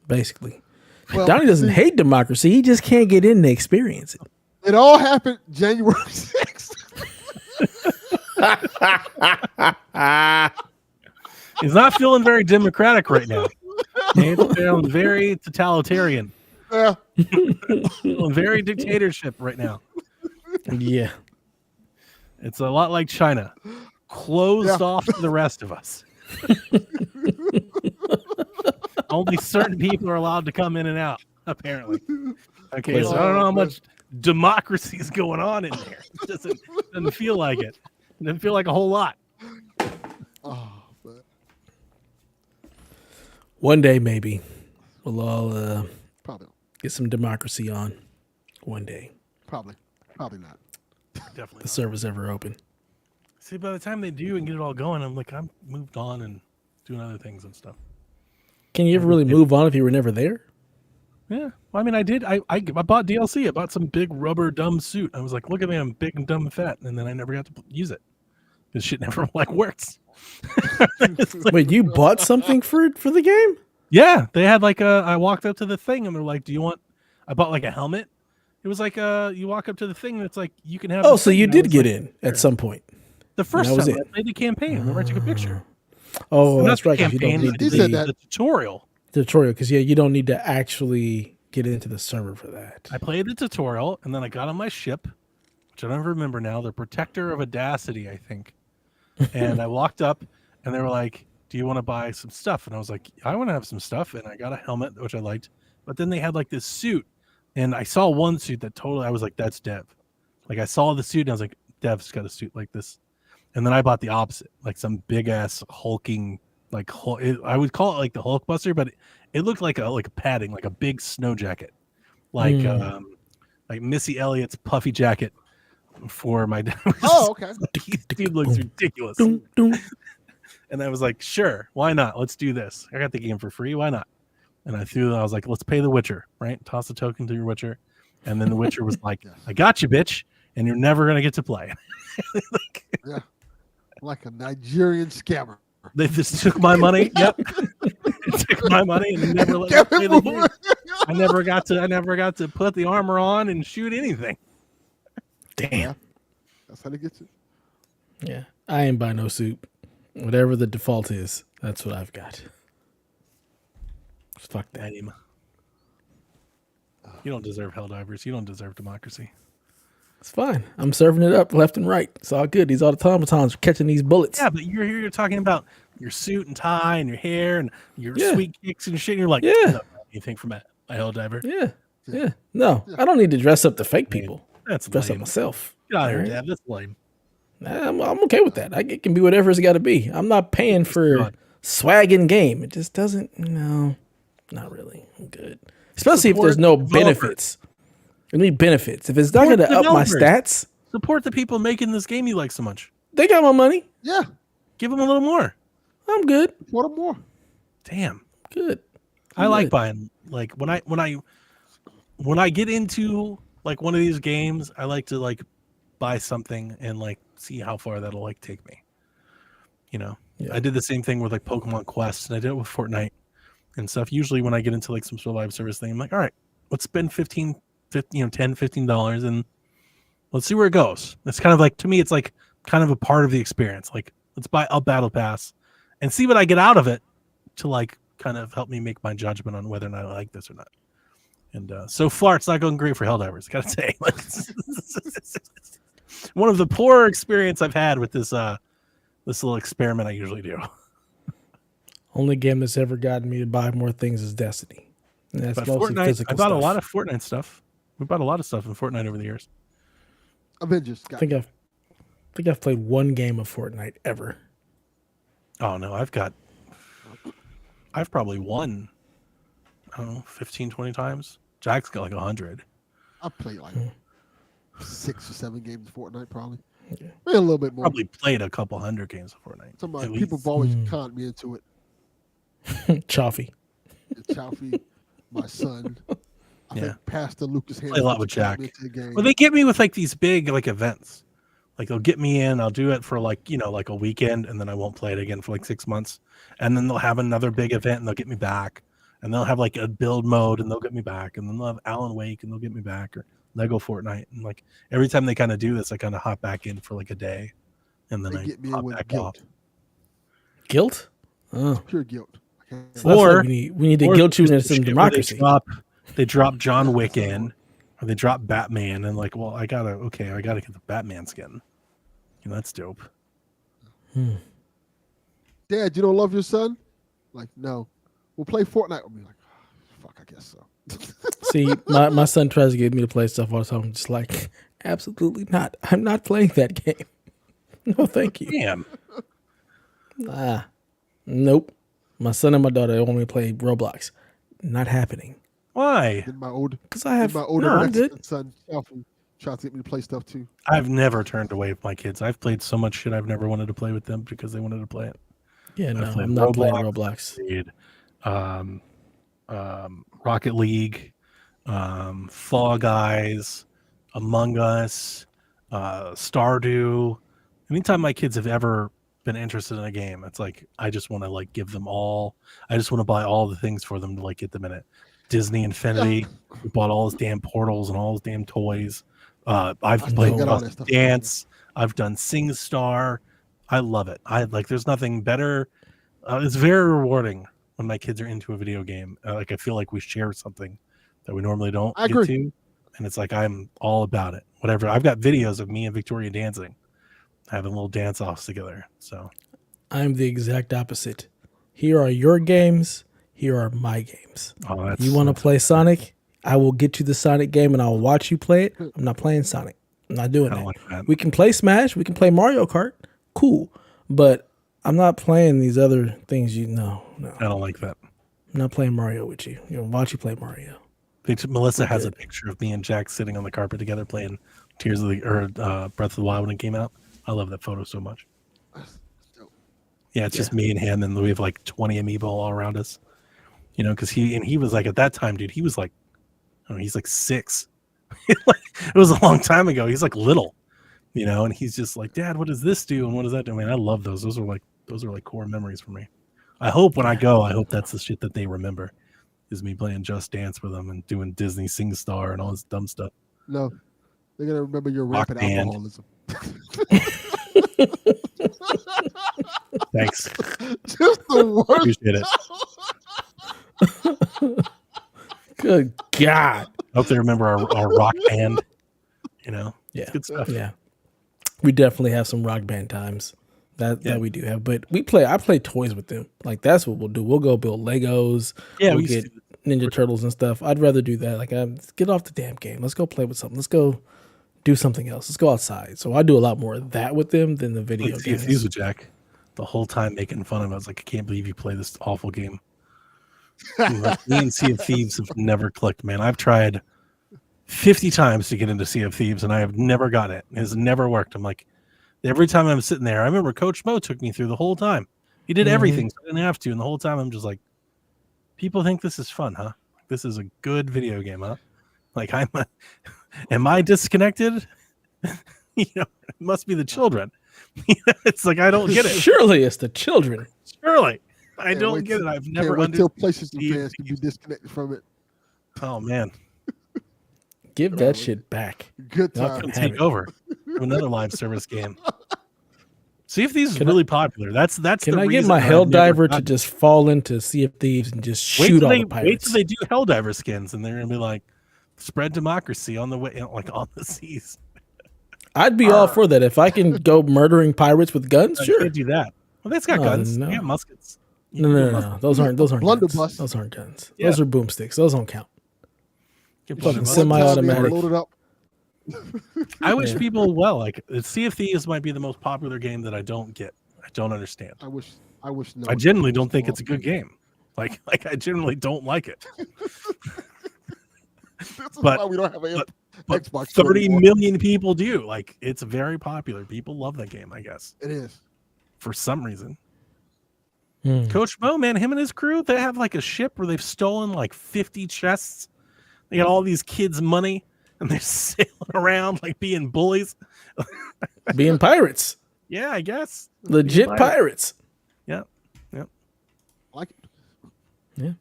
Basically. Well, Donnie doesn't see, hate democracy. He just can't get in to experience it. It all happened January 6th. He's not feeling very democratic right now. He's feeling very totalitarian. Yeah. Feeling very dictatorship right now. Yeah. It's a lot like China. Closed Yeah. off to the rest of us. Only certain people are allowed to come in and out, apparently. Okay, so I don't know how much democracy is going on in there. It doesn't feel like it. It doesn't feel like a whole lot. Oh, but One day, maybe, we'll all probably, get some democracy on. One day. probably not. Definitely. The server's ever open. See, by the time they do and get it all going, I'm like, I'm moved on and doing other things and stuff. Can you ever really move on if you were never there? Yeah. Well, I mean, I did. I bought DLC. I bought some big rubber dumb suit. I was like, look at me, I'm big and dumb and fat. And then I never got to use it. This shit never like works. It's like- Wait, you bought something for the game? yeah. They had like I walked up to the thing and they're like, do you want, I bought like a helmet. It was like, you walk up to the thing and it's like, you can have. Oh, the so thing. you And I did was get like, in at some point. The first that was time it. I played the campaign. Remember I took a picture. Oh, And that's the right. 'Cause you don't campaign. need He to said be that. the tutorial. tutorial because you don't need to actually get into the server for that? I played the tutorial, and then I got on my ship, which I don't remember now, the Protector of Audacity, I think. And I walked up, and they were like, do you want to buy some stuff? And I was like, I want to have some stuff. And I got a helmet, which I liked. But then they had like this suit, and I saw one suit that totally, I was like, that's Dev. Like I saw the suit, and I was like, Dev's got a suit like this. And then I bought the opposite, like some big ass hulking, like I would call it like the Hulkbuster, but it looked like a padding, like a big snow jacket, like Missy Elliott's puffy jacket for my. Oh, okay. Dude looks ridiculous. And I was like, sure, why not? Let's do this. I got the game for free. Why not? And I was like, let's pay the Witcher, right? Toss a token to your Witcher. And then the Witcher was like, I got you, bitch. And you're never going to get to play. Yeah. Like a Nigerian scammer. They just took my money. Yep. Took my money and never let me play the game. I never got to put the armor on and shoot anything. Damn. Yeah. That's how they get you. Yeah. I ain't buy no suit. Whatever the default is, that's what I've got. Fuck that. You don't deserve Helldivers. You don't deserve democracy. It's fine. I'm serving it up left and right. It's all good. These automatons are catching these bullets. Yeah, but you're here. You're talking about your suit and tie and your hair and your sweet kicks and shit. And you're like, yeah. You think from a Helldiver? Yeah. No, I don't need to dress up the fake people. That's dress lame. up myself. Get out of here, Right? Dad. That's lame. I'm okay with that. It can be whatever it's got to be. I'm not paying for swag in game. It just doesn't. No, not really. I'm good. Especially if there's no benefits. I need benefits. If it's not going to up my stats, support the people making this game you like so much. They got my money. Yeah. Give them a little more. I'm good. What more? Damn. Good. I like buying. Like when I get into like one of these games, I like to like buy something and like see how far that'll like take me. You know, I did the same thing with like Pokemon Quest, and I did it with Fortnite and stuff. Usually when I get into like some sort of live service thing, I'm like, all right, let's spend $10, $15 and let's see where it goes. It's kind of like, to me, it's like kind of a part of the experience. Like, let's buy a battle pass and see what I get out of it to like kind of help me make my judgment on whether or not I like this or not. And so far, it's not going great for Helldivers, gotta say. Like, one of the poorer experience I've had with this this little experiment I usually do. Only game that's ever gotten me to buy more things is Destiny. And that's but mostly Fortnite, physical I bought stuff. a lot of Fortnite stuff. We bought a lot of stuff in Fortnite over the years. Avengers. I think I've played one game of Fortnite ever. Oh no, I've probably won, I don't know, 15, 20 times. Jack's got like 100. I played like 6 or 7 games of Fortnite, probably. Yeah. Maybe a little bit more. Probably played a couple hundred games of Fortnite. Some people have always conned me into it. Chaffee. Chaffee, my son. I think Pastor Lucas play a lot with Jack. The well, they get me with like these big like events. Like they'll get me in, I'll do it for like, like a weekend, and then I won't play it again for like 6 months. And then they'll have another big event and they'll get me back. And they'll have like a build mode and they'll get me back. And then they'll have Alan Wake and they'll get me back, or Lego Fortnite. And like every time they kind of do this, I kind of hop back in for like a day. And then they I get me hop with back guilt. off. Guilt? Oh. Pure guilt. So or we need to guilt you into some democracy. They drop John Wick in, or they drop Batman, and like, well, I gotta get the Batman skin. That's dope. Dad, you don't love your son? Like, no. We'll play Fortnite with me. Like, oh, fuck, I guess so. See, my son tries to get me to play stuff all the time. I'm just like, absolutely not. I'm not playing that game. No, thank you. Damn. Nope. My son and my daughter want me to play Roblox. Not happening. Why? Because I have my older I'm good. son tries to get me to play stuff too. I've never turned away my kids. I've played so much shit I've never wanted to play with them because they wanted to play it. Yeah, no, I'm not playing Roblox. Rocket League, Fall Guys, Among Us, Stardew. Anytime my kids have ever been interested in a game, it's like I just want to like give them all. I just want to buy all the things for them to like get them in it. Disney Infinity. We bought all his damn portals and all his damn toys. I've played Dance. I've done SingStar. I love it. There's nothing better. It's very rewarding when my kids are into a video game. I feel like we share something that we normally don't I get agree. to. And it's like I'm all about it. Whatever. I've got videos of me and Victoria dancing, having little dance offs together. So I'm the exact opposite. Here are your games. Here are my games. You want to play Sonic? I will get you the Sonic game and I'll watch you play it. I'm not playing Sonic. I'm not doing I don't that. like that. We can play Smash. We can play Mario Kart. Cool. But I'm not playing these other things. No. I don't like that. I'm not playing Mario with you. Watch you play Mario. Melissa has a good. picture of me and Jack sitting on the carpet together playing Breath of the Wild when it came out. I love that photo so much. Yeah, it's just me and him, and we have like 20 amiibo all around us. You know, because he was like, at that time, dude, he was like, I don't know, he's like 6. Like, it was a long time ago. He's like little, you know, and he's just like, Dad, what does this do and what does that do? I mean, I love those. Those are like core memories for me. I hope when I go, I hope that's the shit that they remember, is me playing Just Dance with them and doing Disney Sing Star and all this dumb stuff. No, they're gonna remember your Rock rampant band. alcoholism. Thanks. Just the worst. Appreciate it. Good God. I hope they remember our rock band. You know, Yeah. it's good stuff. Yeah. We definitely have some Rock Band times that we do have. But I play toys with them. Like, that's what we'll do. We'll go build Legos. Yeah, we'll we used get Ninja Turtles and stuff. I'd rather do that. Like, get off the damn game. Let's go play with something. Let's go do something else. Let's go outside. So I do a lot more of that with them than the video Like games. Thieves with Jack the whole time making fun of him. I was like, I can't believe you play this awful game. Like, me and Sea of Thieves have never clicked, man. I've tried 50 times to get into Sea of Thieves, and I have never got it. It has never worked. I'm like, every time I'm sitting there, I remember Coach Mo took me through the whole time. He did everything, so I didn't have to. And the whole time, I'm just like, people think this is fun, huh? This is a good video game, huh? Like, am I disconnected? You know, it must be the children. It's like, I don't get it. Surely it's the children. Surely. I Can't don't wait get till- it. I've Can't never wait till understood. PlayStation fans can be disconnected from it. Oh, man. Give that shit back. Good Y'all time. can have Take it. over to another live service game. See if these is Can really popular. That's Can the I get reason my that I've never Helldiver to gotten- just fall into Sea of Thieves and just wait shoot till all they the wait pirates? till they do Helldiver skins, and they're gonna be like, spread democracy on the way, like on the seas. I'd be all for that. If I can go murdering pirates with guns, I sure. can't do that. Well, that's got No, guns. no. They got muskets. You No, can no, do no, muskets. no. Those aren't guns. Blunderbuss. Those aren't guns. Yeah. Those are boomsticks. Those don't count. Get Fucking blunderbuss. semi-automatic. Loaded up. I wish Yeah. people like Sea of Thieves might be the most popular game that I don't get. I don't understand. I wish. No. I genuinely don't think it's a good game. Like I genuinely don't like it. This is But- why we don't have an But Xbox. 30 anymore. million people do. Like, it's very popular. People love that game, I guess, It is. for some reason. Hmm. Coach Mo, man, him and his crew, they have like a ship where they've stolen like 50 chests. They got all these kids' money, and they're sailing around like being bullies. Being pirates. Yeah, I guess. Legit Being pirates. Yeah. I like it.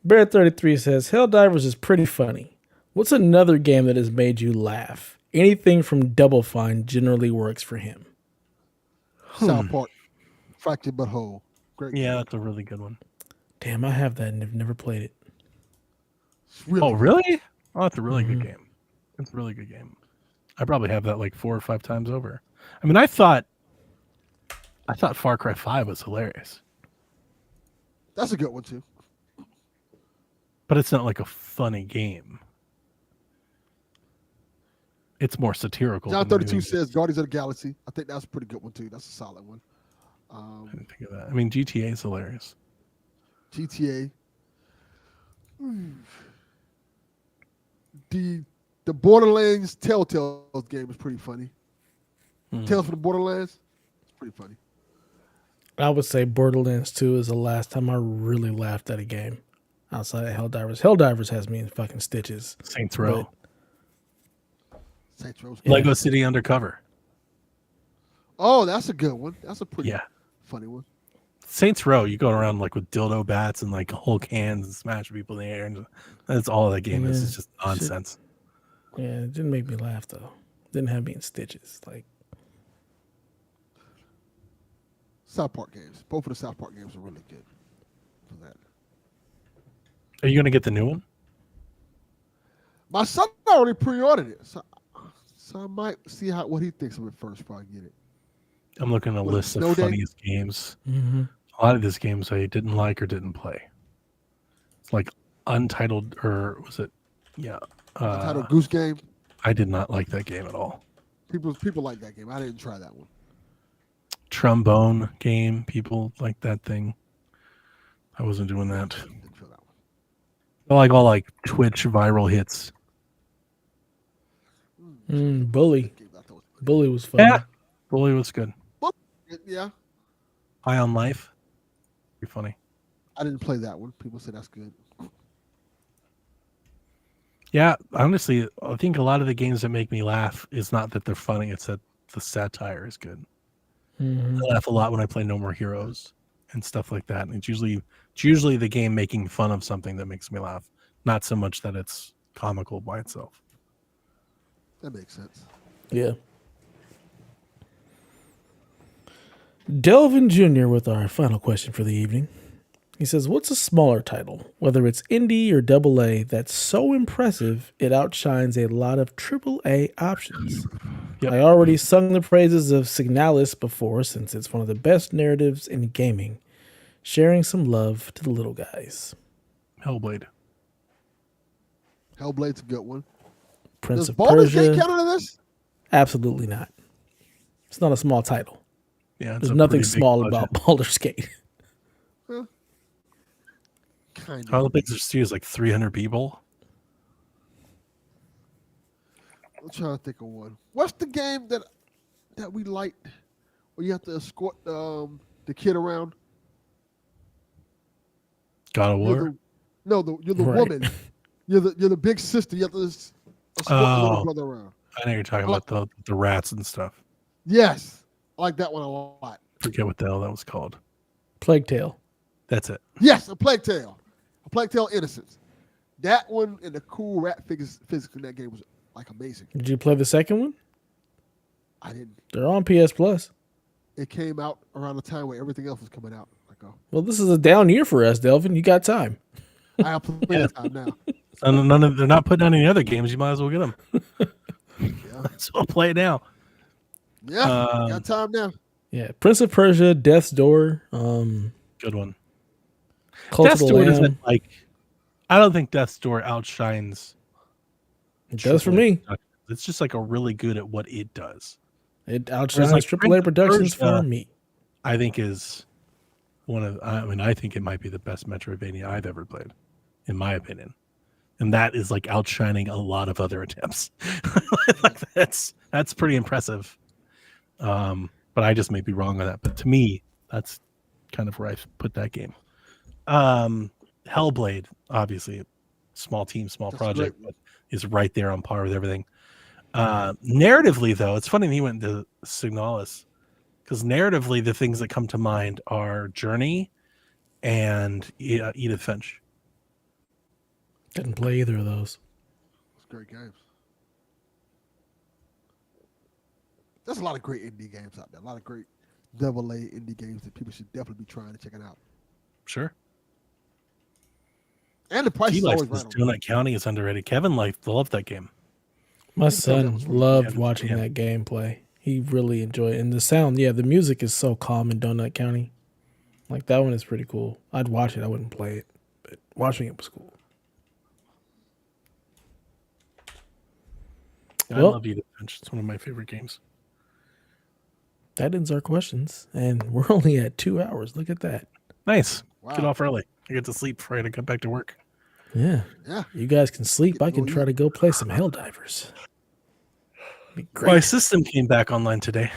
Bear33 says, Helldivers is pretty funny. What's another game that has made you laugh? Anything from Double Fine generally works for him. South Park. Fractured but whole. Great. Yeah, that's a really good one. Damn, I have that and have never played it. It's really Oh, good. really? Oh, that's a really good game. It's a really good game. I probably have that like 4 or 5 times over. I mean, I thought Far Cry 5 was hilarious, That's a good one too. but it's not like a funny game. It's more satirical. John than 32 anything. says Guardians of the Galaxy. I think that's a pretty good one too. That's a solid one. I didn't think of that. I mean, GTA is hilarious. GTA. The Borderlands Telltale game is pretty funny. Tales from the Borderlands. It's pretty funny. I would say Borderlands 2 is the last time I really laughed at a game outside of Helldivers. Helldivers has me in fucking stitches. Saints Row, Saints Row's Lego City Undercover. Oh, that's a good one. That's a pretty Yeah, funny one. Saints Row. You go around like with dildo bats and like Hulk hands and smash people in the air, and that's all that game is. Yeah. It's just nonsense. Yeah, it didn't make me laugh though. Didn't have me in stitches. Like, South Park games. Both of the South Park games are really good for that. Are you gonna get the new one? My son already pre-ordered it, so I might see what he thinks of it first before I get it. I'm looking at a What, list of Snow Day? funniest games. Mm-hmm. A lot of these games I didn't like or didn't play. It's like Untitled, or was it? Yeah. Untitled Goose Game. I did not like that game at all. People like that game. I didn't try that one. Trombone game. People like that thing. I wasn't doing that. Didn't feel that one. I like all like Twitch viral hits. Bully. Game I thought was pretty Bully was fun. Yeah. Bully was good. good. Yeah, High on Life. Pretty funny. I didn't play that one. People say that's good. Yeah, honestly, I think a lot of the games that make me laugh is not that they're funny; it's that the satire is good. Mhm. I laugh a lot when I play No More Heroes and stuff like that. And it's usually the game making fun of something that makes me laugh, not so much that it's comical by itself. That makes sense. Yeah. Delvin Jr. with our final question for the evening. He says, what's a smaller title, whether it's indie or AA, that's so impressive it outshines a lot of AAA options? Yep. I already sung the praises of Signalis before, since it's one of the best narratives in gaming. Sharing some love to the little guys. Hellblade. Hellblade's a good one. Prince Does of Baldur's Gate Persia. count into this? Absolutely not. It's not a small title. Yeah, it's There's a nothing pretty big small budget. about Baldur's Gate. Kind All of. the Pixar Studios like 300 people. I'm trying to think of one. What's the game that we liked where you have to escort the kid around? God of War. You're the Right. woman. You're the big sister. You have to escort the little Oh. brother around. I know you're talking Oh. about the rats and stuff. Yes, I like that one a lot. Forget what the hell that was called. Plague Tale. That's it. Yes, a Plague Tale Innocence. That one and the cool rat physics in that game was like amazing. Did you play the second one? I didn't. They're on PS Plus. It came out around the time where everything else was coming out. Like, oh, Well, this is a down year for us, Delvin. You got time. I have plenty of time now. And they're not putting out any other games. You might as well get them. Yeah, So I'll play it now. yeah, got time now. Yeah, Prince of Persia, Death's Door, Good one. Cult of Death's the Door Lamb. doesn't like. I don't think Death's Door outshines. It does for AAA me. productions. It's just like a really good at what it does. It outshines like AAA Prince of Productions Persia, for me. I think is one of. I think it might be the best Metroidvania I've ever played, in my opinion. And that is like outshining a lot of other attempts. Like that's pretty impressive. But I just may be wrong on that. But to me, that's kind of where I put that game. Hellblade, obviously, small team, small That's project, great. but is right there on par with everything. Narratively, though, it's funny he went to Signalis, because narratively, the things that come to mind are Journey and Edith Finch. Didn't play either of those. It's great games. There's a lot of great indie games out there. A lot of great AA indie games that people should definitely be trying to check it out. Sure. And the price He is likes always this right on. Donut County is underrated. Kevin loved that game. My think that son was- loved yeah, watching yeah. that gameplay. He really enjoyed it. And the sound, the music is so calm in Donut County. Like, that one is pretty cool. I'd watch it. I wouldn't play it. But watching it was cool. I Well- love Edith Finch. It's one of my favorite games. That ends our questions. And we're only at 2 hours. Look at that. Nice. Wow. Get off early. I get to sleep before I had to come back to work. Yeah. Yeah. You guys can sleep. Get I can going. try to go play some Helldivers. Be My great. system came back online today.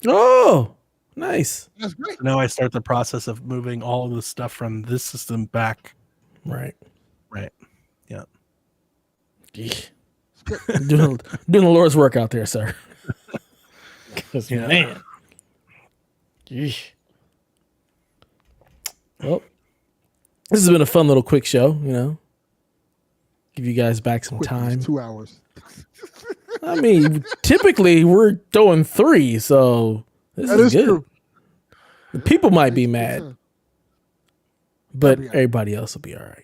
Oh, nice. That's great. Now I start the process of moving all of the stuff from this system back. Right. Right. Yeah. Yeesh. doing the Lord's work out there, sir. 'Cause, Yeah. man. Yeesh. Well, this has been a fun little quick show, Give you guys back some Quick, time. it's 2 hours. I mean, typically we're throwing 3, so this That is is good. true. The people might be It's a good mad, time. but I'll be all right. everybody else will be all right.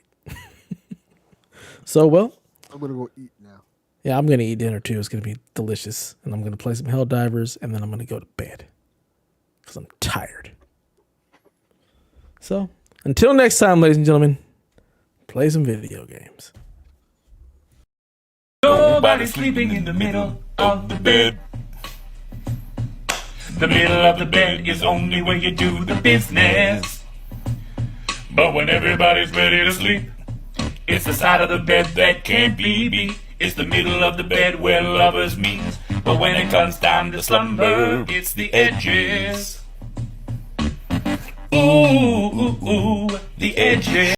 So, well, I'm gonna go eat now. Yeah, I'm gonna eat dinner too. It's gonna be delicious, and I'm gonna play some Helldivers, and then I'm gonna go to bed because I'm tired. So until next time, ladies and gentlemen, play some video games. Nobody's sleeping in the middle of the bed. The middle of the bed is only where you do the business. But when everybody's ready to sleep, it's the side of the bed that can't be beat. It's the middle of the bed where lovers meet. But when it comes time to slumber, it's the edges. Ooh, ooh, ooh, the edges.